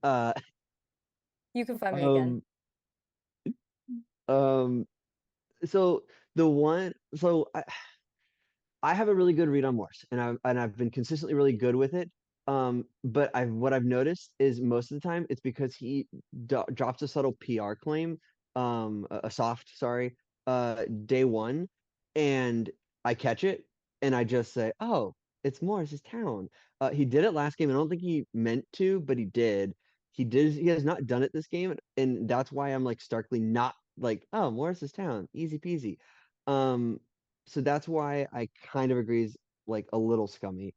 uh, You can find me again. um, um. So the one, so I have a really good read on Morse, and I've been consistently really good with it. But what I've noticed is most of the time it's because he drops a subtle PR claim, a soft, sorry, day one, and I catch it, and I just say, oh, it's Morris's town. He did it last game. I don't think he meant to, but he did. He did. He has not done it this game, and that's why I'm like starkly not like, oh, Morris's town, easy peasy. Um, so that's why I kind of agree is like a little scummy.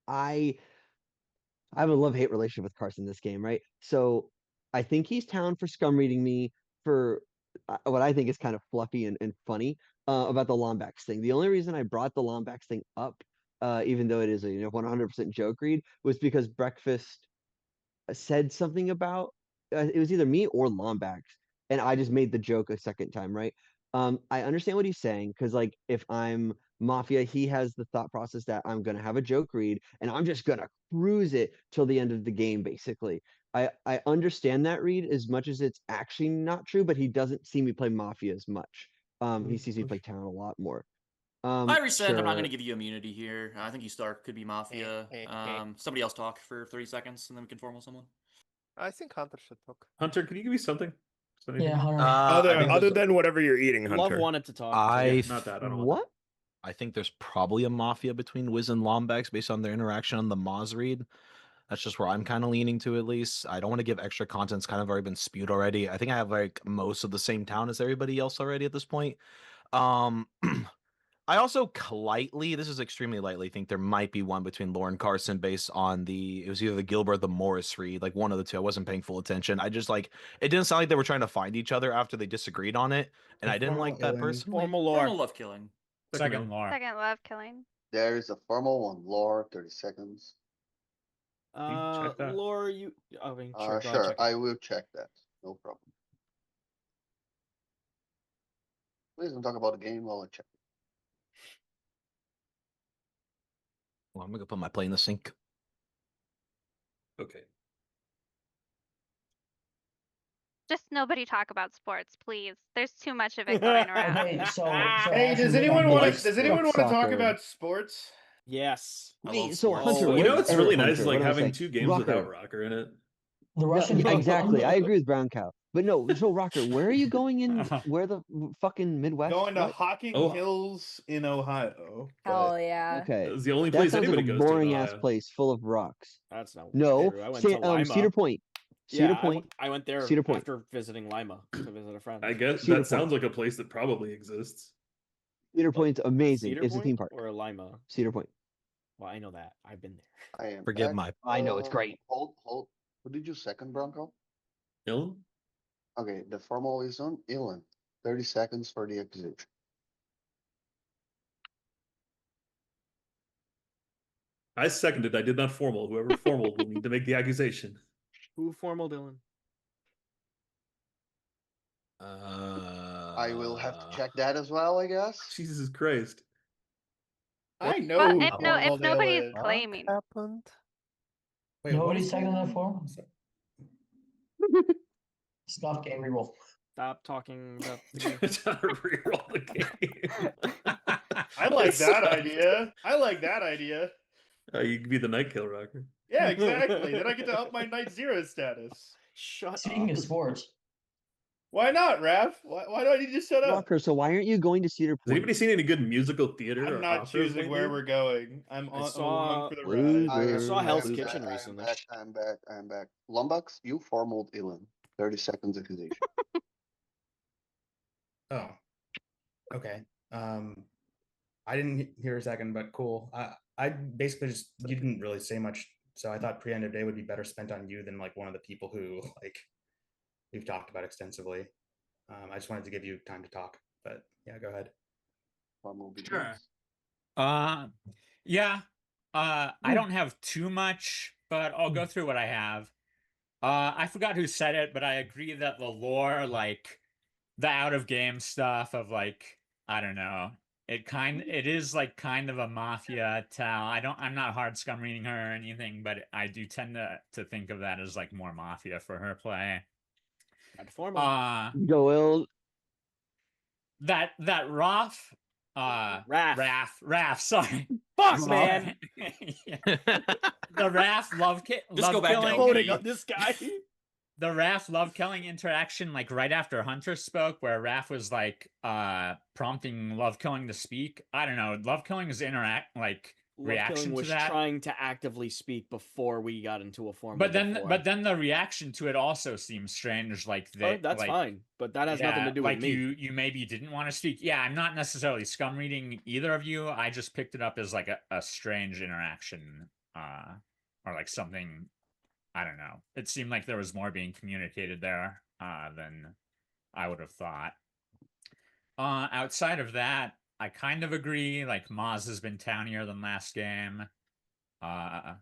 I I have a love-hate relationship with Carson this game, right? So I think he's town for scum reading me for what I think is kind of fluffy and funny about the Lombax thing. The only reason I brought the Lombax thing up, even though it is a 100% joke read, was because Breakfast said something about it was either me or Lombax, and I just made the joke a second time, right? I understand what he's saying because, like, if I'm Mafia, he has the thought process that I'm gonna have a joke read and I'm just gonna cruise it till the end of the game, basically. I understand that read as much as it's actually not true, but he doesn't see me play Mafia as much. He sees me play Town a lot more. I rescind. I'm not going to Sure. give you immunity here. I think you start could be Mafia. Somebody else talk for 30 seconds, and then we can formal someone. I think Hunter should talk. Hunter, can you give me something? Yeah, Hunter. Other than whatever you're eating, Love Hunter. wanted to talk. Yeah, not that. I don't want that. What? I think there's probably a Mafia between Wiz and Lombax based on their interaction on the Moz read. That's just where I'm kind of leaning to, at least. I don't want to give extra content. It's kind of already been spewed already. I think I have like most of the same town as everybody else already at this point. I also lightly, this is extremely lightly, think there might be one between Lauren Carson based on it was either the Gilbert or the Morris read, like one of the two. I wasn't paying full attention. I just like, it didn't sound like they were trying to find each other after they disagreed on it. And I didn't like that personally. Formal love killing. Second lore. Second love killing. There is a formal one, lore, 30 seconds. check that? Laura, you. I mean, sure. Go ahead, Sure, check it. I will check that. No problem. Please don't talk about the game while I check. Well, I'm gonna go put my play in the sink. Okay. Just nobody talk about sports, please. There's too much of it going around. Okay, so Hey, does actually, anyone what want about- to talk Soccer. about sports? Yes. Wait, so sports. Hunter, You what know what's really nice Hunter, is what like am I having saying? 2 games Rocker. without Rocker in it. the No, Russian yeah, football- exactly. I agree with Brown Cow. But no, so Rocker, where are you going in? Where the fucking Midwest? Going to What? Hocking Oh. Hills in Ohio. Hell yeah. Okay. It's the only That place sounds like anybody a goes to in boring ass Ohio. place full of rocks. That's not No, true. I went to Lima. Cedar Point. Yeah, Cedar Point. I went there Cedar Point. after visiting Lima to visit a friend. I guess Cedar that sounds like a place that probably exists. Cedar Point's amazing. Cedar It's a Point theme park. or Lima? Cedar Point. Well, I know that. I've been there. I am Forgive back. my. I know it's great. Hold. Who did you second, Bronco? Dylan? Okay, the formal is on Ilan. 30 seconds for the accusation. I seconded. I did not formal. Whoever formal will need to make the accusation. Who formal Dylan? I will have to check that as well, I guess. Jesus Christ. I know Well, who if formal nobody's Dylan is. claiming. Happened. Wait, Nobody what? seconded that for? Snuff game reroll. Stop talking about the game. Trying to reroll the game. I like that idea. I like that idea. You could be the night kill rocker. Yeah, exactly. Then I get to up my night zero status. Shut Speaking up. of sports, Why not, Raph? Why do I need to shut up? Rocker, so why aren't you going to Cedar Has Point? anybody seen any good musical theater? I'm or not operas choosing where lately? we're going. I'm along for the Loser. ride. I saw Hell's I'm Kitchen back, recently. I'm back. Lombax, you formaled Ilan. 30 seconds accusation. Oh, okay. I didn't hear a second, but cool. I basically just you didn't really say much, so I thought pre-end of day would be better spent on you than like one of the people who like we've talked about extensively. I just wanted to give you time to talk, but yeah, go ahead. Sure. Yeah. I don't have too much, but I'll go through what I have. I forgot who said it, but I agree that the lore, like the out of game stuff of like, I don't know. It is like kind of a mafia tell. I'm not hard scum reading her or anything, but I do tend to think of that as like more mafia for her play. Joel. That Raph, Raph, sorry. Fuck, Sorry. man. The Raph love Just go back to killing. quoting this guy. The Raph love killing interaction, like right after Hunter spoke, where Raph was like prompting love killing to speak. I don't know. Love killing's reaction was to that. trying to actively speak before we got into a formal. But then the reaction to it also seems strange. Like that. That's fine, but that has nothing to do with like me. You maybe didn't want to speak. Yeah, I'm not necessarily scum reading either of you. I just picked it up as like a strange interaction, or like something. I don't know. It seemed like there was more being communicated there than I would have thought. Outside of that, I kind of agree. Like Maz has been townier than last game. I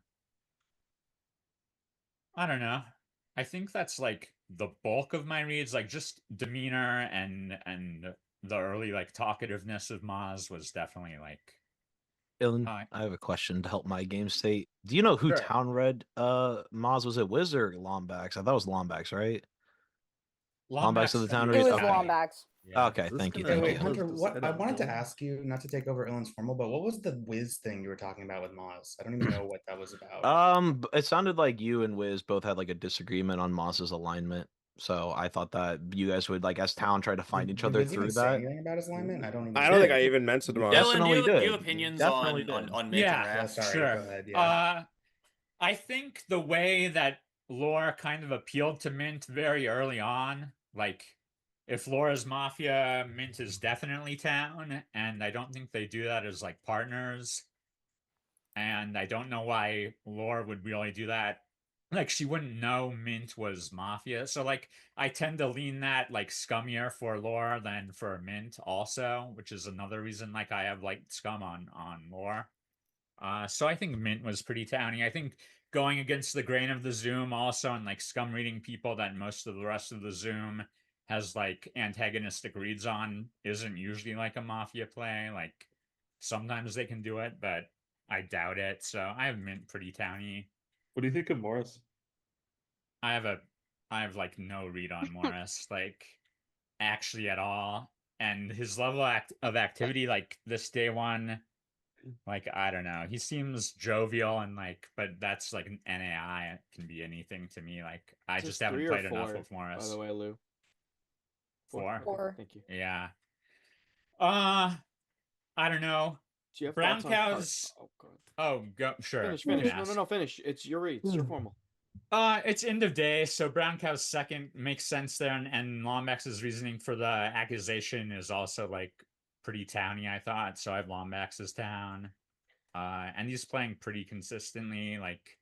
don't know. I think that's like the bulk of my reads. Like just demeanor and the early like talkativeness of Maz was definitely like. Dylan, I have a question to help my game state. Do you know who Sure. town read Maz? Was it Wiz or Lombax? I thought it was Lombax, right? Lombax of the town read? It was Okay. Lombax. Okay, thank you. Thank Wait, you. Hunter, what I wanted to ask you, not to take over Ilan's formal, but what was the whiz thing you were talking about with Maz? I don't even know what that was about. It sounded like you and Wiz both had like a disagreement on Maz's alignment. So I thought that you guys would like as town try to find each Did other Wiz through even say that. anything about his alignment? I don't think I even mentioned Maz. Dylan, do you Definitely have did. opinions Definitely on did. Mint Yeah, and Raph? sorry, sure. go ahead, yeah. I think the way that lore kind of appealed to Mint very early on, like if Laura's Mafia, Mint is definitely town, and I don't think they do that as like partners. And I don't know why Laura would really do that. Like she wouldn't know Mint was Mafia. So like I tend to lean that like scummier for Laura than for Mint also, which is another reason like I have like scum on lore. So I think Mint was pretty towny. I think going against the grain of the Zoom also and like scum reading people that most of the rest of the Zoom has like antagonistic reads on isn't usually like a Mafia play. Like sometimes they can do it, but I doubt it. So I have Mint pretty towny. What do you think of Morris? I have like no read on Morris, like actually at all. And his level of activity, like this day one, like I don't know. He seems jovial and like, but that's like an NAI. It can be anything to me. Like I just haven't played enough with Morris. By the way, Lou. 4. Four. Thank you. Yeah. I don't know. Do you have Brown thoughts on cows. Oh, God. Oh, go sure. Finish. you can No, ask. no, finish. It's your read. It's your formal. It's end of day, so Brown Cow's second makes sense there, and Lombax's reasoning for the accusation is also like pretty towny, I thought. So I have Lombax's town. And he's playing pretty consistently, like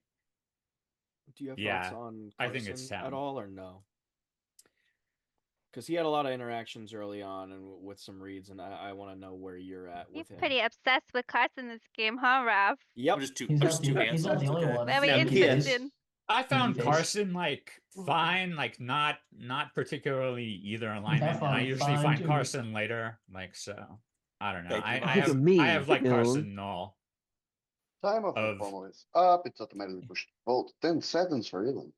Do you have yeah, thoughts on I think it's Carson town. at all or no? Because he had a lot of interactions early on and with some reads, and I want to know where you're at with him. Pretty obsessed with Carson this game, huh, Raph? Yep. I'm just too He's not handsome. the only one. Very Baby face. interested. I found Babyface. Carson like fine, like not particularly either alignment. And I found usually fine, find too. Carson later, like so. I don't know. Thank you. I Look at me, have like Dylan. Carson null. Time of the formal is up. It's automatically pushed. Vote 10 seconds for Ilan.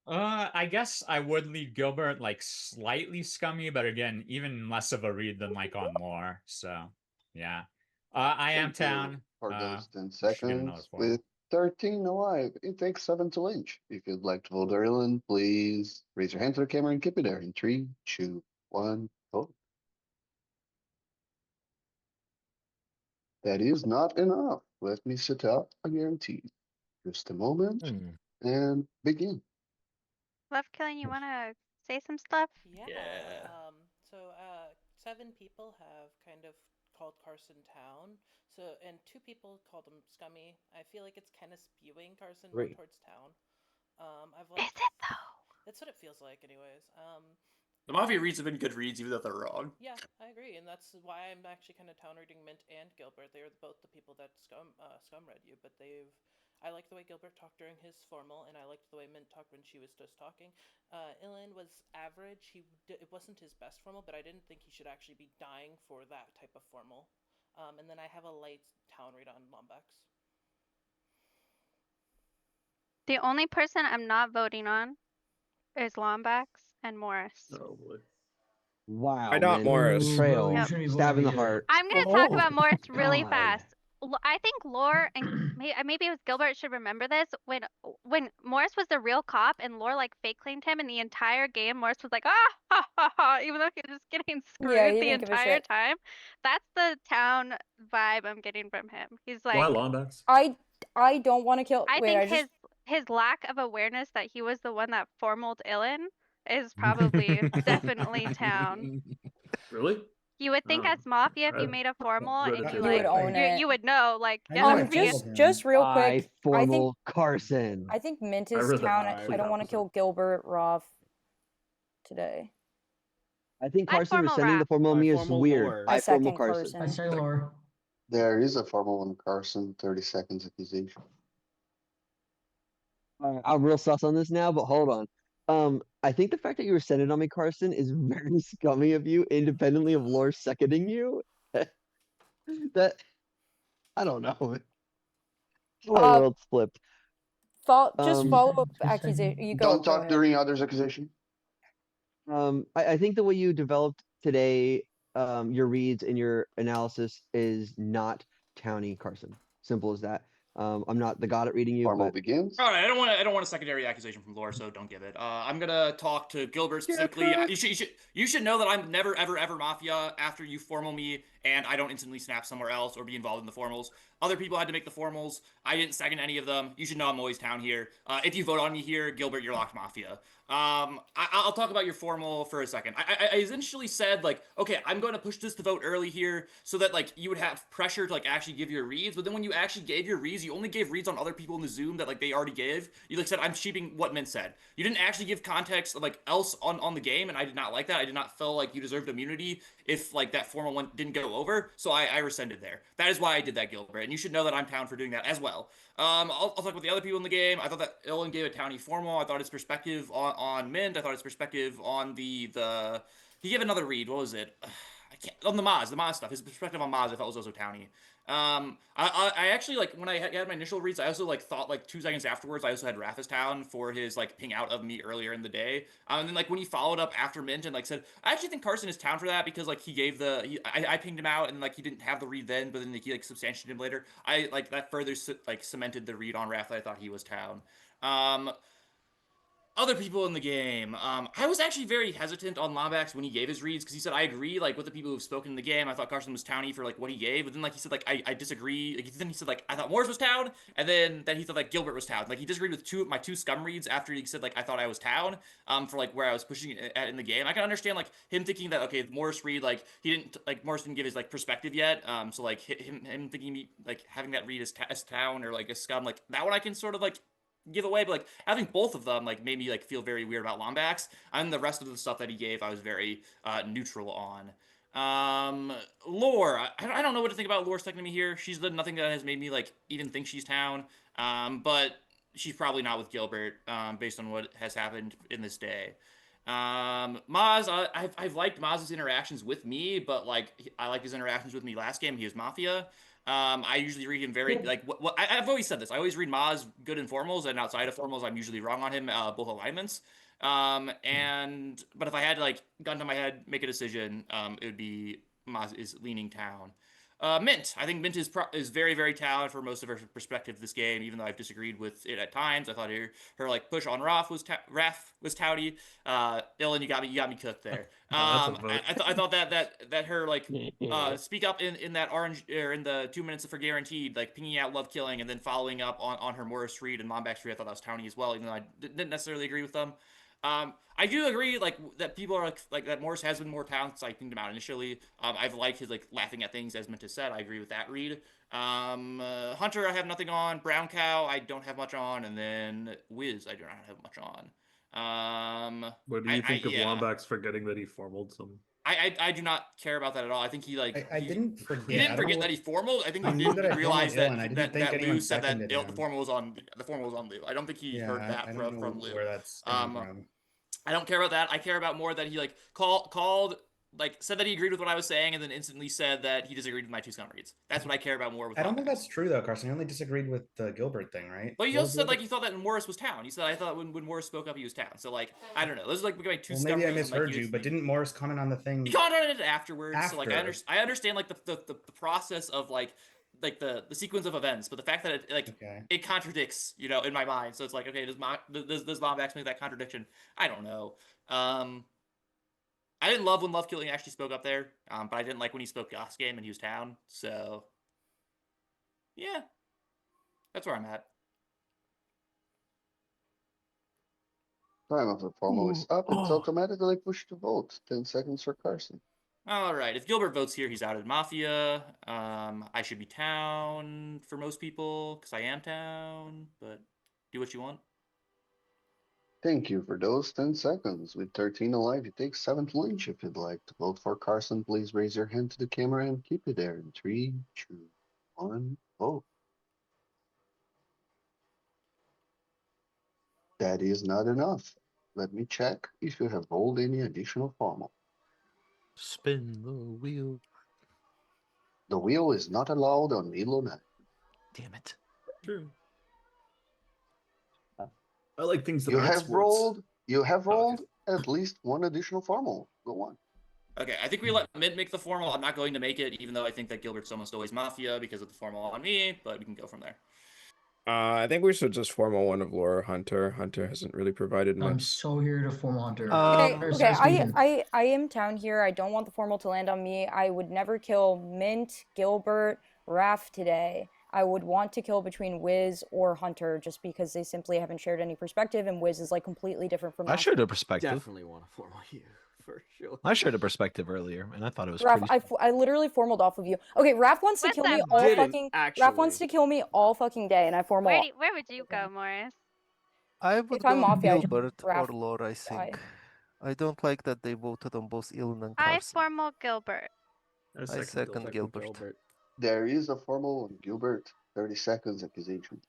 I guess I would lead Gilbert like slightly scummy, but again, even less of a read than like on lore. So yeah. I am Thank you town. for those 10 should get another seconds. formal. With 13 alive, it takes 7 to lynch. If you'd like to vote Ilan, please raise your hand to the camera and keep it there in 3, 2, 1, vote. That is not enough. Let me set up a guarantee. Just a moment and begin. Love killing, you want to say some stuff? Yeah. Yeah. So 7 people have kind of called Carson Town. So and 2 people called him Scummy. I feel like it's kind of spewing Carson more 3. towards Town. I've like. Is it though? That's what it feels like, anyways. The Mafia reads have been good reads, even though they're wrong. Yeah, I agree, and that's why I'm actually kind of town reading Mint and Gilbert. They are both the people that scum read you, but they've. I like the way Gilbert talked during his formal, and I liked the way Mint talked when she was just talking. Ilan was average. It wasn't his best formal, but I didn't think he should actually be dying for that type of formal. And then I have a light town read on Lombax. The only person I'm not voting on is Lombax and Morris. Oh boy. Wow, Why not man. Morris? Betrayal. Yep. Stab in the heart. I'm gonna talk about Morris really God. fast. I think Lore and maybe it was Gilbert should remember this. When Morris was the real cop and Lore like fake claimed him, and the entire game Morris was like ha ha ha, even though he was just getting Yeah, screwed he the didn't give a entire shit. time. That's the town vibe I'm getting from him. He's Why like, Lombax? I don't want to kill. I Wait, think his lack of awareness that he was the one that formaled Ilan is probably definitely town. Really? You would think as Mafia, if you made a formal and you You would own it. you would know, like, I know I yeah, Just real quick. I think formal Carson. I think Mint I is read the town. complete I don't want to opposite. kill Gilbert Roth today. I think I Carson formal rescinding the rap. formal me is formal weird. Lore. I I formal second Carson. I say Lore. There is a formal on Carson, 30 seconds accusation. I'm real sus on this now, but hold on. I think the fact that you rescinded on me, Carson, is very scummy of you, independently of Lore seconding you. That I don't know. How our world's flipped. Just follow up accusation. You go. Don't talk ahead. during others' accusation. I think the way you developed today, your reads and your analysis is not towny, Carson. Simple as that. I'm not the god at reading you, Formal but begins. All right, I don't want a secondary accusation from Lore, so don't give it. I'm gonna talk to Gilbert specifically. You should know that I'm never ever Mafia after you formal me and I don't instantly snap somewhere else or be involved in the formals. Other people had to make the formals. I didn't second any of them. You should know I'm always town here. If you vote on me here, Gilbert, you're locked Mafia. I'll talk about your formal for a second. I essentially said like, okay, I'm going to push this to vote early here so that like you would have pressure to like actually give your reads. But then when you actually gave your reads, you only gave reads on other people in the Zoom that like they already gave. You like said I'm sheeping what Mint said. You didn't actually give context like else on the game, and I did not like that. I did not feel like you deserved immunity if like that formal one didn't go over. So I rescinded there. That is why I did that, Gilbert, and you should know that I'm town for doing that as well. I'll talk about the other people in the game. I thought that Ilan gave a townie formal. I thought his perspective on Mint. I thought his perspective on the he gave another read. What was it? I can't on the Maz stuff. His perspective on Maz I thought was also townie. I actually like when I had my initial reads. I also like thought like 2 seconds afterwards. I also had Raph as town for his like ping out of me earlier in the day. And then like when he followed up after Mint and like said, I actually think Carson is town for that because like he gave I pinged him out and like he didn't have the read then, but then he like substantiated him later. I like that further like cemented the read on Raph that I thought he was town. Other people in the game. I was actually very hesitant on Lombax when he gave his reads because he said I agree like with the people who've spoken in the game. I thought Carson was towny for like what he gave, but then like he said like I disagree. Like then he said like I thought Morris was town, and then he thought like Gilbert was town. Like he disagreed with my two scum reads after he said like I thought I was town. For like where I was pushing it at in the game. I can understand like him thinking that okay Morris read like Morris didn't give his like perspective yet. So like him thinking me like having that read as town or like a scum like that one I can sort of like give away, but like having both of them like made me like feel very weird about Lombax. And the rest of the stuff that he gave, I was very neutral on. Lore, I don't know what to think about Lore sticking to me here. She's done nothing that has made me like even think she's town. But she's probably not with Gilbert, based on what has happened in this day. Maz, I've liked Maz's interactions with me, but like I liked his interactions with me last game. He was Mafia. I usually read him very like what I've always said this. I always read Maz good in formals, and outside of formals, I'm usually wrong on him both alignments. But if I had to like gun to my head, make a decision, it would be Maz is leaning town. Mint. I think Mint is very, very talented for most of her perspective this game, even though I've disagreed with it at times. I thought her like push on Raph was touty. Ilan, you got me cooked there. I thought that her like speak up in that orange or in the 2 minutes for guaranteed, like pinging out love killing and then following up on her Morris read and Lombax read. I thought that was towny as well, even though I didn't necessarily agree with them. I do agree, like that people are like that. Morris has been more talented since I pinged him out initially. I've liked his like laughing at things, as Mintus said. I agree with that read. Hunter, I have nothing on. Brown Cow, I don't have much on, and then Wiz, I do not have much on. What do you think of yeah. Lombax forgetting that he formaled some? I do not care about that at all. I think he like I didn't forget. He didn't I don't forget know that he formal. I think he I knew that I didn't realize formaled ill, that and I didn't that think that anyone Lou said that seconded him. the formal was on Lou. I don't think he Yeah, heard that I don't know from Lou. where that's coming from. I don't care about that. I care about more that he like called like said that he agreed with what I was saying and then instantly said that he disagreed with my two scum reads. That's what I care about more with I don't Lombax. think that's true though, Carson. You only disagreed with the Gilbert thing, right? But you also said like you thought that Morris was town. You said I thought when Morris spoke up he was town. So like I don't know. This is like becoming two. Well, maybe I misheard you, but didn't Morris comment on the thing? He commented on it afterwards. After. So like I understand like the process of like the sequence of events, but the fact that it like it contradicts, you know, in my mind. So it's like, okay, does Lombax make that contradiction? I don't know. I didn't love when Love Killing actually spoke up there, but I didn't like when he spoke last game and he was town. So yeah, that's where I'm at. Time of the formal is up. It's automatically pushed to vote. 10 seconds for Carson. All right. If Gilbert votes here, he's out at Mafia. I should be town for most people because I am town. But do what you want. Thank you for those 10 seconds. With 13 alive, you take 7th lynch. If you'd like to vote for Carson, please raise your hand to the camera and keep it there in 3, 2, 1, vote. That is not enough. Let me check if you have rolled any additional formal. Spin the wheel. The wheel is not allowed on Milo 9. Damn it. True. I like things that You aren't have sports. rolled. You have rolled at least one additional formal. Go on. Okay, I think we let Mid make the formal. I'm not going to make it, even though I think that Gilbert's almost always Mafia because of the formal on me, but we can go from there. I think we should just formal one of Laura Hunter. Hunter hasn't really provided much. I'm so here to formal Hunter. I am town here. I don't want the formal to land on me. I would never kill Mint, Gilbert, Raph today. I would want to kill between Wiz or Hunter just because they simply haven't shared any perspective, and Wiz is like completely different from I shared a perspective. Definitely want to formal you for sure. I shared a perspective earlier, and I thought it was Raph, pretty. I literally formaled off of you. Okay, Raph wants to kill me all fucking. Raph wants to kill me all fucking day, and I formal. Where would you go, Morris? I would If I'm go Mafia, I just Gilbert or Raph Lore, I think. I don't like that they voted on both Iln and I Carson. formal Gilbert. I second Gilbert. There is a formal on Gilbert. 30 seconds accusation.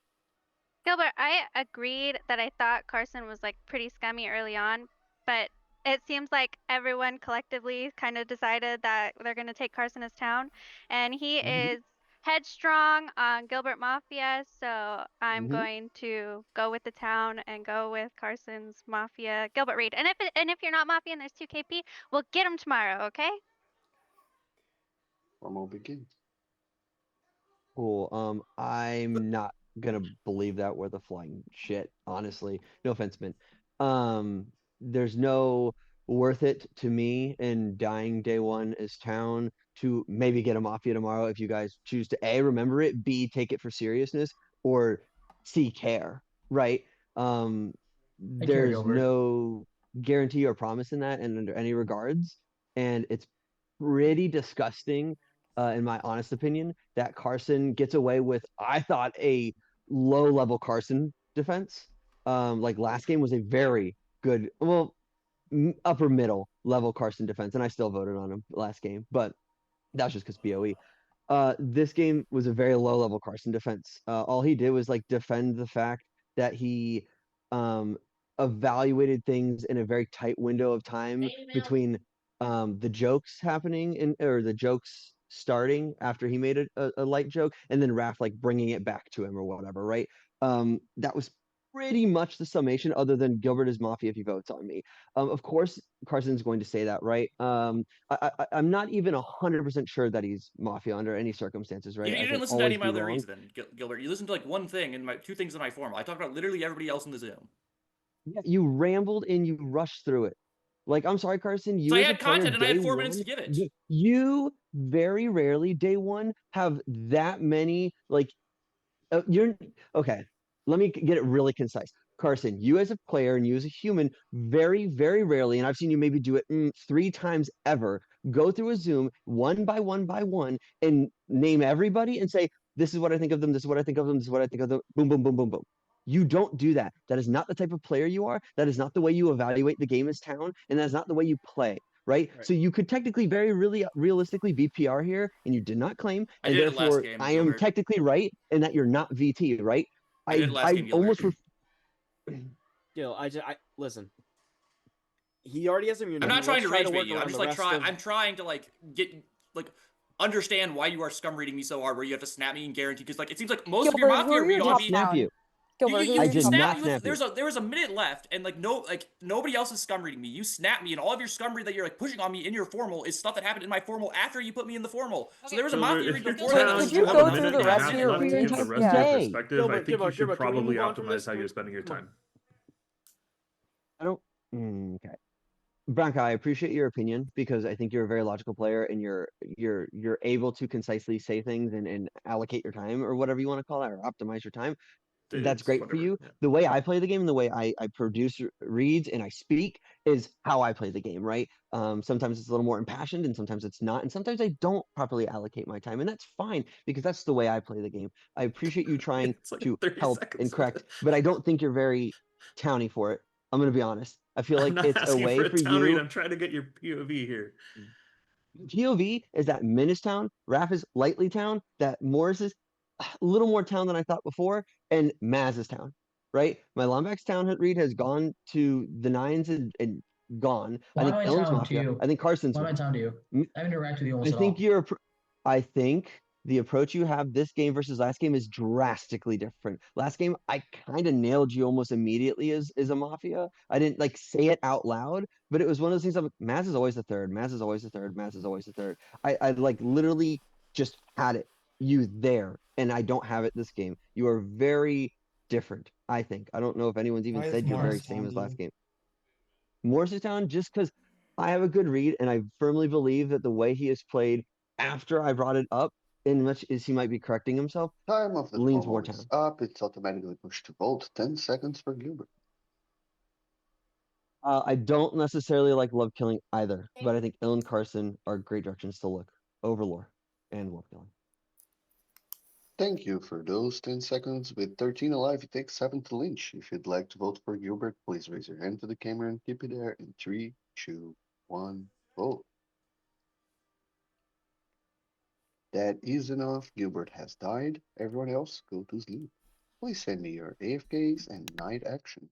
Gilbert, I agreed that I thought Carson was like pretty scummy early on, but it seems like everyone collectively kind of decided that they're going to take Carson as town, and he is headstrong on Gilbert Mafia, so I'm going to go with the town and go with Carson's Mafia Gilbert read. And if you're not Mafia and there's 2 KP, we'll get him tomorrow, okay? Formal begins. Cool. I'm not gonna believe that worth a flying shit, honestly. No offense, man. There's no worth it to me in dying day one as town to maybe get a Mafia tomorrow if you guys choose to A, remember it, B, take it for seriousness, or C, care, right? There's Gilbert. no guarantee or promise in that and under any regards. And it's pretty disgusting, in my honest opinion, that Carson gets away with, I thought, a low-level Carson defense. Like last game was a very good, well, upper middle level Carson defense, and I still voted on him last game, but that's just because BOE. This game was a very low level Carson defense. All he did was like defend the fact that he um, evaluated things in a very tight window of time between the jokes happening or the jokes starting after he made a light joke, and then Raph like bringing it back to him or whatever, right? That was pretty much the summation, other than Gilbert is Mafia if he votes on me. Of course, Carson's going to say that, right? I'm not even 100% sure that he's Mafia under any circumstances, right? You I didn't can listen to any always of my be other wrong. reads then, Gilbert. You listened to like one thing and my 2 things in my formal. I talked about literally everybody else in the Zoom. Yeah, you rambled and you rushed through it. Like, I'm sorry, Carson. You So I as a had player, content and I had day 4 minutes one, to give it. you very rarely day one have that many like you're okay. Let me get it really concise. Carson, you as a player and you as a human, very, very rarely, and I've seen you maybe do it 3 times ever, go through a Zoom one by one and name everybody and say, this is what I think of them, this is what I think of them, this is what I think of them, boom, boom, boom, boom, boom. You don't do that. That is not the type of player you are. That is not the way you evaluate the game as town, and that is not the way you play. Right? So you could technically very really realistically be PR here, and you did not claim, I and did it last therefore game, I am Gilbert. technically right in that you're not VT, right? I did it last game, Gilbert. almost I listen. He already has immunity. I'm not trying to Let's rage try bait work you. I'm around just the like rest trying. of- I'm trying to like get like understand why you are scum reading me so hard. Where you have to snap me and guarantee because like it seems like most of your Gilbert, who mafia are read your on top me. snap you. Gilbert, who You are your did top not down? snap you. there was a minute left and like nobody else is scum reading me. You snap me and all of your scum read that you're like pushing on me in your formal is stuff that happened in my formal after you put me in the formal. So there was a Gilbert, mafia if read you're before that. town, Was Could you have go a through minute the and a rest half of your left to reads? give the rest Yeah. of your perspective. I Gilbert, think you should Gilbert, can we probably move on from optimize this? how Can you're we- spending your come on. time. I don't. Okay. Branka, I appreciate your opinion because I think you're a very logical player and you're able to concisely say things and allocate your time or whatever you want to call it or optimize your time. That's It's great for whatever. you. Yeah. The way I play the game and the way I produce reads and I speak is how I play the game, right? Sometimes it's a little more impassioned and sometimes it's not. And sometimes I don't properly allocate my time. And that's fine because that's the way I play the game. I appreciate you trying It's like to 30 help seconds and of correct, it. but I don't think you're very towny for it. I'm going to be honest. I feel I'm like not it's a asking way for a for town read. you. I'm trying to get your POV here. POV is that Menace town, Raph is lightly town, that Morris is a little more town than I thought before, and Maz is town, right? My Lombax town read has gone to the nines and gone. I Why am think I Ellen's town to Mafia. you? I think Carson's Why am I Mafia. town to you? I haven't interacted with you I almost at think all. I think the approach you have this game versus last game is drastically different. Last game, I kind of nailed you almost immediately as a mafia. I didn't like say it out loud, but it was one of those things. I'm like, Maz is always the third. Maz is always the third. Maz is always the third. I like literally just had it you there, and I don't have it this game. You are very different. I think. I don't know if anyone's even Why is said you're very Morris same down as to last you? game. Morristown, just because I have a good read, and I firmly believe that the way he has played after I brought it up, in much as he might be correcting himself, Time of the leans formal Wartown. is up. It's automatically pushed to vote. 10 seconds for Gilbert. I don't necessarily like love killing either, but I think Ill and Carson are great directions to look over lore and wolf killing. Thank you for those 10 seconds. With 13 alive, it takes 7 to lynch. If you'd like to vote for Gilbert, please raise your hand to the camera and keep it there in 3, 2, 1, vote. That is enough. Gilbert has died. Everyone else, go to sleep. Please send me your AFKs and night actions.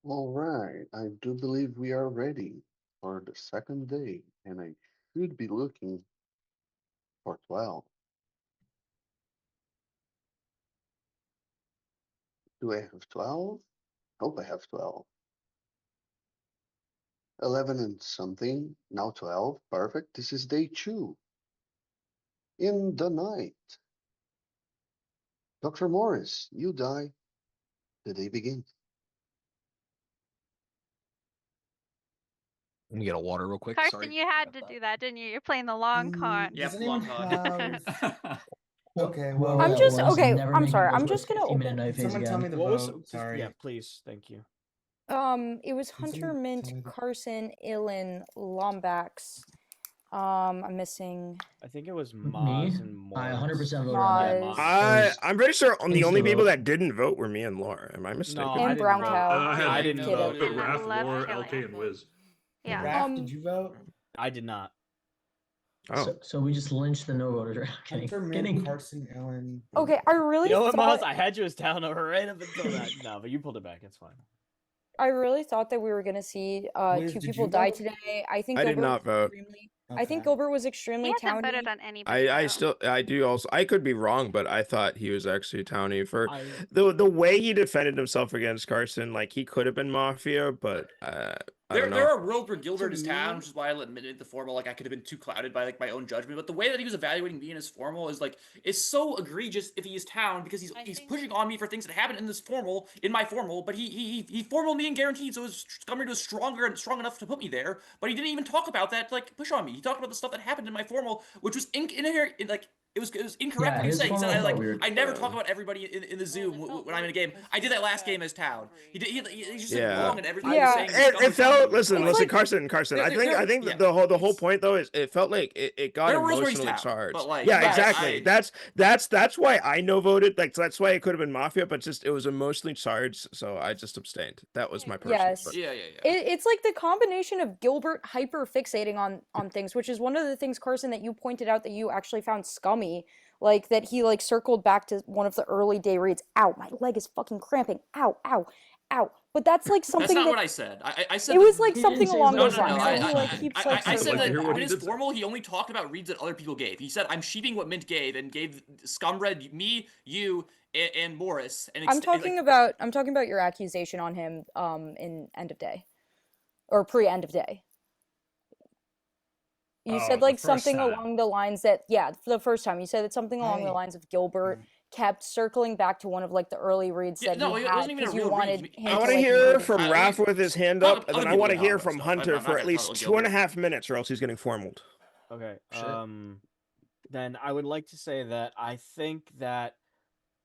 All right, I do believe we are ready for the second day, and I should be looking for 12. Do I have 12? Hope I have 12. 11 and something, now 12. Perfect. This is day 2. In the night. Dr. Morris, you die. The day begins. Let me get a water real quick. Carson, Sorry. you had to do that, didn't you? You're playing the long con. Yep, Does long anyone con. have? Okay, Whoever well, I'm that just was, okay. never I'm make sorry. me go I'm through a just gonna 50-minute open. night can phase someone tell me again. the What was? vote? Sorry. Yeah, please. Thank you. It was Can Hunter, someone Mint, tell me the Carson, Ilan, Lombax. I'm missing I think it was Me? Maz and I Morris. 100% voted on Yeah, that. Maz Maz. I'm pretty sure the only Insta people vote. that didn't vote were me and Laura. Am I No, mistaken? I and didn't Brown vote. Cow. I had I didn't Kid vote. Up. Uh, And Raph, left Lore, killing. LK, and Wiz. Yeah. Raph, did you vote? I did not. Oh, So we just lynched the no voters. Kidding. Hunter, Mint, Kidding. Carson, Ellen. Okay, I really You know what, thought Maz? I had you as down right up until that. No, but you pulled it back. It's fine. I really thought that we were gonna see Wiz, two did people you die vote? today. I think I did Gilbert not was vote. extremely. I think Okay. Gilbert was He extremely hasn't voted towny. on anybody though. I do also. I could be wrong, but I thought he was actually Townie for I the way he defended himself against Carson. Like he could have been Mafia, but I don't There know. are worlds where Gilbert is me- town, which is why I'll admit it the formal. Like I could have been too clouded by like my own judgment, but the way that he was evaluating me in his formal is like it's so egregious if he is town because he's pushing on me for things that happened in this formal in my formal, but he formal me and guaranteed, so his Scummered was stronger and strong enough to put me there, but he didn't even talk about that like push on me. He talked about the stuff that happened in my formal, which was like it was incorrect Yeah, what he his said. He said formal felt weird. I never talk about everybody in the Zoom when I'm in a game. I did that last game as town. He's just like Yeah. wrong in everything Yeah. he's saying. It felt. Listen, It's like Carson. I think yeah, the whole point though is it felt like it got there are rules where he's emotionally town, charged. but like Yeah, Yes. exactly. That's why I no voted. Like that's why it could have been Mafia, but just it was emotionally charged, so I just abstained. That was my personal. Yes. yeah. It's like the combination of Gilbert hyper fixating on things, which is one of the things, Carson, that you pointed out that you actually found scummy. Like that he like circled back to one of the early day reads. Ow, my leg is fucking cramping. Ow, ow, ow. But that's like something That's not that what I said. I said it was that- like He didn't something say along something those like lines that. that he like keeps like I said I'd like to that hear what in he his did say. formal, he only talked about reads that other people gave. He said, "I'm sheeping what Mint gave and gave Scumred, me, you, and Morris." And I'm talking about your accusation on him in end of day or pre end of day. You said the like first something time. along the lines that for the first time you said that something along the lines of Gilbert kept circling back to one of like the early reads Yeah, that no, he it had wasn't even a because you real read. wanted He- him I to want to like hear motivate from you. Raph with his hand up, and then I want to hear from stuff. Hunter I'm for not at gonna least talk about 2.5 minutes, or else he's getting formaled. Okay. Shit. Then I would like to say that I think that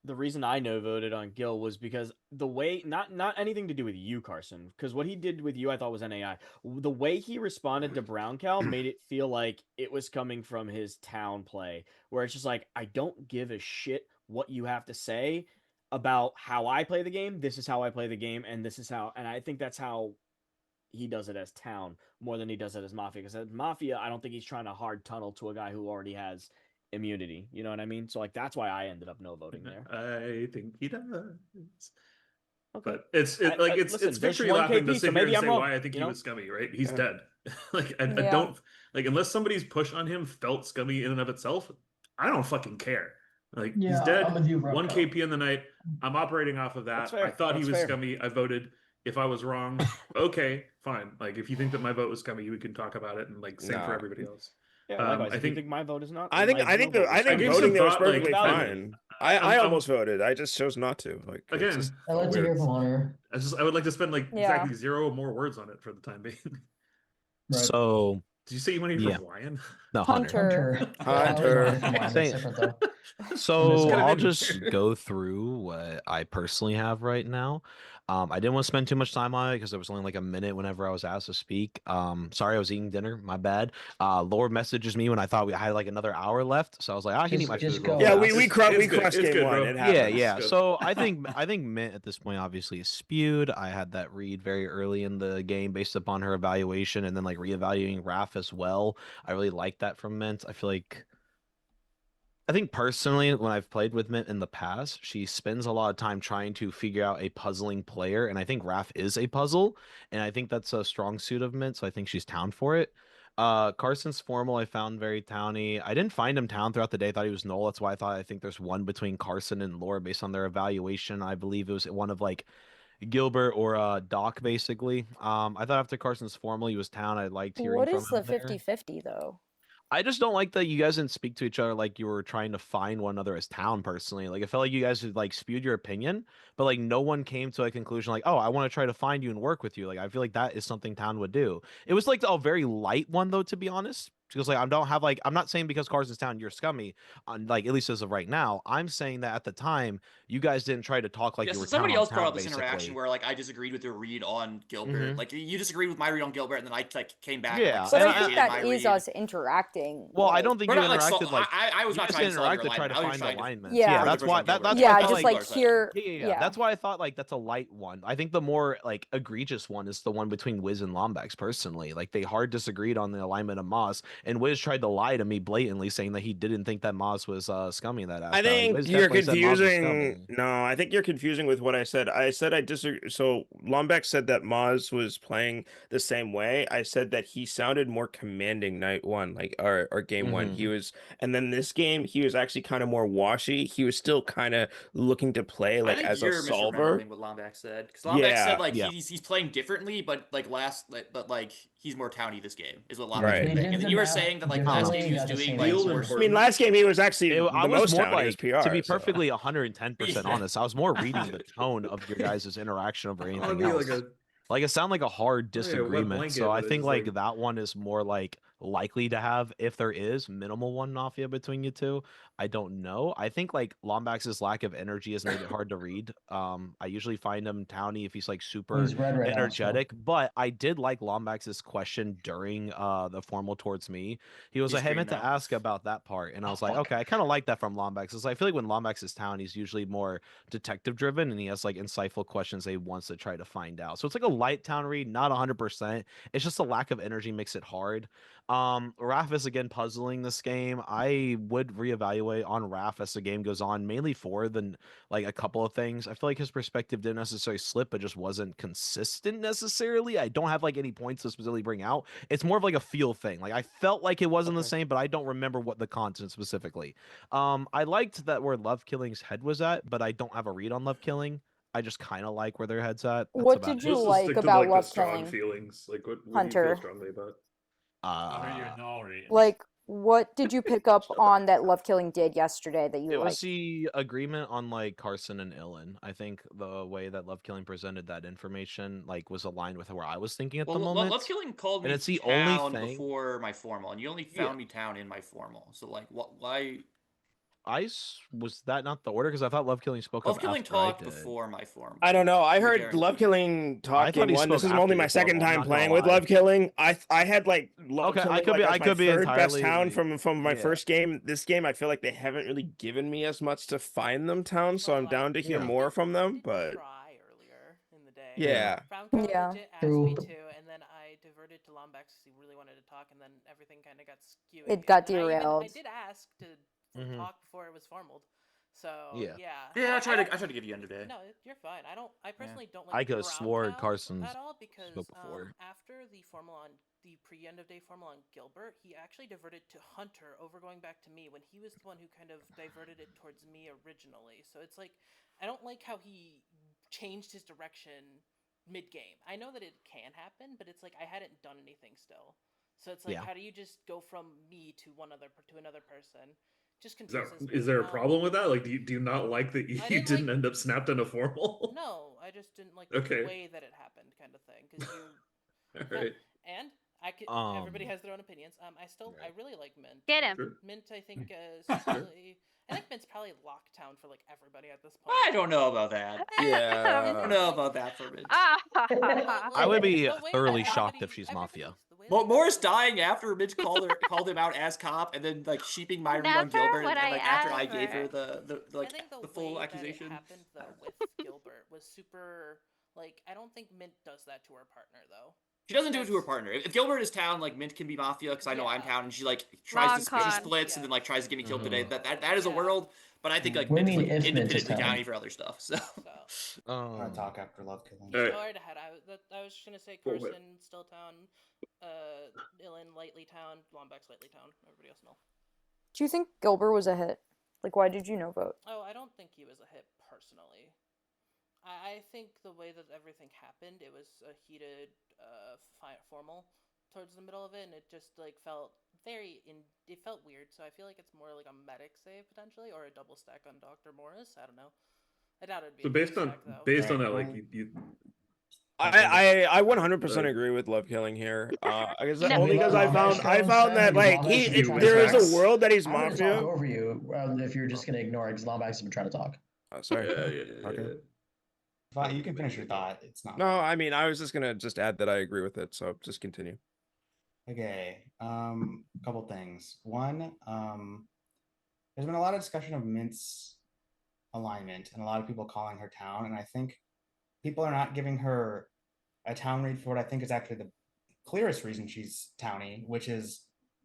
the reason I no voted on Gil was because the way not anything to do with you, Carson, because what he did with you I thought was NAI. The way he responded to Brown Cow made it feel like it was coming from his town play, where it's just like, I don't give a shit what you have to say about how I play the game. This is how I play the game, and this is how, and I think that's how he does it as town more than he does it as Mafia. Because as Mafia, I don't think he's trying to hard tunnel to a guy who already has immunity. You know what I mean? So like that's why I ended up no voting there. I think he does. Okay. But it's listen, it's there's victory one lapping to KP, so sit here maybe and I'm say wrong, why I think you he know? was scummy, right? He's dead. I Yeah. don't like unless somebody's push on him felt scummy in and of itself. I don't fucking care. Like he's Yeah, dead. I'm with you, bro. 1 KP in the night. I'm operating off of That's that. fair. I thought he That's was fair. scummy. I voted. If I was wrong, okay, fine. Like if you think that my vote was scummy, we can talk about it and like same for Nah. everybody else. Yeah, likewise. I if you think my vote is not, I then think my I think no the vote I was think gave voting some there was thought, like, perfectly validated. fine. I'm- I almost voted. I just chose not to. Like it Again, just I'd like to hear from Hunter. I would like to spend like Yeah. exactly 0 more words on it for the time being. Right. So Did you say you wanted Yeah. from Hawaiian? no, Hunter. Hunter. I always want to hear from Lion. Same. That's different though. So Get it I'll in just there. go through what I personally have right now. I didn't want to spend too much time on it because there was only like a minute whenever I was asked to speak. Sorry, I was eating dinner. My bad. Lord messages me when I thought we had like another hour left, so I was like, I can eat my Just food real go. yeah, fast. we It's good. crushed It's game good, one. bro. It Yeah, happens. yeah. Good. So I think Mint at this point obviously is spewed. I had that read very early in the game based upon her evaluation, and then like reevaluating Raph as well. I really like that from Mint. I feel like I think personally, when I've played with Mint in the past, she spends a lot of time trying to figure out a puzzling player, and I think Raph is a puzzle, and I think that's a strong suit of Mint, so I think she's town for it. Carson's formal I found very towny. I didn't find him town throughout the day. I thought he was null. That's why I think there's one between Carson and Laura based on their evaluation. I believe it was one of like Gilbert or Doc, basically. I thought after Carson's formal, he was town. I liked hearing What from is the him there. 50-50 though? I just don't like that you guys didn't speak to each other like you were trying to find one another as town personally. Like, I felt like you guys had like spewed your opinion, but like no one came to a conclusion like, oh, I want to try to find you and work with you. Like, I feel like that is something town would do. It was like a very light one though, to be honest. Because like I don't have like I'm not saying because Carson's town you're scummy, on like at least as of right now. I'm saying that at the time you guys didn't try to talk like Yeah, you so were somebody town on else brought town up this interaction basically. where like I disagreed with your read on Gilbert. Mhm. Like you disagreed with my read on Gilbert, and then I like came back and Yeah, like But I think substantiated that my is read. us interacting. Well, I Like, don't think We're you not like interacted like I was you not guys trying to didn't sell your interact to try alignment. to I was find just trying to alignments. Yeah. That's why that's why yeah, I felt just like like here. yeah. That's why I thought like that's a light one. I think the more like egregious one is the one between Wiz and Lombax personally. Like they hard disagreed on the alignment of Moss, and Wiz tried to lie to me blatantly, saying that he didn't think that Moss was scummy in that aspect. I think Wiz you're definitely said Moss was confusing. scummy. No, I think you're confusing with what I said. I said I disagree. So Lombeck said that Maz was playing the same way. I said that he sounded more commanding night one, like or game one. He Mhm. was, and then this game he was actually kind of more washy. He was still kind of looking to play I like think as a you're solver. misremembering what Lombax said because Lombax said Yeah, like Yeah. he's playing differently, but like he's more towny this game is what Lombax right. was He saying, did and then the you were math saying that like last game differently, he was got the doing same like answer. I mean, last game he was actually I the was most more towny as like, PR. to be So. perfectly 110% Yeah. honest, I was more reading the tone of your guys' interaction over That'd anything be like else. a Like it sounded like a hard oh, yeah, wet disagreement. blanket So I with it, think just like like that one is more like likely to have, if there is minimal one mafia between you two. I don't know. I think like Lombax's lack of energy has made it hard to read. I usually find him towny if he's like Well, super he's red right now, so. energetic, but I did like Lombax's question during the formal towards me. He was He's like, "Hey, I green meant to now. ask about that part," and I was like, "Okay, I kind of like that from Lombax." Because I feel like when Lombax is town, he's usually more detective driven, and he has like insightful questions that he wants to try to find out. So it's like a light town read, not 100%. It's just a lack of energy makes it hard. Raph is again puzzling this game. I would reevaluate on Raph as the game goes on, mainly for than like a couple of things. I feel like his perspective didn't necessarily slip, but just wasn't consistent necessarily. I don't have like any points to specifically bring out. It's more of like a feel thing. Like I felt like it wasn't the same, but I don't remember what the content specifically. I liked that where Love Killing's head was at, but I don't have a read on Love Killing. I just kind of like where their head's at. That's What about did it. you let's just like stick to about like the Love strong Killing, feelings. Like what do you feel Hunter? strongly about? What are your Uh, no reads? Like, what did you pick up on that Love Killing did yesterday that you it was liked? the agreement on like Carson and Illan. I think the way that Love Killing presented that information like was aligned with where I was thinking at the Well, moment. Love Killing called And me it's the only town thing. before my formal, and you only Yeah. found me town in my formal. So like, what? Why? Was that not the order? Because I thought Love Killing spoke Love up Killing after I talked did. before my formal. I don't know. I To be heard Love guaranteed. Killing talk I thought game he one. This spoke is after only my your second formal, I'm time not gonna playing with lie. Love Killing. I had like Love Okay, Killing like I as my could be third best entirely town like from my yeah. first game. This game, I feel like they haven't really given me as much to find them town, so I'm down to hear Yeah. more from them. But Try earlier in the day. yeah, Browncow Yeah. legit asked True. me to, and then I diverted to Lombax because he really wanted to talk, and then everything kind of got skewed. It got And I derailed. did ask to Mhm. talk before it was formaled. So Yeah. Yeah, I tried don't- to give you end of day. No, you're fine. I personally don't like I could have swore Browncow Carson's at all because spoke before. after the formal on the pre-end of day formal on Gilbert, he actually diverted to Hunter over going back to me when he was the one who kind of diverted it towards me originally. So it's like I don't like how he changed his direction mid-game. I know that it can happen, but it's like I hadn't done anything still. So it's like Yeah. how do you just go from me to another person? Just Is that confuses me. is there a problem with that? Like, do you not like that you I didn't didn't like- end up snapped in a formal? No, I just didn't like Okay. the way that it happened, kind of thing. Because you, All right. and I could. Everybody has their own opinions. I really like Mint. Get him. Sure. Mint, I think, is probably. I think Mint's probably lockdown for like everybody at this point. I don't know about that. I yeah. don't know about that for Mint. I would be But wait, thoroughly everybody- shocked if she's everybody- Mafia. the way Well, that Morris everybody- dying after Mitch called him out as cop, and then like sheeping my read on Never Gilbert, would and like I after I gave her ever. the I think the full way accusation. that it happened though with Gilbert was super. Like I don't think Mint does that to her partner though. She doesn't do it to her partner. If Gilbert is town, like Mint can be Mafia, because I know I'm town, and she like Long tries to con. she splits and then like tries to get me killed today. That is a world, but I think like What do Mint you is mean like if Mint is independently town? towny for other stuff. So I'm gonna talk after love killing. Go right ahead. I was just gonna say Carson, still town, Ilan, lightly town, Lombax, lightly town. Everybody else no. Do you think Gilbert was a hit? Like, why did you no vote? Oh, I don't think he was a hit personally. I think the way that everything happened, it was a heated, formal towards the middle of it, and it just like felt it felt weird. So I feel like it's more like a medic save potentially, or a double stack on Dr. Morris. I don't know. I doubt it'd be. So a based double on stack, though. that, like you I 100% agree with love killing here. I guess No. only because I found that like there is a world that he's I'm gonna Mafia. talk over you if you're just gonna ignore it because Lombax has been trying to talk. Oh, sorry. Yeah. Fine, you can finish your thought. It's not. No, I mean I was just gonna add that I agree with it. So just continue. Okay. Couple things. One, there's been a lot of discussion of Mint's alignment and a lot of people calling her town, and I think people are not giving her a town read for what I think is actually the clearest reason she's towny, which is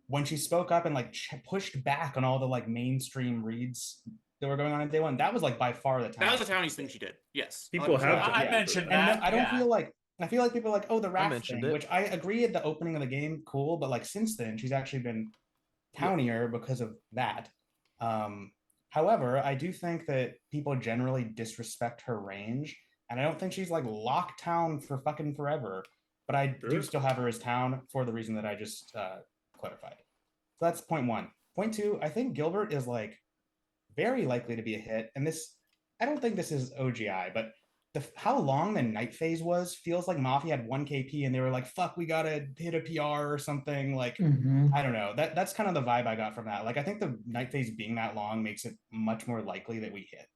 when she spoke up and like pushed back on all the like mainstream reads that were going on in day one. That was like by far the town. that was the towniest thing she did. Yes, People have. I mentioned And that. I don't feel like I feel like people are like, oh, the raft mentioned thing, it. which I agree at the opening of the game, cool, but like since then she's actually been townier because of that. However, I do think that people generally disrespect her range, and I don't think she's like locked town for fucking forever. But I do still have her as town for the reason that I just clarified. So that's point one. Point two, I think Gilbert is like very likely to be a hit, and this I don't think this is OGI, but how long the night phase was feels like Mafia had 1 KP and they were like, fuck, we gotta hit a PR or something. Like, I don't know. That's kind of the vibe I got from that. Like, I think the night phase being that long makes it much more likely that we hit.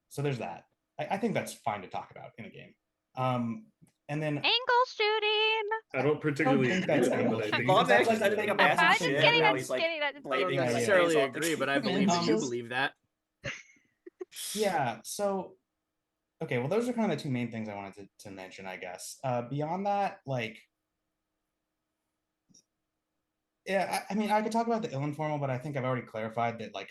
So there's that. I think that's fine to talk about in a game. And then Angle shooting. I don't particularly think that's agree, angle but I shooting. think Is that like I think I'm I'm asking just shit, kidding. now I'm he's just like kidding. I just blaming I don't like, necessarily baseball agree, but I team. believe that you Um, believe that. Yeah, so okay, well, those are kind of the two main things I wanted to mention, I guess. Beyond that, like, yeah, I mean, I could talk about the ill informal, but I think I've already clarified that, like,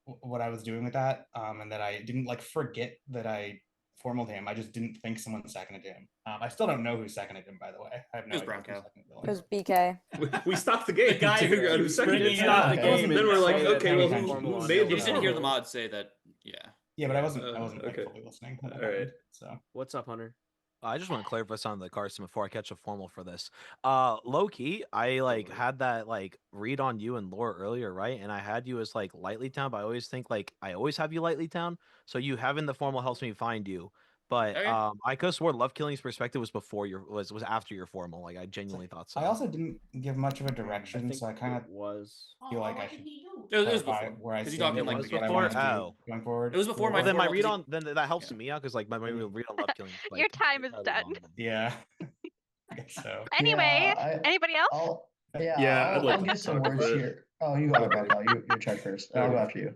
what I was doing with that, and that I didn't like forget that I formaled him. I just didn't think someone seconded him. I still don't know who seconded him, by the way. I have no It was idea Brown who Cow. seconded It was Dylan. BK. we stopped the game The guy to figure out who seconded bringing it. it up. The game Then we're like, and say that okay, that well, was who formal made on the You just didn't hear the formal? mod say that. Yeah. Yeah, but I wasn't like okay. fully listening. When that All right. happened, so What's up, Hunter? I just want to clarify something with Carson before I catch a formal for this. Low key, I like had that like read on you and Laura earlier, right? And I had you as like lightly town, but I always think like I always have you lightly town. So you having the formal helps me find you. But Okay. I could have swore Love Killing's perspective was before your was after your formal. Like I genuinely thought so. I also didn't give much of a direction, so I kind of was feel like I should It was clarify before. where I Because you stand talked in and like was the what I before? want to do Oh. going forward. It was before my Well, then my formal, read 'cause on then that helps me out because like my read on Love Killing. Like, Your time is done. Yeah, I guess so. Anyway, Yeah, anybody else? I'd like I'll to give some talk words about it. here. Oh, you go ahead, Rafael. You try first. I'll go after you.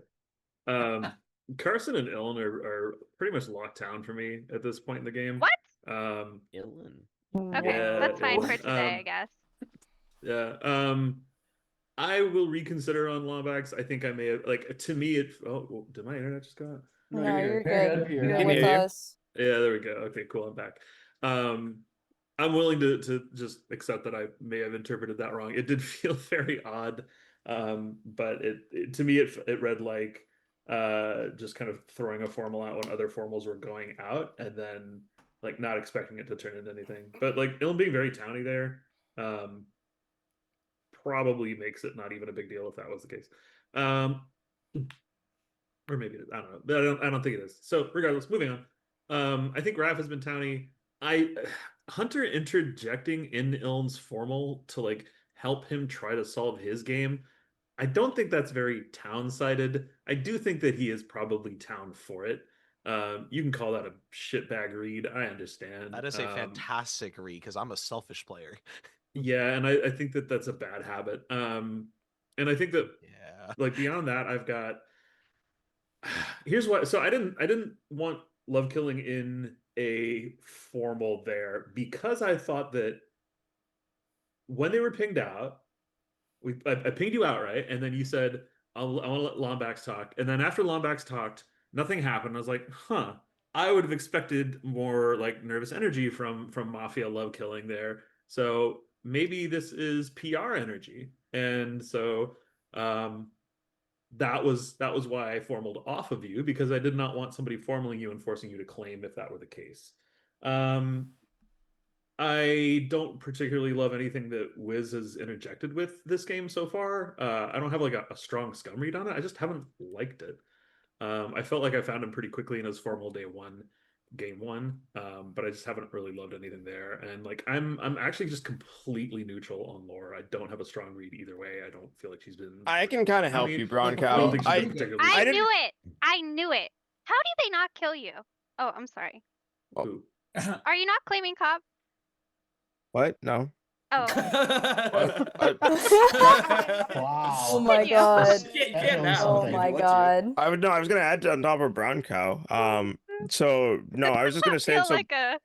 Carson and Iln are pretty much locked down for me at this point in the game. What? Ilan. Okay, Yeah, that's fine for Iln. today, I guess. Yeah. I will reconsider on Lombax. I think I may have like to me it. Oh, well, did my internet just go out? No, you're You're good. good. You're Can you with hear you? us. Yeah, there we go. Okay, cool. I'm back. I'm willing to just accept that I may have interpreted that wrong. It did feel very odd, but it to me it read like just kind of throwing a formal out when other formals were going out, and then like not expecting it to turn into anything. But like Ilm being very towny there, probably makes it not even a big deal if that was the case. Or maybe I don't know. But I don't think it is. So regardless, moving on. I think Raph has been towny. Hunter interjecting in Ilm's formal to like help him try to solve his game. I don't think that's very town-sided. I do think that he is probably town for it. You can call that a shitbag read. I understand. that is a fantastic read because I'm a selfish player. Yeah, and I think that that's a bad habit. And I think that like beyond that, I've got here's what. So I didn't want Love Killing in a formal there because I thought that when they were pinged out, I pinged you out, right? And then you said, I want to let Lombax talk. And then after Lombax talked, nothing happened. I was like, huh. I would have expected more like nervous energy from Mafia love killing there. So maybe this is PR energy. And so that was why I formaled off of you, because I did not want somebody formaling you and forcing you to claim if that were the case. I don't particularly love anything that Wiz has interjected with this game so far. I don't have like a strong scum read on it. I just haven't liked it. I felt like I found him pretty quickly in his formal day one, game one, but I just haven't really loved anything there. And like I'm actually just completely neutral on Laura. I don't have a strong read either way. I don't feel like she's been. I can kind of help you, Brown Cow. I don't think she's been particularly. I knew it. I knew it. How did they not kill you? Oh, I'm sorry. Who? Are you not claiming cop? What? No. Oh. Wow. Oh my god. Oh my god. I would know. I was gonna add on top of Brown Cow. So no, I was just gonna say feel so. like a.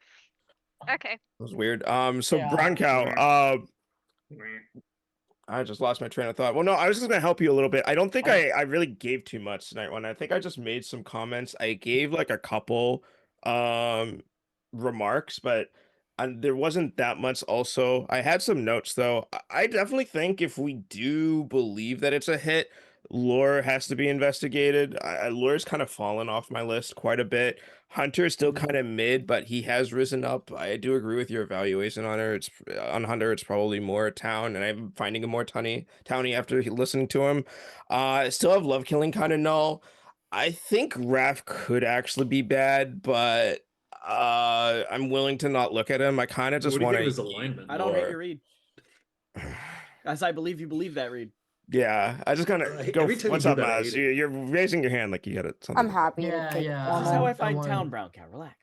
Okay. That was weird. So Yeah. Brown Cow. I just lost my train of thought. Well, no, I was just gonna help you a little bit. I don't think I really gave too much tonight one. I think I just made some comments. I gave like a couple remarks, but there wasn't that much. Also, I had some notes though. I definitely think if we do believe that it's a hit, Lore has to be investigated. Lore's kind of fallen off my list quite a bit. Hunter is still kind of mid, but he has risen up. I do agree with your evaluation on her. It's on Hunter. It's probably more town, and I'm finding him more towny after listening to him. I still have love killing kind of null. I think Raph could actually be bad, but I'm willing to not look at him. I kind of just want to. I don't hate your read. As I believe you believe that read. Yeah, I just kind of go. every time What's you up, do that, I Maz? hate You're raising your hand like you got it. I'm happy to Yeah, take yeah. This is formal. how I I find wanna town, Brown Cow. Relax.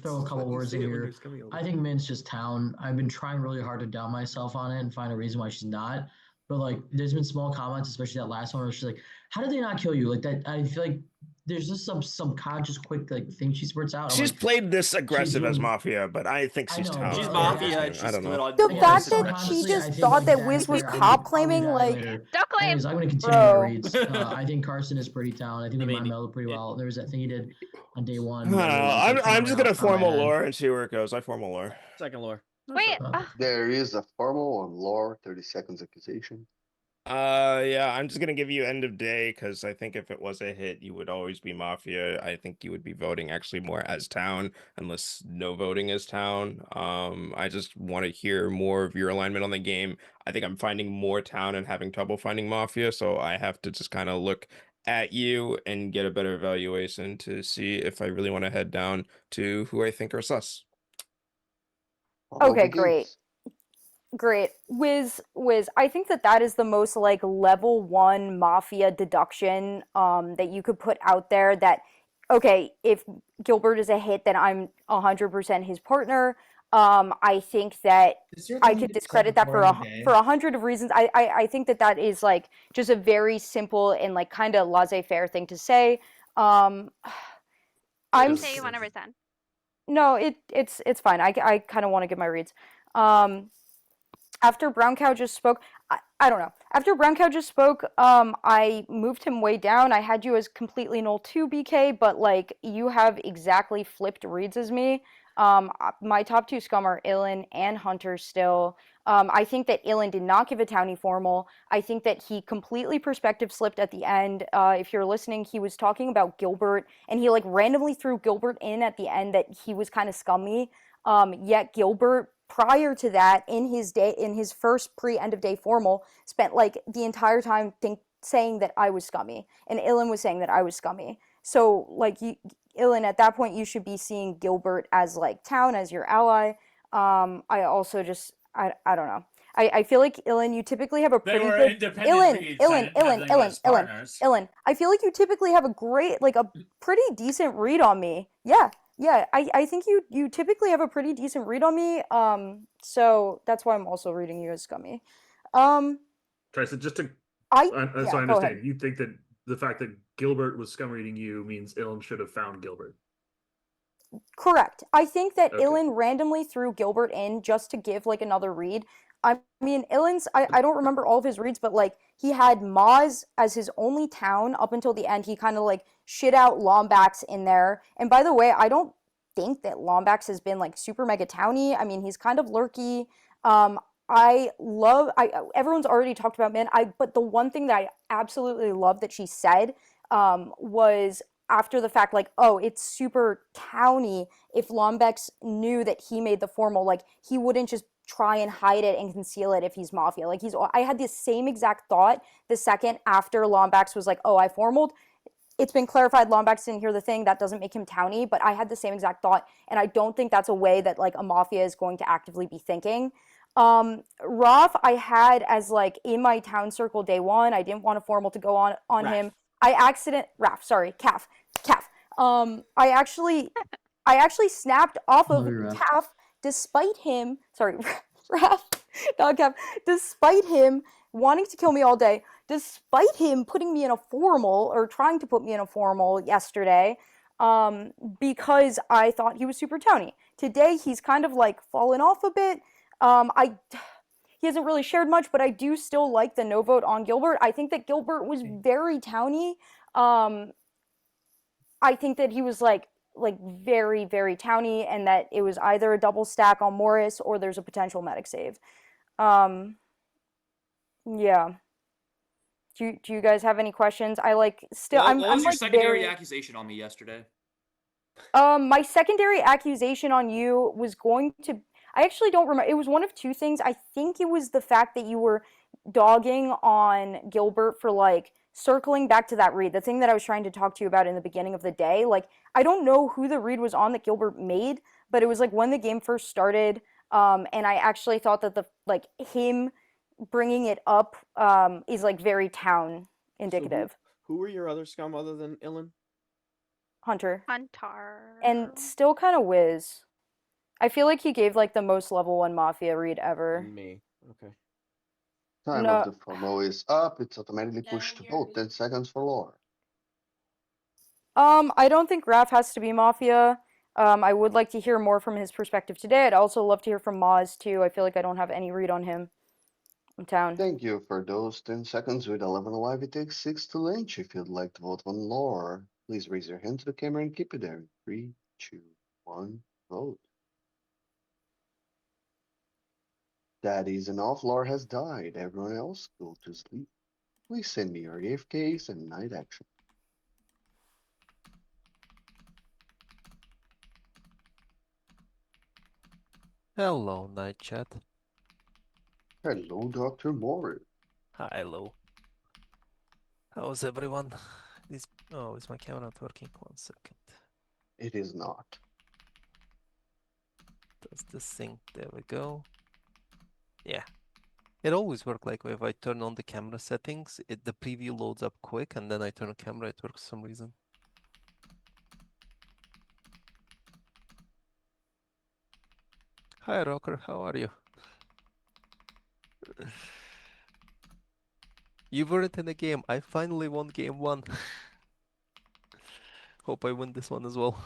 Throw a couple words in here. I think Mint's just town. I've been trying really hard to doubt myself on it and find a reason why she's not. But like, there's been small comments, especially that last one, where she's like, "How did they not kill you?" Like that. I feel like there's just some subconscious, quick like thing she spurts out. I'm She's like, played this aggressive as doing- Mafia, but I think I she's know, town. but She's like, Mafia, I- and she's I don't split know. on. The Yeah, fact that subconsciously, she I just think, thought like, that that Wiz was I'll cop leave claiming, that like, later. Don't claim. Anyways, I'm gonna continue bro. my reads. I think Carson is pretty talented. I think they mind melded pretty well. There was that thing he did on day one. where it was, like, I'm just right gonna off the top of my formal head. lore and see where it goes. I formal lore. Second lore. Wait. There is a formal on lore, 30 seconds accusation. Yeah, I'm just gonna give you end of day because I think if it was a hit, you would always be Mafia. I think you would be voting actually more as town, unless no voting is town. I just want to hear more of your alignment on the game. I think I'm finding more town and having trouble finding Mafia, so I have to just kind of look at you and get a better evaluation to see if I really want to head down to who I think are sus. Okay, great. Great. Wiz, I think that is the most like level 1 Mafia deduction that you could put out there, that okay, if Gilbert is a hit, then I'm 100% his partner. I think that I could discredit that for 100 of reasons. I think that is like just a very simple and like kind of laissez-faire thing to say. I'm Say you want to resign. No, it's fine. I kind of want to give my reads. After Brown Cow just spoke, I don't know. After Brown Cow just spoke, I moved him way down. I had you as completely null 2, BK, but like you have exactly flipped reads as me. My top 2 scum are Illan and Hunter still. I think that Illan did not give a townie formal. I think that he completely perspective slipped at the end. If you're listening, he was talking about Gilbert, and he like randomly threw Gilbert in at the end that he was kind of scummy. Yet Gilbert, prior to that, in his first pre-end of day formal, spent like the entire time saying that I was scummy, and Illan was saying that I was scummy. So like Illan, at that point, you should be seeing Gilbert as like town, as your ally. I also just I don't know. I feel like Illan, you typically have a They pretty were good independent reads. I didn't have them as partners. Illan. I feel like you typically have a pretty decent read on me. Yeah. I think you typically have a pretty decent read on me. So that's why I'm also reading you as scummy. Tracy, just to so I go understand, ahead. you think that the fact that Gilbert was scum reading you means Illan should have found Gilbert. Correct. I think that Okay. Ilin randomly threw Gilbert in just to give like another read. I mean, I don't remember all of his reads, but like he had Maz as his only town up until the end. He kind of like shit out Lombax in there. And by the way, I don't think that Lombax has been like super mega towny. I mean, he's kind of lurky. Um, I everyone's already talked about Min. But the one thing that I absolutely love that she said was after the fact, like, oh, it's super towny. If Lombex knew that he made the formal, like, he wouldn't just try and hide it and conceal it if he's Mafia. Like, I had the same exact thought the second after Lombax was like, oh, I formaled. It's been clarified Lombax didn't hear the thing. That doesn't make him towny, but I had the same exact thought, and I don't think that's a way that, like, a Mafia is going to actively be thinking. Roth, I had as, like, in my town circle day one. I didn't want a formal to go on him. Raph, sorry, Calf. I actually snapped off of Calf despite him, sorry, Raph, not Calf, despite him wanting to kill me all day, despite him putting me in a formal or trying to put me in a formal yesterday, because I thought he was super towny. Today he's kind of like fallen off a bit. He hasn't really shared much, but I do still like the no vote on Gilbert. I think that Gilbert was very towny. I think that he was like very very towny, and that it was either a double stack on Morris or there's a potential medic save. Yeah. Do you guys have any questions? I like still What was I'm your like secondary very accusation on me yesterday? my secondary accusation on you was going to I actually don't remember. It was one of two things. I think it was the fact that you were dogging on Gilbert for like circling back to that read, the thing that I was trying to talk to you about in the beginning of the day. Like, I don't know who the read was on that Gilbert made, but it was like when the game first started, and I actually thought that the like him bringing it up is like very town indicative. So who were your other scum other than Ilin? Hunter. Hunter. And still kind of Wiz. I feel like he gave like the most level 1 Mafia read ever. Me. Okay. Time No. of the formal is up. It's automatically pushed to vote. 10 seconds for lore. I don't think Raph has to be Mafia. I would like to hear more from his perspective today. I'd also love to hear from Maz too. I feel like I don't have any read on him in town. Thank you for those 10 seconds. With 11 alive, it takes 6 to lynch. If you'd like to vote on lore, please raise your hand to the camera and keep it there. 3, 2, 1, vote. That is enough. Lore has died. Everyone else, go to sleep. Please send me your AFKs and night action. Hello, night chat. Hello, Dr. Morris. Hello. How's everyone? Is my camera not working? 1 second. It is not. Does this sync? There we go. Yeah. It always works like if I turn on the camera settings, the preview loads up quick, and then I turn on camera, it works for some reason. Hi Rocker, how are you? You weren't in the game. I finally won game 1. Hope I win this one as well.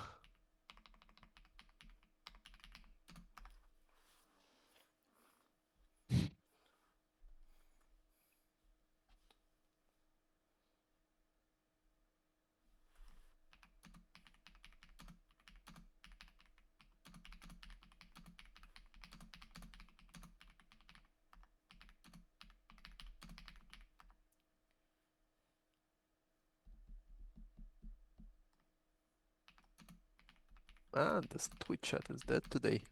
Ah, this Twitch chat is dead today.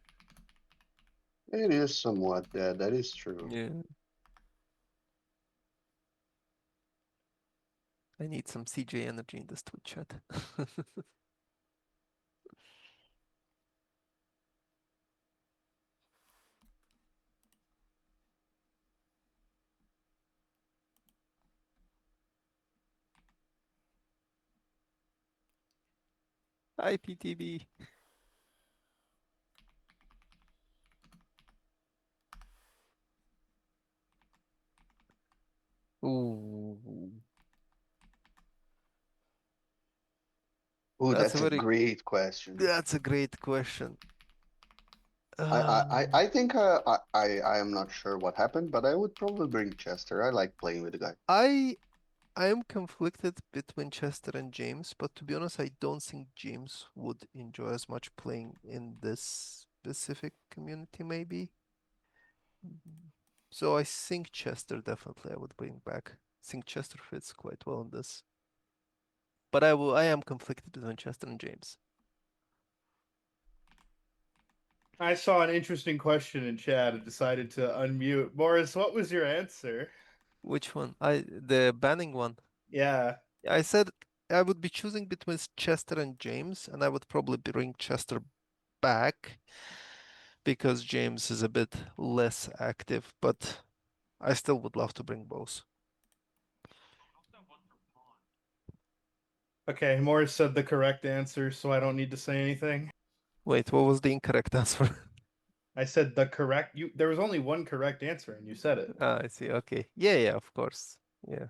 It is somewhat dead, that is true. Yeah. I need some CJ energy in this Twitch chat. IPTV. Ooh. Oh, That's that's a a very great question. that's a great question. I think I am not sure what happened, but I would probably bring Chester. I like playing with the guy. I am conflicted between Chester and James, but to be honest, I don't think James would enjoy as much playing in this specific community, maybe. So I think Chester definitely I would bring back. I think Chester fits quite well in this. But I am conflicted between Chester and James. I saw an interesting question in chat and decided to unmute. Morris, what was your answer? Which one? The banning one. Yeah. I said I would be choosing between Chester and James, and I would probably bring Chester back because James is a bit less active, but I still would love to bring both. Okay, Morris said the correct answer, so I don't need to say anything. Wait, what was the incorrect answer? I said the correct you there was only one correct answer and you said it. Ah, I see. Okay. Yeah, of course. Yeah.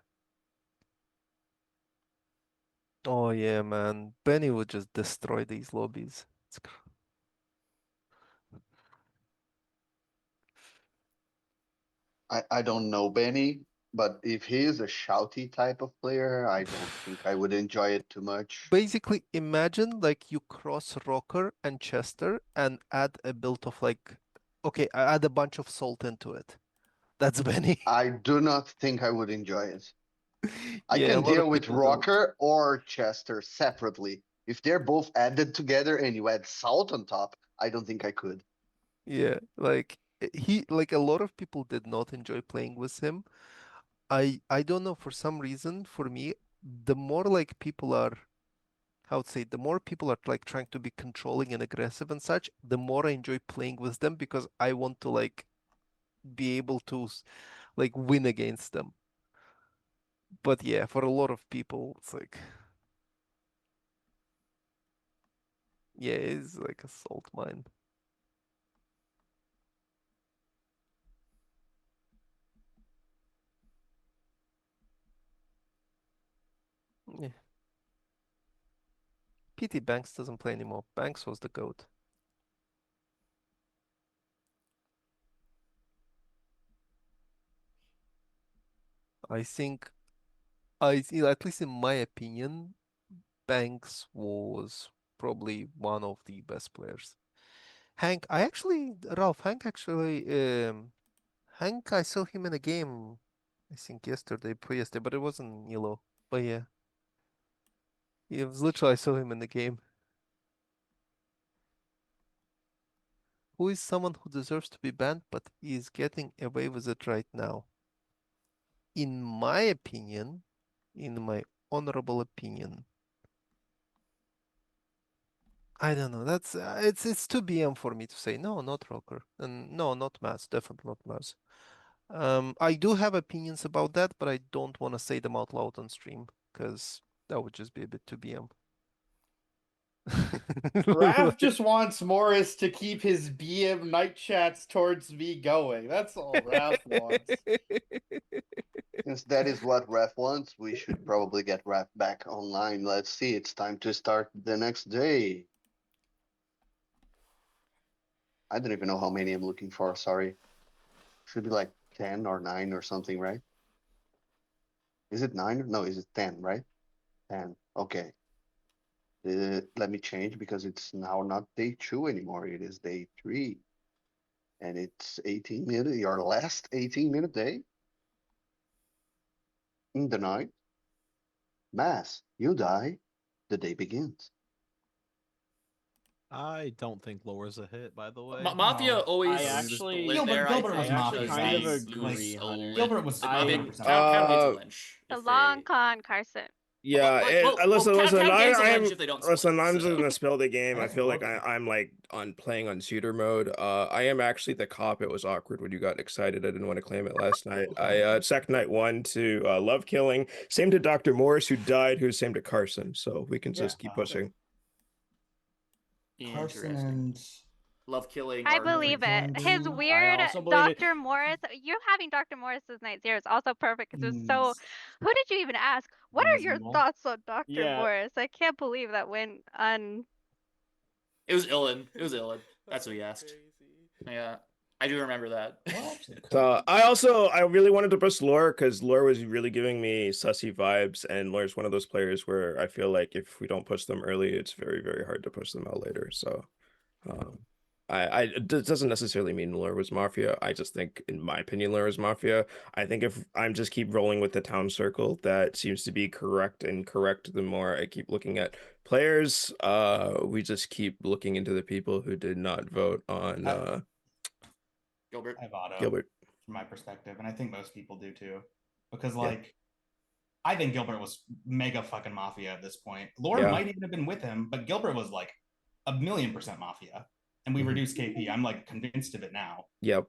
Oh yeah, man. Benny would just destroy these lobbies. I don't know Benny, but if he is a shouty type of player, I don't think I would enjoy it too much. Basically, imagine like you cross Rocker and Chester and add a build of like, okay, I add a bunch of salt into it. That's Benny. I do not think I would enjoy it. I Yeah, a can lot deal of with people don't. Rocker or Chester separately. If they're both added together and you add salt on top, I don't think I could. Yeah, like he like a lot of people did not enjoy playing with him. I don't know for some reason for me the more like people are how to say the more people are like trying to be controlling and aggressive and such, the more I enjoy playing with them because I want to like be able to like win against them. But yeah, for a lot of people it's like yeah, it's like a salt mine. Yeah. PT Banks doesn't play anymore. Banks was the GOAT. I think at least in my opinion, Banks was probably one of the best players. Hank actually, Hank, I saw him in a game, I think yesterday, but it wasn't Nilo. But yeah, it was literally, I saw him in the game. Who is someone who deserves to be banned, but is getting away with it right now? In my opinion, in my honorable opinion, I don't know. That's it's too BM for me to say no, not Rocker, and no, not Maz. Definitely not Maz. I do have opinions about that, but I don't want to say them out loud on stream because that would just be a bit too BM. Raph just wants Morris to keep his BM night chats towards me going. That's all Raph wants. Since that is what Ref wants, we should probably get Ref back online. Let's see, it's time to start the next day. I don't even know how many I'm looking for, sorry. Should be like 10 or 9 or something, right? Is it 9? No, is it 10, right? 10, okay. Let me change because it's now not day 2 anymore, it is day 3. And it's 18 minutes, your last 18-minute day? In the night? Mass, you die, the day begins. I don't think Lore's a hit, by the way. Mafia always I actually split there. Gilbert I was think. Mafia's kind of last. agree, Hunter. Gilbert was Like Mafia, 100% count Gaze Mafia's. Lynch. The If long they, con, Carson. Yeah, listen, count Gaze I'm Lynch if they don't split. listen. I'm just So. gonna spill the game. I That's feel like broken. I'm like on playing on shooter mode. I am actually the cop. It was awkward when you got excited. I didn't want to claim it last night. I second night 1 to love killing. Same to Dr. Morris who died. Who's same to Carson. So we can just keep pushing. Carson Interesting. and love killing. I are believe pretty it. fun. His weird also believe it. Dr. Morris, you having Dr. Morris's night zero is also perfect because it was so. Mm, Who did you even ask? What are your reasonable. thoughts on Dr. Yeah. Morris? I can't believe that went un. It was Ilan. It was Ilan. That's what he asked. Yeah, I do remember that. So I really wanted to push Lore because Lore was really giving me sussy vibes, and Lore's one of those players where I feel like if we don't push them early, it's very, very hard to push them out later. So um it doesn't necessarily mean Lore was Mafia. I just think, in my opinion, Lore was Mafia. I think if I'm just keep rolling with the town circle, that seems to be correct and correct. The more I keep looking at players, we just keep looking into the people who did not vote on Gilbert. I have Otto Gilbert. from my perspective, and I think most people do too, because Yeah. like I think Gilbert was mega fucking Mafia at this point. Lore Yeah. might even have been with him, but Gilbert was like 1,000,000% Mafia, and we Mhm. reduced KP. I'm like convinced of it now. Yep.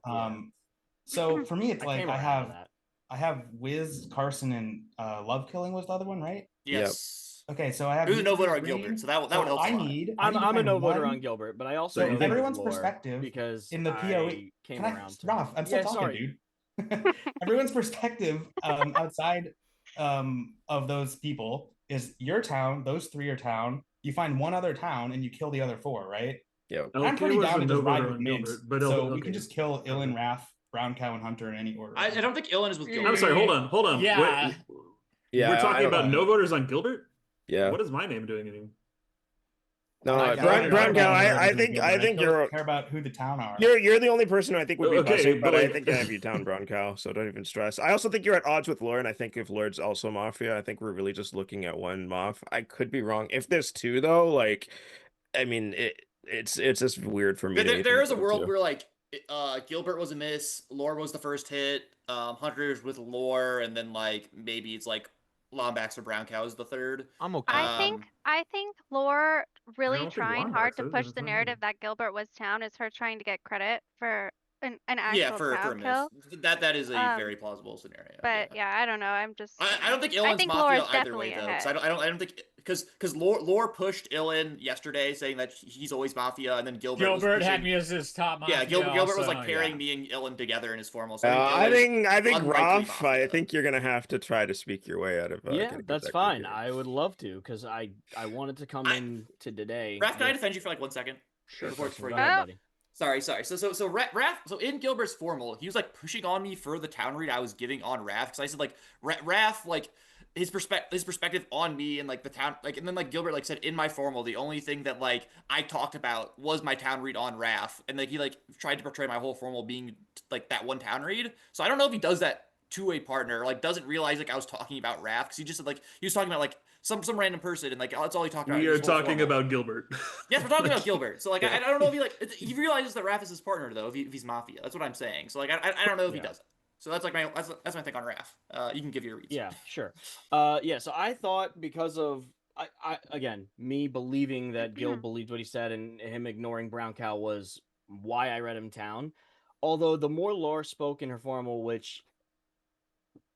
So for me, it's I like came I around to have that. I have Wiz, Carson, and Love Killing was the other one, right? Yes. Okay, so I have It was a these no voter on three. Gilbert, so that would So help I a lot. need I'm to a find no voter one- on Gilbert, but I also So voted everyone's with Lore perspective because in the POE. I came Can around to Ralph, I'm still Yeah, talking, sorry. dude. Everyone's perspective outside of those people is your town. Those three are town. You find one other town and you kill the other four, right? Yeah. I'm LK pretty was down a to no just ride voter with on Mint. Gilbert, but So we okay. can just kill Ilan, Raph, Brown Cow, and Hunter in any order. I don't think Ilan is with Gilbert. I'm sorry. Hold on. Yeah. Wait, Yeah, we're I talking don't- about no voters on Gilbert. Yeah. What is my name doing anymore? No, I Brown Cow. I think don't care about who the town are. you're the only person who I think would be Okay, buzzing, but but I like- think I have you down, Brown Cow, so don't even stress. I also think you're at odds with Lord, and I think if Lord's also Mafia, I think we're really just looking at one Moff. I could be wrong. If there's two, though, like, I mean, it's just weird for me. There is a world where like Gilbert was a miss, Lore was the first hit, Hunter's with Lore, and then like maybe it's like Lombax or Brown Cow is the third. I'm okay. I think Lore really don't think trying Lombax hard to is, push it's the not narrative that Gilbert was town is her trying to get credit for an actual Yeah, for a town miss. kill. That is a very plausible scenario. But yeah, I don't know. I'm just. I don't think I Ilan's think Mafia Lore's either way definitely though, because ahead. I don't think because Lore pushed Ilan yesterday saying that he's always Mafia, and then Gilbert was Gilbert pushing, had me as his top Mafia. yeah, Gilbert was also, like pairing yeah. me and Ilan together in his formal. So I think unlikely Roth. I Mafia. think you're gonna have to try to speak your way out of. Yeah, getting that's that fine. KP. I would love to because I wanted to come in to today. Raph, can I with- defend you for like 1 second? Sure, Before Carson, you go go. ahead, buddy. Sorry. So Raph. So in Gilbert's formal, he was like pushing on me for the town read I was giving on Raph because I said like Raph like his perspective on me and like the town like, and then like Gilbert like said in my formal the only thing that like I talked about was my town read on Raph, and like he like tried to portray my whole formal being like that one town read. So I don't know if he does that to a partner, like doesn't realize like I was talking about Raph because he just like he was talking about like some random person, and like that's all he talked about. We in are his whole talking formal. about Gilbert. Yes, we're talking about Gilbert. So like, Yeah. I don't know if he like he realizes that Raph is his partner though. If he's Mafia, that's what I'm saying. So like, I don't know if he does it. So that's like that's my thing on Raph. You can give your reads. Yeah, sure. Yeah, so I thought because of I again, me believing that Gil believed what he said and him ignoring Brown Cow was why I read him down. Although the more Laura spoke in her formal, which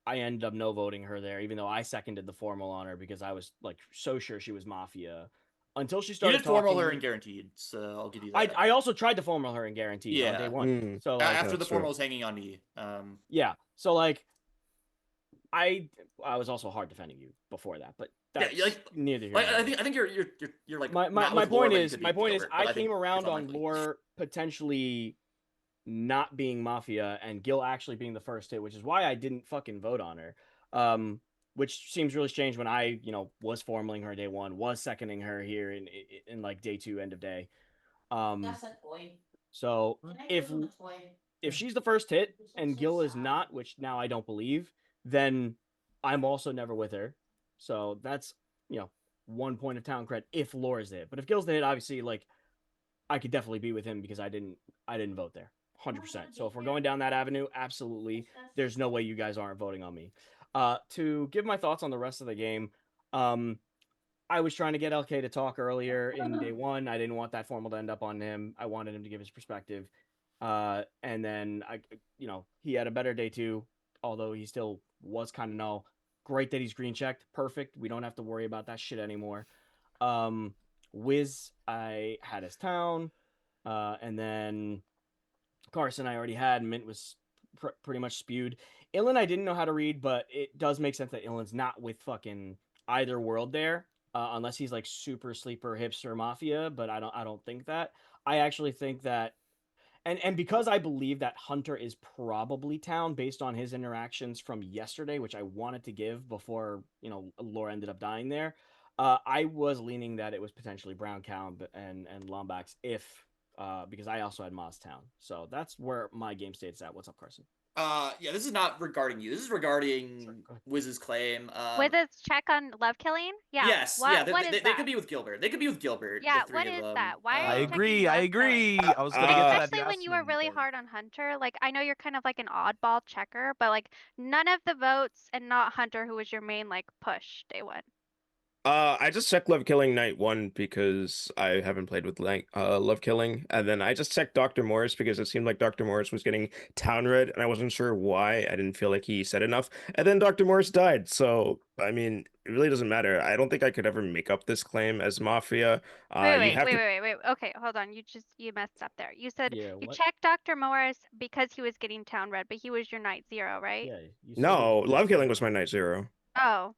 I ended up no voting her there, even though I seconded the formal on her because I was like so sure she was Mafia. Until she You started did formal talking, her and guaranteed, so I'll give you that. I also tried to formal her in guaranteed Yeah. on day one. So like, after the formal was hanging on me. Yeah. So like I was also hard defending you before that, but that's yeah, like neither here like, nor I there. think you're like my not with Lore, point but you is could my be point is Gilbert, but I think came around it's on unlikely. Lore potentially not being Mafia and Gil actually being the first hit, which is why I didn't fucking vote on her. Which seems really strange when I, was formaling her day one, was seconding her here in like day two, end of day. So if she's the first hit and Gil is not, which now I don't believe, then I'm also never with her. So that's 1 point of town cred if Laura's the hit. But if Gil's the hit, obviously like I could definitely be with him because I didn't vote there. 100%. So if we're going down that avenue, absolutely. There's no way you guys aren't voting on me. To give my thoughts on the rest of the game, I was trying to get LK to talk earlier in day one. I didn't want that formal to end up on him. I wanted him to give his perspective. And then he had a better day two, although he still was kind of null. Great that he's green checked. Perfect. We don't have to worry about that shit anymore. Wiz, I had his town. And then Carson I already had. Mint was pretty much spewed. Illan I didn't know how to read, but it does make sense that Illan's not with fucking either world there, unless he's like super sleeper hipster mafia. But I don't think that. I actually think that, and because I believe that Hunter is probably town based on his interactions from yesterday, which I wanted to give before Laura ended up dying there. I was leaning that it was potentially Brown Cow and Lombax if because I also had Moss Town. So that's where my game state's at. What's up, Carson? Yeah, this is not regarding you. This is regarding Wiz's claim. Wiz's check on love killing? Yeah. Yes, What, yeah, what is they that? could be with Gilbert. They could be with Gilbert. Yeah, the three what of is them. that? Why I are you agree. checking I love killing? agree. I was gonna get to that. Especially when you were really hard on Hunter. Like, I know you're kind of like an oddball checker, but like none of the votes and not Hunter, who was your main like push day one. I just checked Love Killing Night 1 because I haven't played with Love Killing, and then I just checked Dr. Morris because it seemed like Dr. Morris was getting town red, and I wasn't sure why. I didn't feel like he said enough, and then Dr. Morris died, so I mean, it really doesn't matter. I don't think I could ever make up this claim as Mafia. Wait. Okay, hold on. You messed up there. You said Yeah, you what? checked Dr. Morris because he was getting town red, but he was your night 0, right? Yeah. You said No, he Love Killing was my night 0. Oh.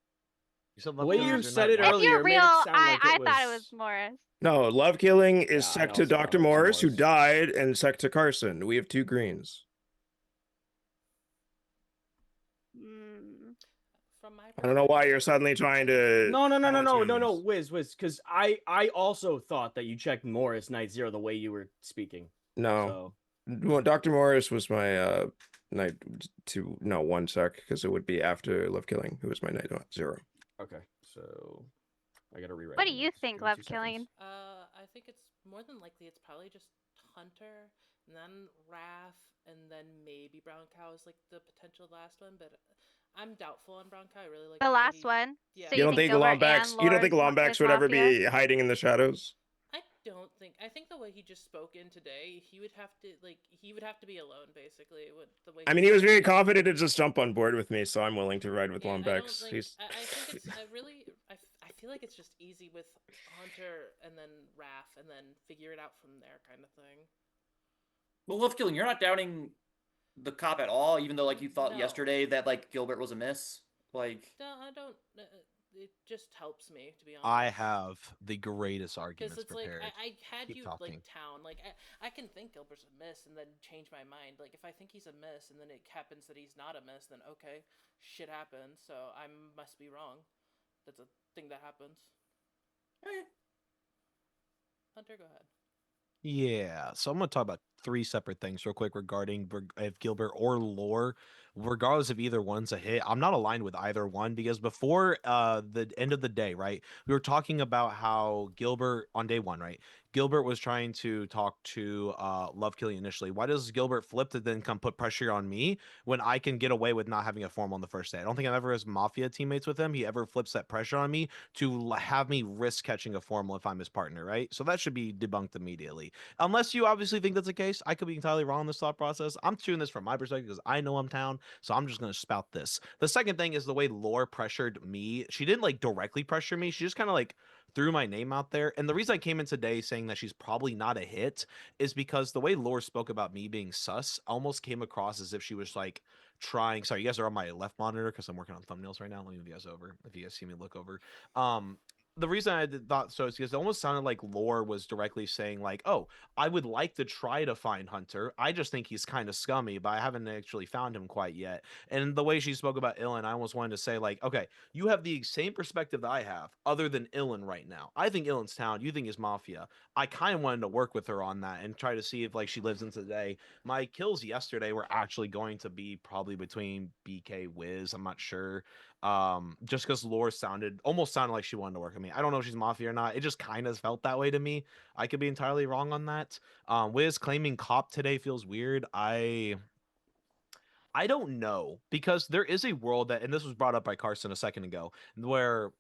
The way you said it If earlier you're made real, it sound like I it thought it was was. Morris. No, Love Killing is Yeah, I checked to also thought Dr. it was Morris, who Morris. died, and checked to Carson. We have 2 greens. From my I don't know why you're suddenly trying to. No, Wiz, because I also thought that you checked Morris night 0 the way you were speaking. No. So. Well, Dr. Morris was my night 2. No, 1 sec, because it would be after Love Killing, who was my night 0. Okay, so I gotta rewrite. What do you think, love killing? I think it's more than likely it's probably just Hunter, and then Raph, and then maybe Brown Cow is like the potential last one, but I'm doubtful on Brown Cow. I really like the last one. Yeah. So You don't think Lombax? You don't think Lombax would ever be hiding in the shadows? I think the way he just spoke in today, he would have to be alone basically with the way. I mean, he was very confident to just jump on board with me, so I'm willing to ride with Lombax. I think it's I feel like it's just easy with Hunter and then Raph and then figure it out from there kind of thing. Well, Love Killing, you're not doubting the cop at all, even though like you thought yesterday that like Gilbert was a miss. Like, no, I don't. It just helps me, to be honest. I have the greatest arguments Because it's prepared. like I had Keep you talking. like town. Like I can think Gilbert's a miss and then change my mind. Like if I think he's a miss and then it happens that he's not a miss, then okay, shit happens. So I must be wrong. That's a thing that happens. Hunter, go ahead. Yeah, so I'm gonna talk about 3 separate things real quick regarding if Gilbert or Lore, regardless if either one's a hit. I'm not aligned with either one because before the end of the day, right, we were talking about how Gilbert on day 1, right? Gilbert was trying to talk to Love Killing initially. Why does Gilbert flip to then come put pressure on me when I can get away with not having a form on the first day? I don't think I've ever as Mafia teammates with him. He ever flips that pressure on me to have me risk catching a formal if I'm his partner, right? So that should be debunked immediately. Unless you obviously think that's the case. I could be entirely wrong in this thought process. I'm doing this from my perspective because I know I'm town, so I'm just going to spout this. The second thing is the way Lore pressured me. She didn't like directly pressure me. She just kind of like threw my name out there. And the reason I came in today saying that she's probably not a hit is because the way Lore spoke about me being sus almost came across as if she was like trying. Sorry, you guys are on my left monitor because I'm working on thumbnails right now. Let me move you guys over if you guys see me look over. The reason I thought so is because it almost sounded like Lore was directly saying like, oh, I would like to try to find Hunter. I just think he's kind of scummy, but I haven't actually found him quite yet. And the way she spoke about Illan, I almost wanted to say like, okay, you have the same perspective that I have other than Illan right now. I think Illan's town. You think is Mafia. I kind of wanted to work with her on that and try to see if like she lives into today. My kills yesterday were actually going to be probably between BK Wiz. I'm not sure. Just because Lore almost sounded like she wanted to work with me. I don't know if she's Mafia or not. It just kind of felt that way to me. I could be entirely wrong on that. Wiz claiming cop today feels weird. I don't know because there is a world that, and this was brought up by Carson a second ago, where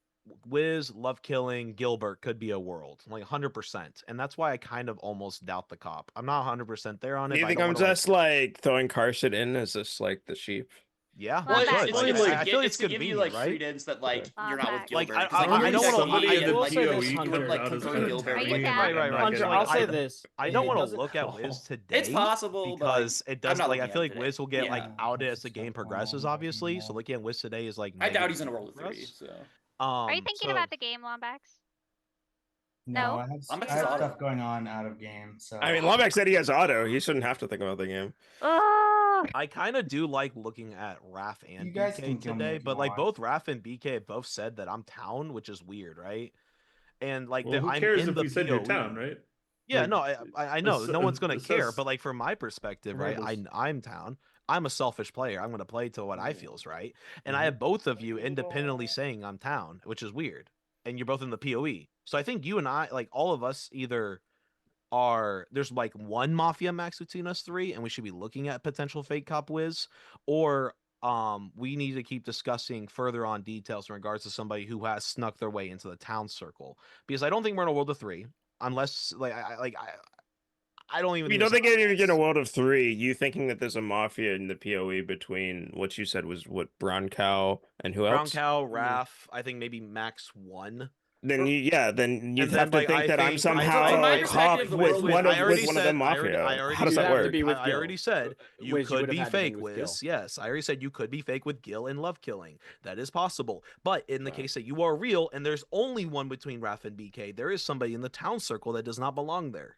Wiz, Love Killing, Gilbert could be a world, like 100%. And that's why I kind of almost doubt the cop. I'm not 100% there on it. Do you but think I I'm don't wanna, just like throwing Carson in as just like the sheep? Yeah, Well, we it's could. Like, really I feel like it's it's to give you like convenient, right? credence that like you're not with Lombax. Like, Gilbert. 'Cause, I like, don't you want to. said somebody he in the and, like, PoE you could wouldn't have like routed confirm him Gilbert Are with you like sad? Right. not Which, getting like, I'll say I this. I don't want to doesn't. look at Wiz today. It's possible, but because like, it I'm does. not Like, I looking feel at him like today. Wiz will get like Yeah. outed as the game progresses, obviously. So looking at Wiz today is like I doubt he's negative in a world of for 3, us. so. Are you thinking So about the game, Lombax? No, No? Lombax I is have auto. stuff going on out of game, so I mean, Lombax said he has auto. He shouldn't have to think about the game. Oh, I kind of do like looking at Raf and you guys BK can kill me today, if you but like want. both Raf and BK have both said that I'm town, which is weird, right? And like Well, who I'm cares in if the we said your PoE. town, right? Yeah, Like, no, I know no one's gonna care, assess but like from my perspective, right? regardless. I'm town. I'm a selfish player. I'm gonna play to what I feels right, and I Mhm. have both of you independently saying I'm town, which is weird, and you're both in the PoE. So I think you and I, like all of us, either are there's like one Mafia max between us three, and we should be looking at potential fake cop whiz, or we need to keep discussing further on details in regards to somebody who has snuck their way into the town circle, because I don't think we're in a world of three unless I don't even You think don't this think you're in a world of 3? You thinking that there's a mafia in the PoE between what you said was what Brown Cow and who Brown else? Cow, Raf, I think maybe max one. Then then you'd And have then to like think I that I'm think I somehow From my a I cop perspective, the with world Wiz, would one be. with one of the I mafia. already How does You'd that have to work? be with I Gil. already said you Wiz, you could would have be had to been fake, with Wiz. Gil. Yes, I already said you could be fake with Gil and Love Killing. That is possible. But in the case that you are real and there's only one between Raf and BK, there is somebody in the town circle that does not belong there.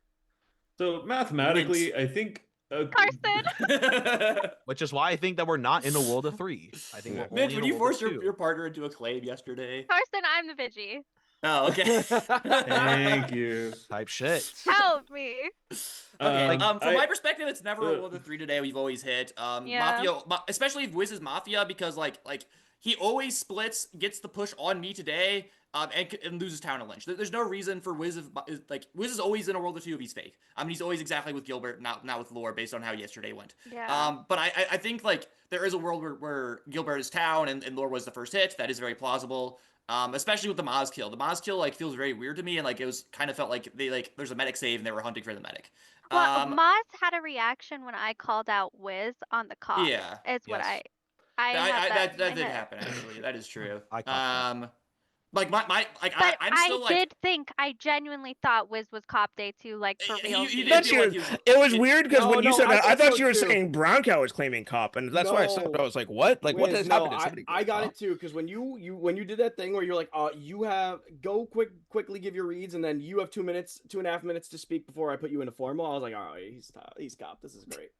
So mathematically, I think Carson. Which is why I think that we're not in a world of 3. I think we're only Mitch, in when a you world forced of 2. your partner into a claim yesterday. Carson, I'm the Vigi. Oh, okay. Thank you. Type shit. Help me. Okay. From I my perspective, it's never a world of 3 today. We've always hit. Yeah. Mafia, especially if Wiz is Mafia, because like he always splits, gets the push on me today, and loses town and Lynch. There's no reason for Wiz like Wiz is always in a world of 2 if he's fake. He's always exactly with Gilbert, not with Lore, based on how yesterday went. Yeah. But I think like there is a world where Gilbert is town and Lore was the first hit. That is very plausible. Especially with the Maz kill. The Maz kill like feels very weird to me, and like it was kind of felt like there's a medic save and they were hunting for the medic. Well, Moz had a reaction when I called out Wiz on the cop. Yeah. Is what Yes. I had that in that my did head. happen actually. That is true. I caught that. Like my like But I'm still like did think, I genuinely thought Wiz was cop day 2, like for real. he That's feel like your, he was- it was weird because No, when you no, said I that, I thought thought so you were too. saying Brown Cow was claiming cop, and that's why I stopped. No. I was like, what? Like, what Wiz, has no, happened? Did somebody I got cop? it too, because when you did that thing where you're like, you have quickly give your reads, and then you have 2.5 minutes to speak before I put you into formal. I was like, all right, he's cop. This is great.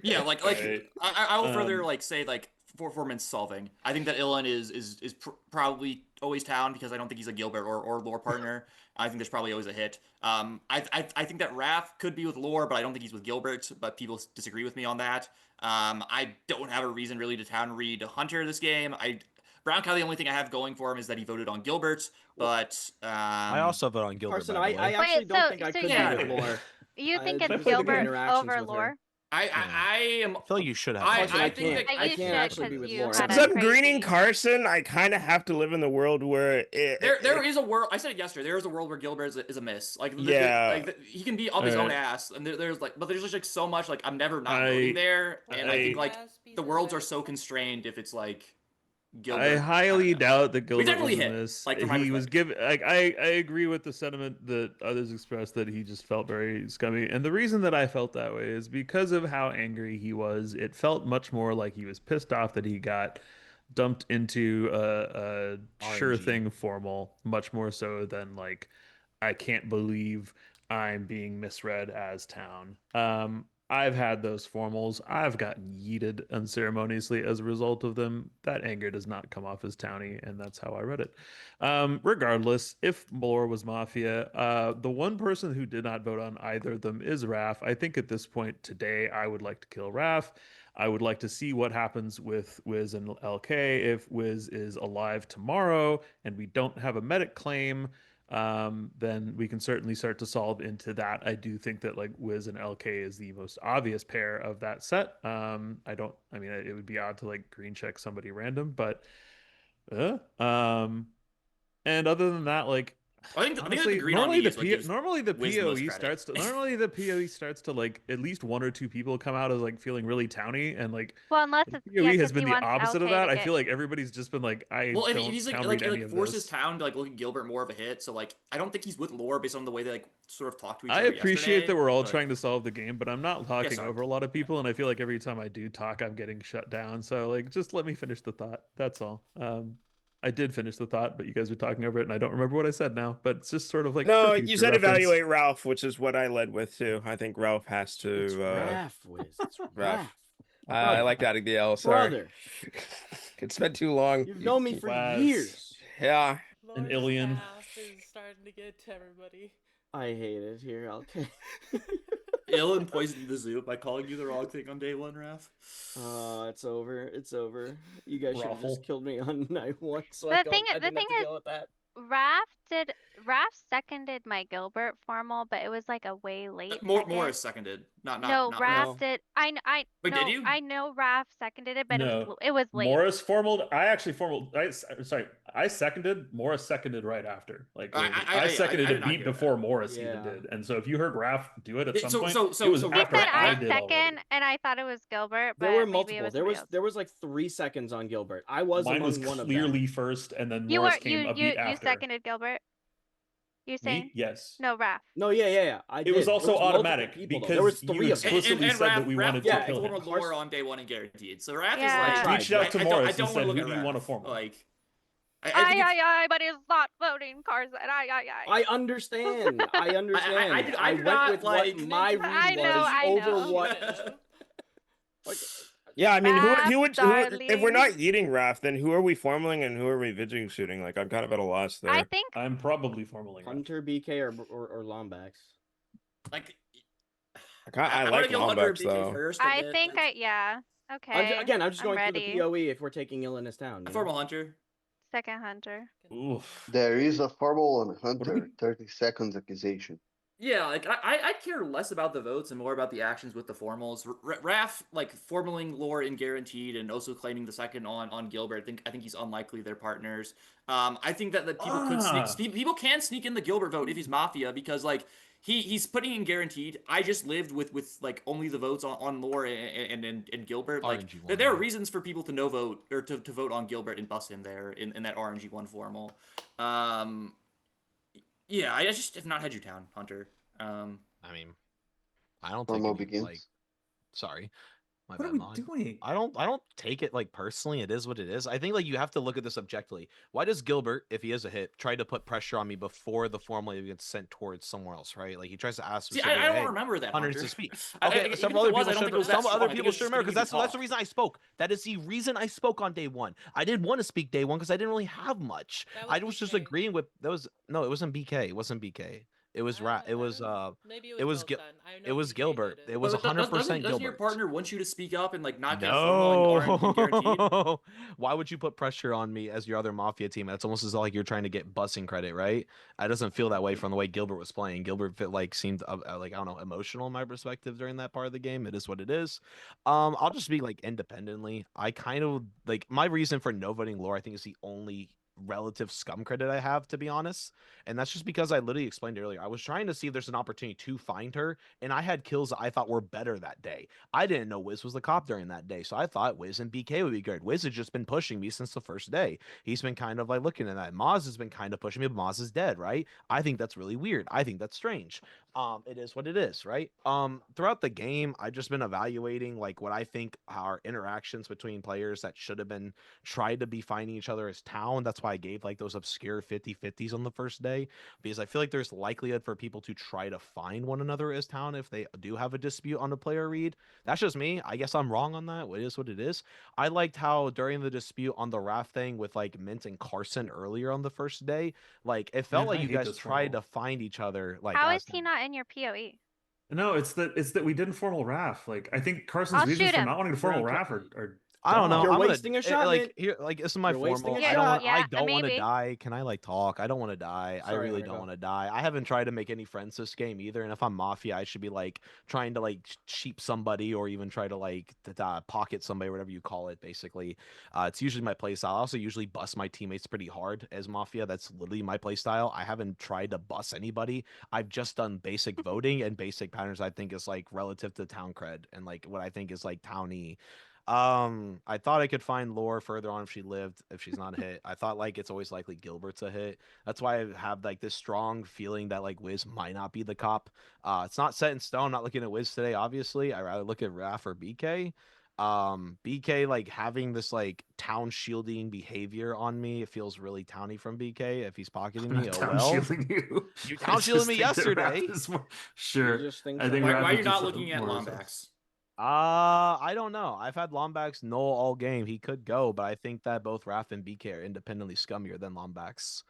Yeah, like Right. I will further like say like performance solving. I think that Ilan is probably always town because I don't think he's a Gilbert or Lore partner. I think there's probably always a hit. I think that Raph could be with Lore, but I don't think he's with Gilbert. But people disagree with me on that. I don't have a reason really to town read Hunter this game. Brown Cow, the only thing I have going for him is that he voted on Gilbert, but I also vote on Gilbert. Carson, by the way. I actually Wait, don't so- think I so could you- be with Lore. You think I it's just like the Gilbert interactions over with her. Lore? I am. I feel like you should have. Carson, I think can't. that I You can't should, actually be 'cause with you Lore. had Since a I'm greening crazy- Carson, I kind of have to live in the world where There is a world. I said it yesterday. There is a world where Gilbert is a miss. Like, Yeah. he can be up his own Alright. ass, and but there's just like so much. Like, I'm never not I- voting there, and I think I- like the worlds are so constrained if it's like Gilbert. I highly know. doubt that Gilbert definitely was in hit, this. like, from my He was perspective. given like I agree with the sentiment that others expressed that he just felt very scummy. And the reason that I felt that way is because of how angry he was. It felt much more like he was pissed off that he got dumped into a sure RNG. thing formal, much more so than like I can't believe I'm being misread as town. I've had those formals. I've gotten yeeted unceremoniously as a result of them. That anger does not come off as towny, and that's how I read it. Regardless, if Lore was Mafia, the one person who did not vote on either of them is Raf. I think at this point today, I would like to kill Raf. I would like to see what happens with Wiz and LK if Wiz is alive tomorrow and we don't have a medic claim. Then we can certainly start to solve into that. I do think that like Wiz and LK is the most obvious pair of that set. I mean, it would be odd to like green check somebody random, but, and other than that, like, Honestly, green on me is what gives normally the Wiz the most PoE credit. starts to like at least one or two people come out as like feeling really towny, and like Well, unless it's PoE has because been he the wants opposite of LK that. to I get. feel like everybody's just been like, I Well, if don't he's town read any like of forces this. Town to like look at Gilbert more of a hit, so like I don't think he's with Lore based on the way they like sort of talk to each I other appreciate yesterday. that we're all but- trying to solve the game, but I'm not talking sorry. over a lot of people, and I feel like every time I do talk, I'm getting shut down. So like, just let me finish the thought. That's all. I did finish the thought, but you guys were talking over it, and I don't remember what I said now. But it's just sort of like No, for you future said reference. evaluate Ralph, which is what I led with too. I think Ralph has to. It's Raph, Wiz. It's Ralph. Raph. I like adding the L. Sorry, Brother. it's been too long. You've known me for Wes. years. Yeah. An Lore's alien. ass is starting to get to everybody. I hate it here. Okay. Ilan poisoned the zoo by calling you the wrong thing on day one, Raph. It's over. It's over. You guys should have just Raffle. killed me on night one, so The I thing didn't have to is, deal with that. Raph seconded my Gilbert formal, but it was like a way late second. Morris seconded. No, not Raph Raph. did. Wait, no, did you? I know Raph seconded it, but No, it was late. Morris formal. I actually formal. I seconded. Morris seconded right after. Like I seconded did a not beat hear before that. Morris Yeah. even did. And so if you heard Raph do it at Yeah, some so- point, so- it was so He after said I I did second, already. and I thought it was Gilbert, but There were maybe it multiple. was There somebody was else. there was like 3 seconds on Gilbert. I was Mine among was one of them. clearly first, and then You Morris were came a beat you after. seconded Gilbert. You saying? Me? Yes. No, Raph. No, yeah. I It did. was There also multiple automatic people, though. because There was you 3 of them. explicitly said Raph, that we wanted yeah, to kill him. former Lore on day one and guaranteed. So Raph Yeah. is like I reached out to Morris I don't and want said, to look "Who at do you want to Raph. form?" Like I think it's- But he's not voting Carson. I understand. I understand. I do went not with like what my I read know, was I over know. what. Yeah, I mean, who Raph, if we're darling. not eating Raph, then who are we formaling and who are we vidging shooting? Like, I'm kind of at a loss there. I think I'm probably formaling Raph. Hunter, BK, or Lombax. like I I'm like gonna go Hunter Lombax BK though. first. I think yeah. Okay. I'm just going ready. through the PoE if we're taking Illinois down. Formal Hunter. Second Hunter. Oof. There is a formal on What are Hunter, 30 seconds accusation. Yeah, like I care less about the votes and more about the actions with the formals. Raph like formaling Lore in guaranteed and also claiming the second on Gilbert. I think he's unlikely they're partners. I think that people could people can sneak in the Gilbert vote if he's Mafia because like he's putting in guaranteed. I just lived with like only the votes on Lore and Gilbert. Like RNG1, there are reasons for people to no vote or to vote on Gilbert and bust him there in that RNG1 formal. Yeah, I just have not had you down, Hunter. I mean, I don't think Formal any, begins. like. Sorry, my What bad. are we Molly. doing? I don't take it like personally. It is what it is. I think like you have to look at this objectively. Why does Gilbert, if he is a hit, try to put pressure on me before the formal even gets sent towards somewhere else? Right? Like he tries to ask. See, I don't remember that. Hunter needs Hunter. to speak. I- Okay, even several if other it was, I people don't think it was should. that Some other strong. I think it people was should just remember because getting you to that's the reason I spoke. That is the reason I spoke on day one. I didn't want to speak day one because I didn't really have much. I was just agreeing with that was no, it wasn't BK. It wasn't BK. It was it was Maybe it was both then. I know it was BK Gilbert. did It was 100% Doesn't your Gilbert. partner want you to speak up and like not get a formal and guaranteed? No. Why would you put pressure on me as your other Mafia team? It's almost as though like you're trying to get bussing credit, right? I doesn't feel that way from the way Gilbert was playing. Gilbert seemed like I don't know, emotional in my perspective during that part of the game. It is what it is. I'll just be like independently. I kind of like my reason for no voting Lore. I think is the only relative scum credit I have, to be honest. And that's just because I literally explained earlier. I was trying to see if there's an opportunity to find her, and I had kills that I thought were better that day. I didn't know Wiz was the cop during that day, so I thought Wiz and BK would be good. Wiz has just been pushing me since the first day. He's been kind of like looking at that. Maz has been kind of pushing me, but Maz is dead, right? I think that's really weird. I think that's strange. It is what it is, right? Throughout the game, I've just been evaluating like what I think are interactions between players that should have been tried to be finding each other as town. That's why I gave like those obscure 50-50s on the first day, because I feel like there's likelihood for people to try to find one another as town if they do have a dispute on a player read. That's just me. I guess I'm wrong on that. It is what it is. I liked how during the dispute on the raft thing with like Mint and Carson earlier on the first day, like it felt like you guys tried to find each other. Like How is he not in your PoE? No, it's that we didn't formal Raph. Like I think Carson's I'll reasons shoot for him. not wanting to formal Raph are I don't know. You're I'm wasting a shot, like man. here. Like this is my You're wasting formal. a I don't shot. want. I Yeah, don't want to maybe. die. Can I like talk? I don't want to die. I Sorry, really Hunter, don't go. want to die. I haven't tried to make any friends this game either. And if I'm Mafia, I should be like trying to like sheep somebody or even try to like pocket somebody, whatever you call it. Basically, it's usually my play style. I also usually bust my teammates pretty hard as Mafia. That's literally my play style. I haven't tried to bust anybody. I've just done basic voting and basic patterns. I think is like relative to town cred and like what I think is like towny. I thought I could find Lore further on if she lived, if she's not a hit. I thought like it's always likely Gilbert's a hit. That's why I have like this strong feeling that like Wiz might not be the cop. It's not set in stone. I'm not looking at Wiz today, obviously. I rather look at Raph or BK. BK like having this like town shielding behavior on me. It feels really towny from BK if he's pocketing me. Oh Town well. shielding you. You I town shielded just me think that yesterday. Raph is more... Sure. You just think I so. think Why Raph are is you not just looking at more Lombax? I don't know. I've had Lombax no all game. He could go, but I think that both Raph and BK are independently scummier than Lombax.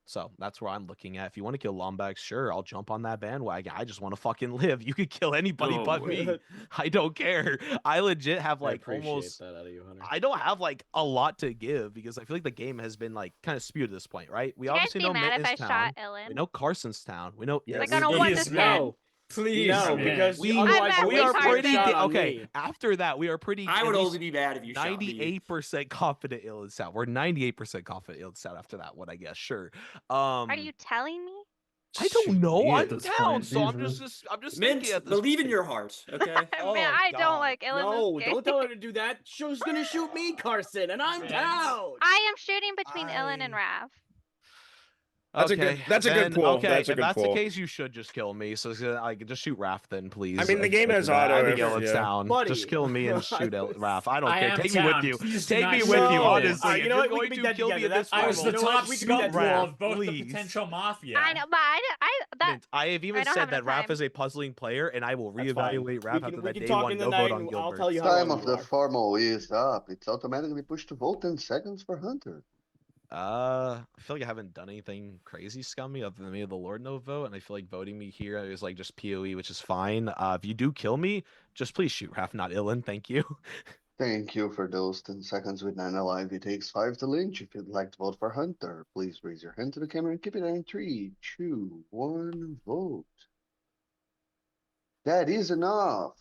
So that's where I'm looking at. If you want to kill Lombax, sure, I'll jump on that bandwagon. I just want to fucking live. You could kill anybody Oh, but boy. me. I don't care. I legit have I like appreciate almost. that out of you, Hunter. I don't have like a lot to give because I feel like the game has been like kind of skewed at this point, right? We You guys obviously be know mad if Mint I is shot town. Ellen? We know Carson's town. We know. Yeah, Like on a 1 to 10. No. Please, No, man. because We, otherwise I'm you're we are mad wasting a pretty shot on okay. me. After that, we are pretty. I at would least only be mad if you shot me. 98% confident ill is out. We're 98% confident ill is out after that one, I guess. Sure. Are you telling me? I don't know. Me I'm at this town, point, so I'm Jesus. just Mint, thinking at this believe in point. your heart, okay? Man, I God. don't like Ellen No, this game. don't tell her to do that. She's gonna shoot me, Carson, and I'm down. I am shooting between Ellen and Rav. That's a Okay, good. That's a good then, pool. okay, That's a if good that's the pool. case, you should just kill me. So I could just shoot Raph then, please. I mean, the game has That. I auto think if- Ellen's yeah. down. Buddy. Just kill me and shoot Raph. I don't I care. am Take me with town. you. Please do Take not me shoot with me. you, honestly. You If know you're what? We going can be to dead kill me together. in That's this fine. I was formal, the You know what? top We can be scum that pool Raph, of both please. the potential mafia. I know, but that Mint, I have even don't said have that enough Raph time. is a puzzling player, and I will That's fine. reevaluate Raph We after can that day talk one in the no night vote on and Gilbert. I'll tell you how Time wrong of you the are. formal is up. It's automatically pushed to vote 10 seconds for Hunter. I feel like I haven't done anything crazy scummy other than maybe the Lord no vote, and I feel like voting me here is like just PoE, which is fine. If you do kill me, just please shoot Raph, not Illan. Thank you. Thank you for those 10 seconds with 9 alive. It takes 5 to lynch. If you'd like to vote for Hunter, please raise your hand to the camera and keep it in 3, 2, 1, vote. That is enough.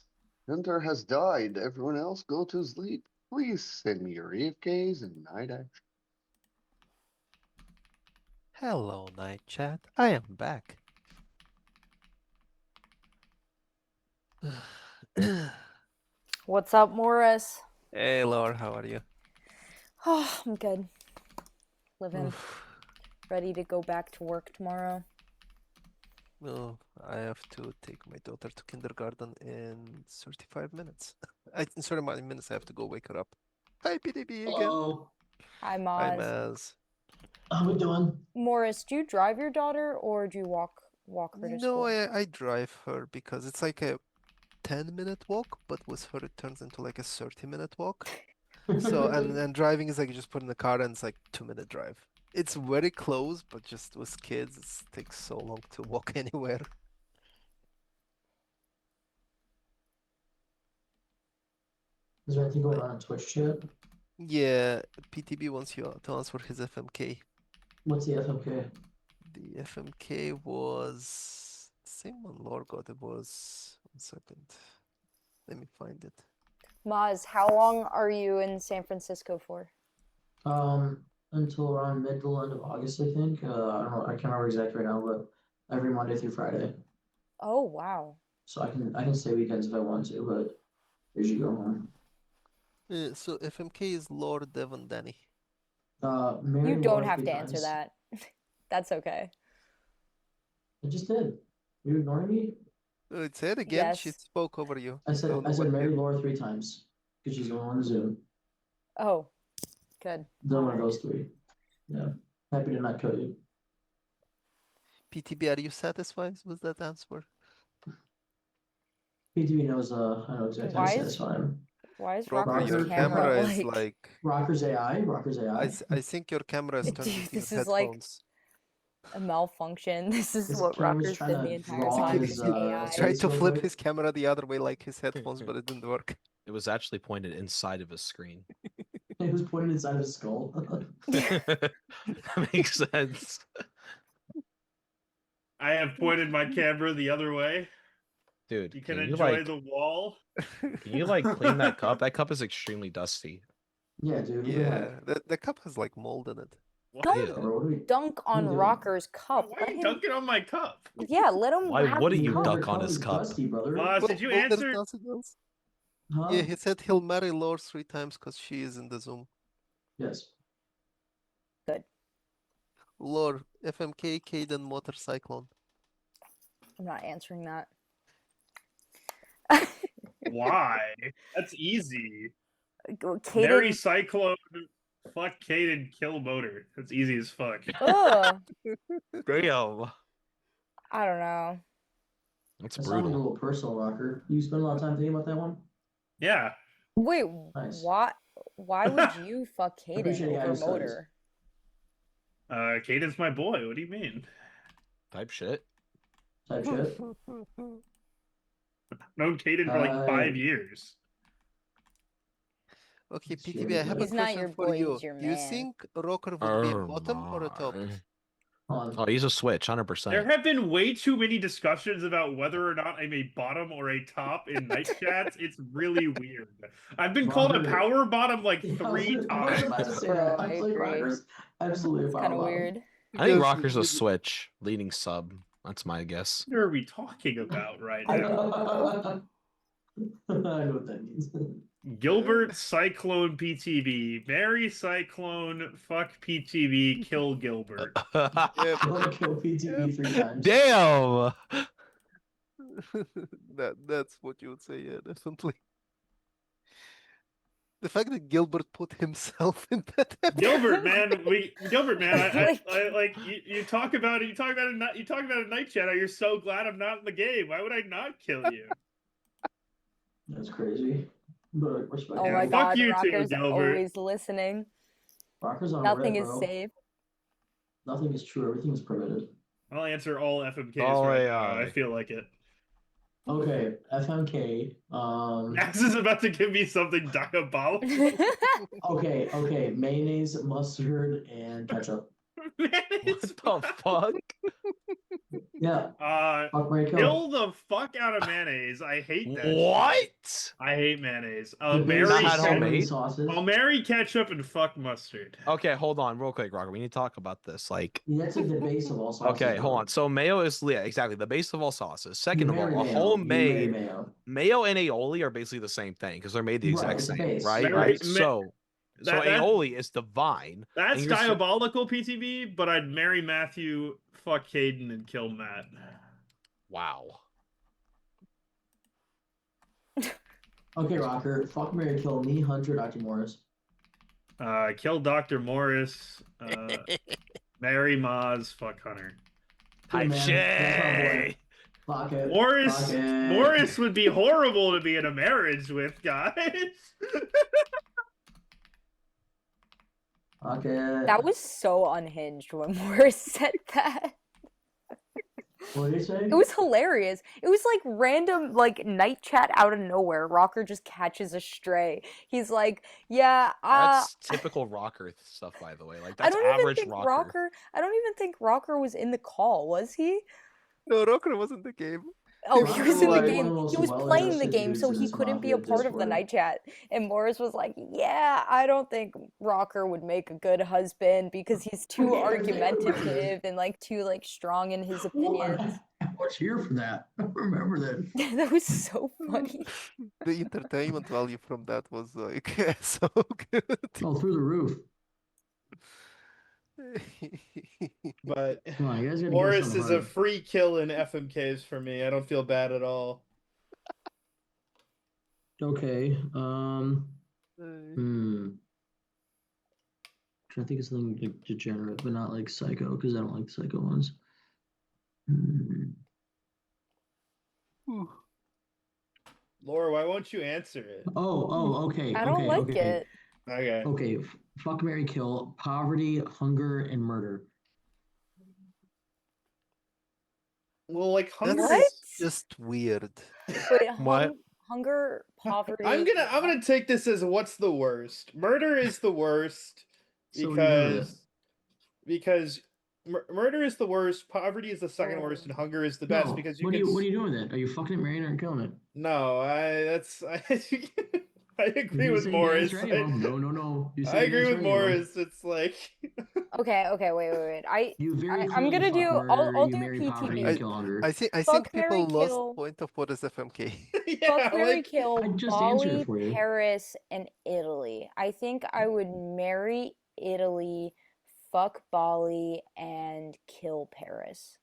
Hunter has died. Everyone else go to sleep. Please send me your AFKs and night action. Hello, night chat. I am back. What's up, Morris? Hey, Laura, how are you? Oh, I'm good. Living. Oof. Ready to go back to work tomorrow. Well, I have to take my daughter to kindergarten in 35 minutes. In 30 minutes, I have to go wake her up. Hi, PDB again. Oh, Hi, Hi, Maz. Maz. how we doing? Morris, do you drive your daughter or do you walk her to No, school? I drive her because it's like a 10-minute walk, but with her it turns into like a 30-minute walk. So and driving is like you just put in the car and it's like 2-minute drive. It's very close, but just with kids, it takes so long to walk anywhere. Is there anything going on Twitch chat? Yeah, PTB wants you to answer his FMK. What's the FMK? The FMK was same one Lord got. It was 1 second. Let me find it. Maz, how long are you in San Francisco for? Until around mid to end of August, I think. I don't know. I can't remember exactly right now, but every Monday through Friday. Oh, wow. So I can stay weekends if I want to, but usually go home. So FMK is Lord Devon Danny. Mary You don't Laura have 3 to answer times. that. That's okay. I just did. You're ignoring me? Say it again. Yes. She spoke over you. I said Don't I said what Mary you- Laura 3 times because she's the one on Zoom. Oh, good. The one of those 3. Yeah. Happy to not kill you. PTB, are you satisfied with that answer? PTV knows I know exactly how to satisfy him. Why is Rocker, Rocker's your camera, camera is like... like. Rocker's AI. I think your camera is turned Dude, into your this is like headphones. a malfunction. This is This what camera's Rocker's trying been to the entire draw time. his, It's AI. He tried to real flip quick. his camera the other way like his headphones, but it didn't work. It was actually pointed inside of his screen. It was pointed inside his skull. That makes sense. I have pointed my camera the other way. Dude, You can you enjoy like the wall. can you like clean that cup? That cup is extremely dusty. Yeah, dude. Yeah, the cup has like mold in it. Don't dunk on doing? Rocker's cup. Why Let are you him. dunking on my cup? Yeah, let him Why have wouldn't the you cup. duck on his cup? Dusty, brother. Moz, did you There's answer? nothing else. Huh? Yeah, he said he'll marry Lore 3 times because she is in the Zoom. Yes. Good. Lore, FMK, Caden, Motorcyclone. I'm not answering that. Why? That's easy. Caden. Marry Cyclone, fuck Caden, kill Motor. That's easy as fuck. Ugh. Damn. I don't know. That's That sounded a brutal. little personal, Rocker. You spend a lot of time thinking about that one? Yeah. Wait, Nice. why would you fuck Appreciate Caden it, over guys. Motor? Caden's my boy. What do you mean? Type shit. Type shit. Known Caden for like 5 years. Okay, PTB, I have a He's not your question for boy, you. he's your Do you man. think Rocker would be a bottom or a top? Oh, he's a switch, 100%. There have been way too many discussions about whether or not I'm a bottom or a top in night chats. It's really weird. I've been called a power bottom like 3 times. I was about to say that. I was like, Rocker's absolutely a Kind of power weird. I think Rocker's a switch, leading sub. That's my guess. What are we talking about right I now? don't know. I know what that means. Gilbert Cyclone PTB. Marry Cyclone, fuck PTB, kill Gilbert. Kill PTB 3 times. Damn! That's what you would say, yeah, definitely. The fact that Gilbert put himself in that. Gilbert, man, I like you talk about it. You talk about a night chat. You're so glad I'm not in the game. Why would I not kill you? That's crazy. But respect. Oh Yeah, my fuck god, you too, Rocker's Gilbert. always listening. Rocker's on Nothing red, is bro. safe. Nothing is true. Everything is permitted. I'll answer all FMKs Oh, right yeah. now. I feel like it. Okay, FMK. Max is about to give me something diabolical. Okay. Mayonnaise, mustard, and ketchup. Mayonnaise. What the fuck? Yeah. Fuck, Mary, Kill the fuck out of mayonnaise. I hate that. What? Shit. I hate mayonnaise. The base Marry Not is so many homemade? sauces. I'll marry ketchup and fuck mustard. Okay, hold on, real quick, Rocker. We need to talk about this. Like, That's like the base of all sauces. okay, hold bro. on. So mayo is exactly the base of all sauces. You Second of marry all, a mayo. You marry homemade mayo. mayo and aioli are basically the same thing because they're made the Right, exact it's the same, base. right? Marry- Right. ma- So that- aioli is divine. That's and you're diabolical, PTB, but I'd marry Matthew, fuck Caden, and kill Matt. Wow. Okay, Rocker. Fuck, Mary, kill me, Hunter, Dr. Morris. Kill Dr. Morris, marry Maz, fuck Hunter. Type man. That's my boy. shit. Fuck it. Morris Fuck it. Morris would be horrible to be in a marriage with, guys. Fuck it. That was so unhinged when Morris said that. What did you say? It was hilarious. It was like random, like night chat out of nowhere. Rocker just catches a stray. He's like, "Yeah, That's typical Rocker stuff, by the way. Like I that's don't even average think Rocker. I don't even think Rocker was in the call, was he? No, Rocker was in the game. Oh, Rocker he was in the was game. one of the most He was playing the well-adjusted game, so dudes in he this couldn't be Mafia a part of the Discord. night chat. And Morris was like, "Yeah, I don't think Rocker would make a good husband because he's too argumentative and like too like strong in his opinions." I was here for that. I remember that. That was so funny. The entertainment value from that was like so good. Oh, through the roof. But Come on, you guys gotta give us Morris something is a hard. free kill in FMKs for me. I don't feel bad at all. Okay. Trying to think of something like degenerate, but not like psycho, because I don't like psycho ones. Laura, why won't you answer it? Okay. I don't okay, like okay. it. Okay. Okay, fuck, marry, kill, poverty, hunger, and murder. Well, like hunger That's What? just weird. Wait, What? hunger, poverty. I'm gonna take this as what's the worst. Murder is the worst So what are you doing with it? because murder is the worst, poverty is the second worst, and hunger is the best No. because What are you doing with it? Are you fucking it, marrying it, or killing it? No, I agree You with say you can't Morris. answer any of them. No. You say I you agree can't with answer any of them. Morris. It's like Okay, wait. You very I'm clearly gonna fuck do. murder, I'll you do marry poverty, PTB. and kill hunger. I Fuck, think marry, people lost kill. point of what is FMK. Fuck, marry, kill I just answered Bali, it for you. Paris, and Italy. I think I would marry Italy, fuck Bali, and kill Paris.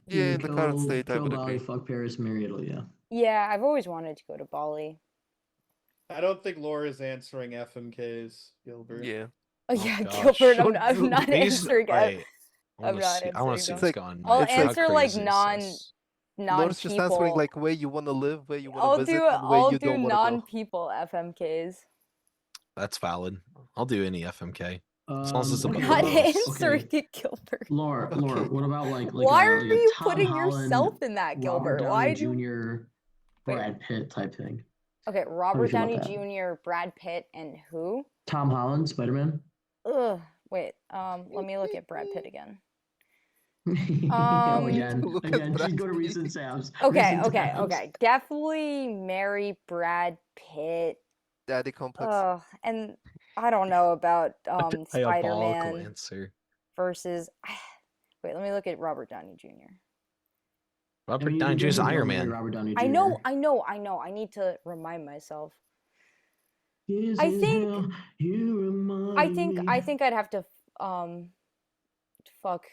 Yeah, in the current state, I kill would Bali, agree. fuck Paris, marry Italy. Yeah. Yeah, I've always wanted to go to Bali. I don't think Laura's answering FMK's, Gilbert. Yeah. Oh yeah, gosh. Gilbert, I'm not These- answering it. wait, I'm not I want to answering see them. what's like- going I'll it's like- answer like crazy is non this? Laura's just answering people. like where you want to live, where you want I'll to visit, do and where I'll you do don't want to go. non-people FMKs. That's valid. I'll do any FMK. As long as it's a okay, Not well, answering okay. it, Gilbert. Laura, what about like Why are like a you Tom putting Holland, yourself in that, Robert Gilbert? Downey Why do Jr., Brad Pitt type thing? Okay, How do you Robert feel about Downey that? Jr., Brad Pitt, and who? Tom Holland, Spider-Man. Ugh. Wait, let me look at Brad Pitt again. Again, Look at just Brad go to Pitt. recent Sam's. Okay, Recent tabs. okay. Definitely marry Brad Pitt. Daddy complex. And I don't know about Diabolical Spider-Man answer. versus. Wait, let me look at Robert Downey Jr. Robert Downey Jr. is Iron Man. Robert Downey Jr. I know. I need to remind myself. I think I'd have to fuck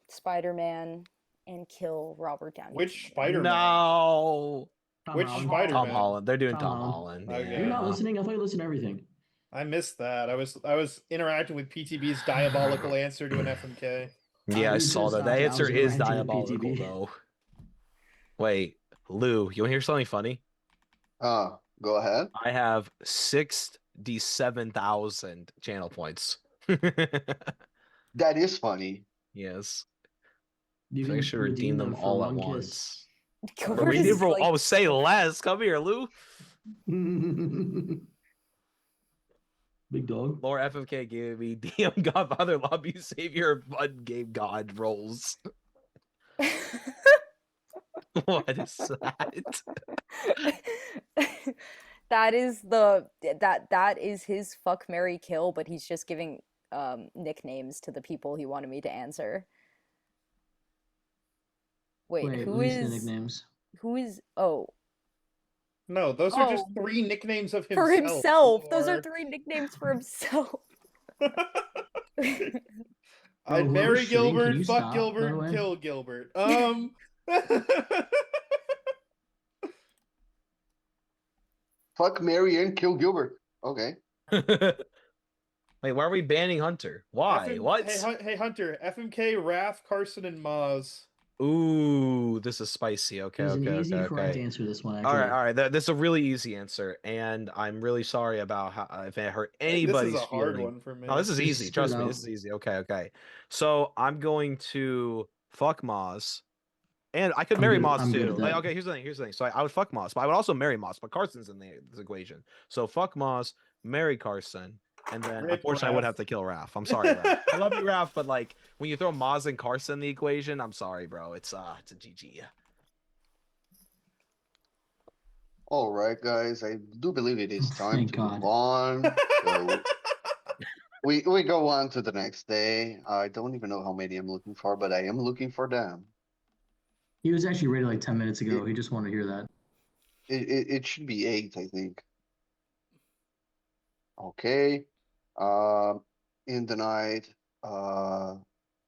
Spider-Man and kill Robert Downey. Which Jr. Spider-Man? No. Which Spider-Man? Tom Holland. They're doing Tom Tom Holland. Okay. You're not listening. I thought you listened to everything. I missed that. I was interacting with PTB's diabolical answer to an FMK. Yeah, I you saw just that. stopped That it. I answer was is ranting with diabolical, PTB. though. Wait, Lou, you want to hear something funny? Go ahead. I have 67,000 channel points. That is funny. Yes. You I think I can should redeem them for all at one once. Gilbert Redeem is for- like- Oh, say less. Come here, Lou. Big dog. Lore FFK gave me DM Godfather Lobby Savior Bud Game God rolls. What is that? That is his fuck, marry, kill, but he's just giving nicknames to the people he wanted me to answer. Wait, who release the is nicknames? who is oh No, those are just three nicknames of himself. for himself. Those are Or- 3 nicknames for himself. I'd whoever's marry shitting, can Gilbert, you fuck stop, by the Gilbert, way? kill Gilbert. Fuck Mary and kill Gilbert. Okay. Wait, why are we banning Hunter? Why? What? Hey, Hunter, FMK, Raph, Carson, and Maz. Ooh, this is spicy. Okay, There's okay, an easy, okay, correct okay. answer to this one, All actually. right. This is a really easy answer, and I'm really sorry about how if it hurt anybody's This is a hard feeling. one for me. No, this is Just easy. spit Trust it me, out. this is easy. Okay. So I'm going to fuck Maz, and I could marry Maz I'm good too. at that. Okay, here's the thing. So I would fuck Maz, but I would also marry Maz. But Carson's in this equation. So fuck Maz, marry Carson, and then Rip unfortunately I would Raph. have to kill Raph. I'm sorry, Raph. I love you, Raph, but like when you throw Maz and Carson in the equation, I'm sorry, bro. It's a GG. All right, guys. I do believe it is time Thank to God. move on. So we go on to the next day. I don't even know how many I'm looking for, but I am looking for them. He was actually ready like 10 minutes ago. He just wanted to hear that. It should be 8, I think. Okay. In the night,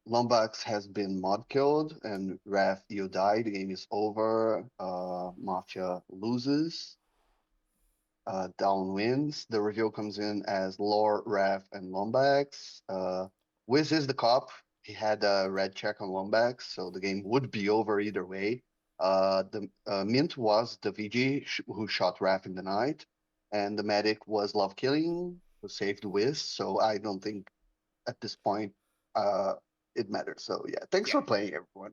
Lombax has been mod killed, and Raph, you die. The game is over. Mafia loses. Down wins. The reveal comes in as Lore, Raph, and Lombax. Wiz is the cop. He had a red check on Lombax, so the game would be over either way. The Mint was the VG who shot Raph in the night, and the medic was Love Killing who saved Wiz. So I don't think at this point it matters. So yeah, thanks for playing, everyone.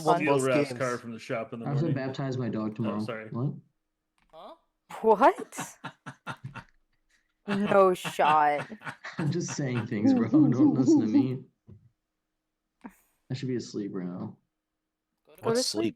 won Steal most Raph's games. car from the shop in the I have to morning. baptize my dog tomorrow. Oh, sorry. What? Huh? What? No shot. I'm just saying things, bro. Don't listen to me. I should be asleep right now. Go to What's sleep?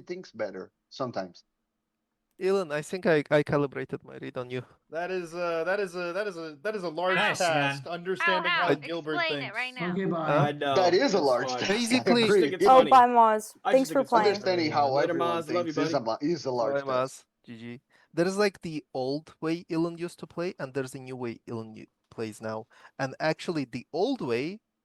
thinks better sometimes. Elon, I think I calibrated my read on you. That is a large Nice, task. man. Understanding Ow, how ow. Gilbert Explain thinks. it right now. Okay, bye. Huh? I know. That is a it's large fine. task. Basically- I just think it's Oh, funny. bye, Moz. I Thanks just for think it's funny. playing. Understanding how Later, everyone Maz. Love you, thinks is a large Bye, task. Maz. GG. There's like the old way Elon used to play, and there's the new way Elon plays now. And actually, the old way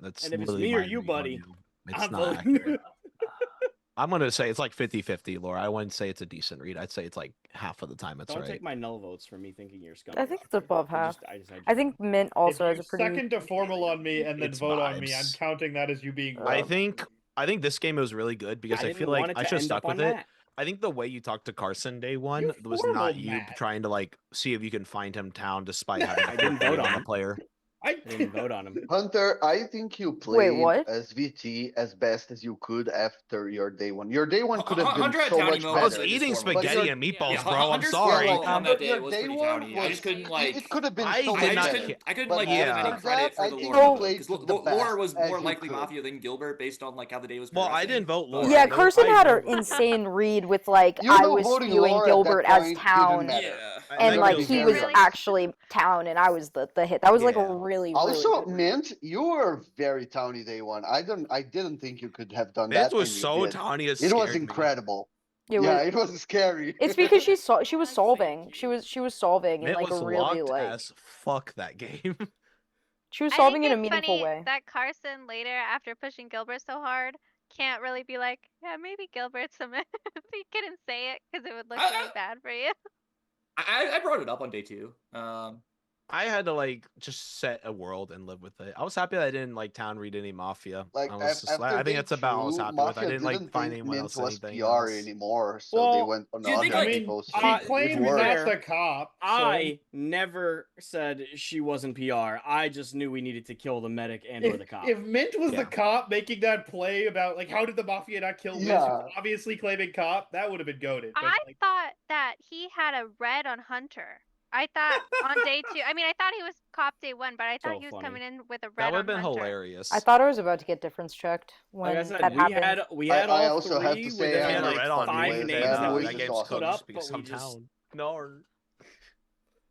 That's And if it's literally me or my you, read on buddy, you. It's I'm not voting. accurate. I'm gonna say it's like 50-50, Laura. I wouldn't say it's a decent read. I'd say it's like half of the time it's Don't right. take my null votes from me thinking you're scum. I think it's above half. I just I think Mint also If has you a pretty. second to formal on me and then It's vote on me, I'm vibes. counting that as you being I wrong. think this game was really good because I I feel didn't want like it I to should have end stuck up with on it. that. I think the way you talked to Carson day one was formaled not you Matt. trying to like see if you can find him town despite having I didn't vote on a him. player. I didn't vote on him. Hunter, I think you Wait, played what? as VT as best as you could after your day one. Your day one could have been Hunter had so townie much moments I was better. in his eating formal spaghetti your- and meatballs, Yeah, bro. I'm Hunter's sorry. formal on that day your was day pretty one towny. I just couldn't like. it could have been I so did much not better. ca- I couldn't But like give him any after credit that, for I the think lore you vote played because the Laura best was as more you likely could. Mafia than Gilbert based on like how the day was Well, I progressing. didn't vote Laura. Yeah, I Carson had an voted Laura. insane read with like You I know, was voting spewing Laura at that Gilbert as point town, didn't matter. Yeah. and Let's like be he very was honest. actually town, and I was the hit. That was like a Yeah. really Also, good read. Mint, you were very towny day one. I didn't think you could have done This that, was and you so did. tawny it It was scared me. incredible. It Yeah, was. it was scary. It's because she was solving. She was solving in It like was a really locked like as fuck that game. she was I solving think in a it's meaningful funny way. that Carson later, after pushing Gilbert so hard, can't really be like, yeah, maybe Gilbert's a myth. He couldn't say it because it would look really bad for you. I brought it up on day two. I had to like just set a world and live with it. I was happy that I didn't like town read any Mafia. Like I was just after I think day that's about what I was two, happy with. I Mafia didn't like didn't find think anyone Mint else was anything PR else. anymore, so they went on the do you think, other like, people's. She It claimed worked. not the cop. So. I never said she wasn't PR. I just knew we needed to kill the medic and or the cop. If Mint was Yeah. the cop making that play about like how did the Mafia not kill Wiz, Yeah. who's obviously claiming cop, that would have been goated. But I like, thought that he had a red on Hunter. I thought on day two. I mean, I thought he was cop day one, but I thought So he was funny. coming in with a That red would have on been Hunter. hilarious. I thought I was about to get difference checked when Like I said, that happened. we had I all also have three to with say, If I he had a like red on fucking me, five Wiz. names Man, that Wiz we is game's awesome. put up, because but we I'm just town. No.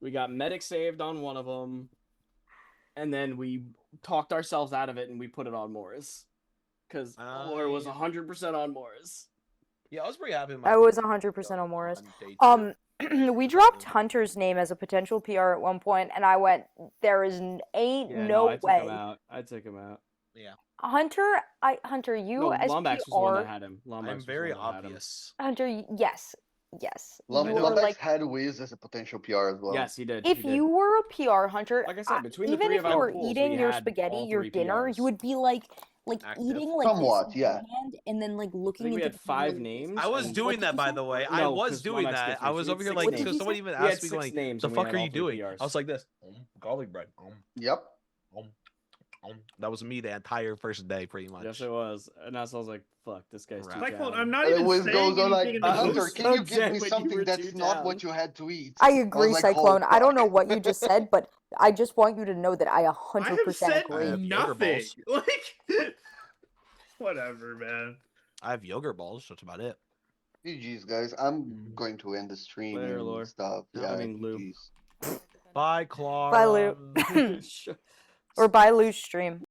we got medic saved on one of them, and then we talked ourselves out of it and we put it on Morris because Laura was 100% on Morris. Yeah, I was pretty happy with my I was 100% on Morris. day two. We dropped Hunter's name as a potential PR at one point, and I went, "There ain't Yeah, no I took way." him out. I took him out. Yeah. Hunter, you No, as Lombax was the one that PR, had him. Lombax I'm was the very one that had him. obvious. Hunter, yes. You were Lumbex like, had Wiz as a potential PR as well. Yes, he did. if he did. you were a PR Hunter, Like I said, between the even three if of you our were pools, eating we your had spaghetti, all your three dinner, PRs. you would be like Active. eating like Somewhat, this yeah. hand, and then like I looking think we into had the 5 camera. names. I was and- doing What did that, you by say? the way. No, I was 'cause doing Lombax that. skipped I me, was so we over had here 6 like, What because did you someone say? even We had asked me 6 going, names the and we fuck had are all you 3 doing? PRs. I was like this. Garlic bread. Yep. That was me the entire first day, pretty much. Yes, it was. And that's I was like, fuck, this guy's too Cyclone, down. I'm not And even Wiz saying goes on like, anything in the Hunter, post. can you So give Jen, me when you something were that's too not down. what you had to eat? I was agree, like, oh, Cyclone. I don't fuck. know what you just said, but I just want you to know that I I 100% have said agree. have yogurt nothing. balls. Like, whatever, man. I have yogurt balls. That's about it. GG's, guys. I'm going to end the stream Later, and Lore. stuff. No, Yeah, I mean, Lou. GG's. Bye, Clara. Bye, Lou. Or bye, Lou's stream.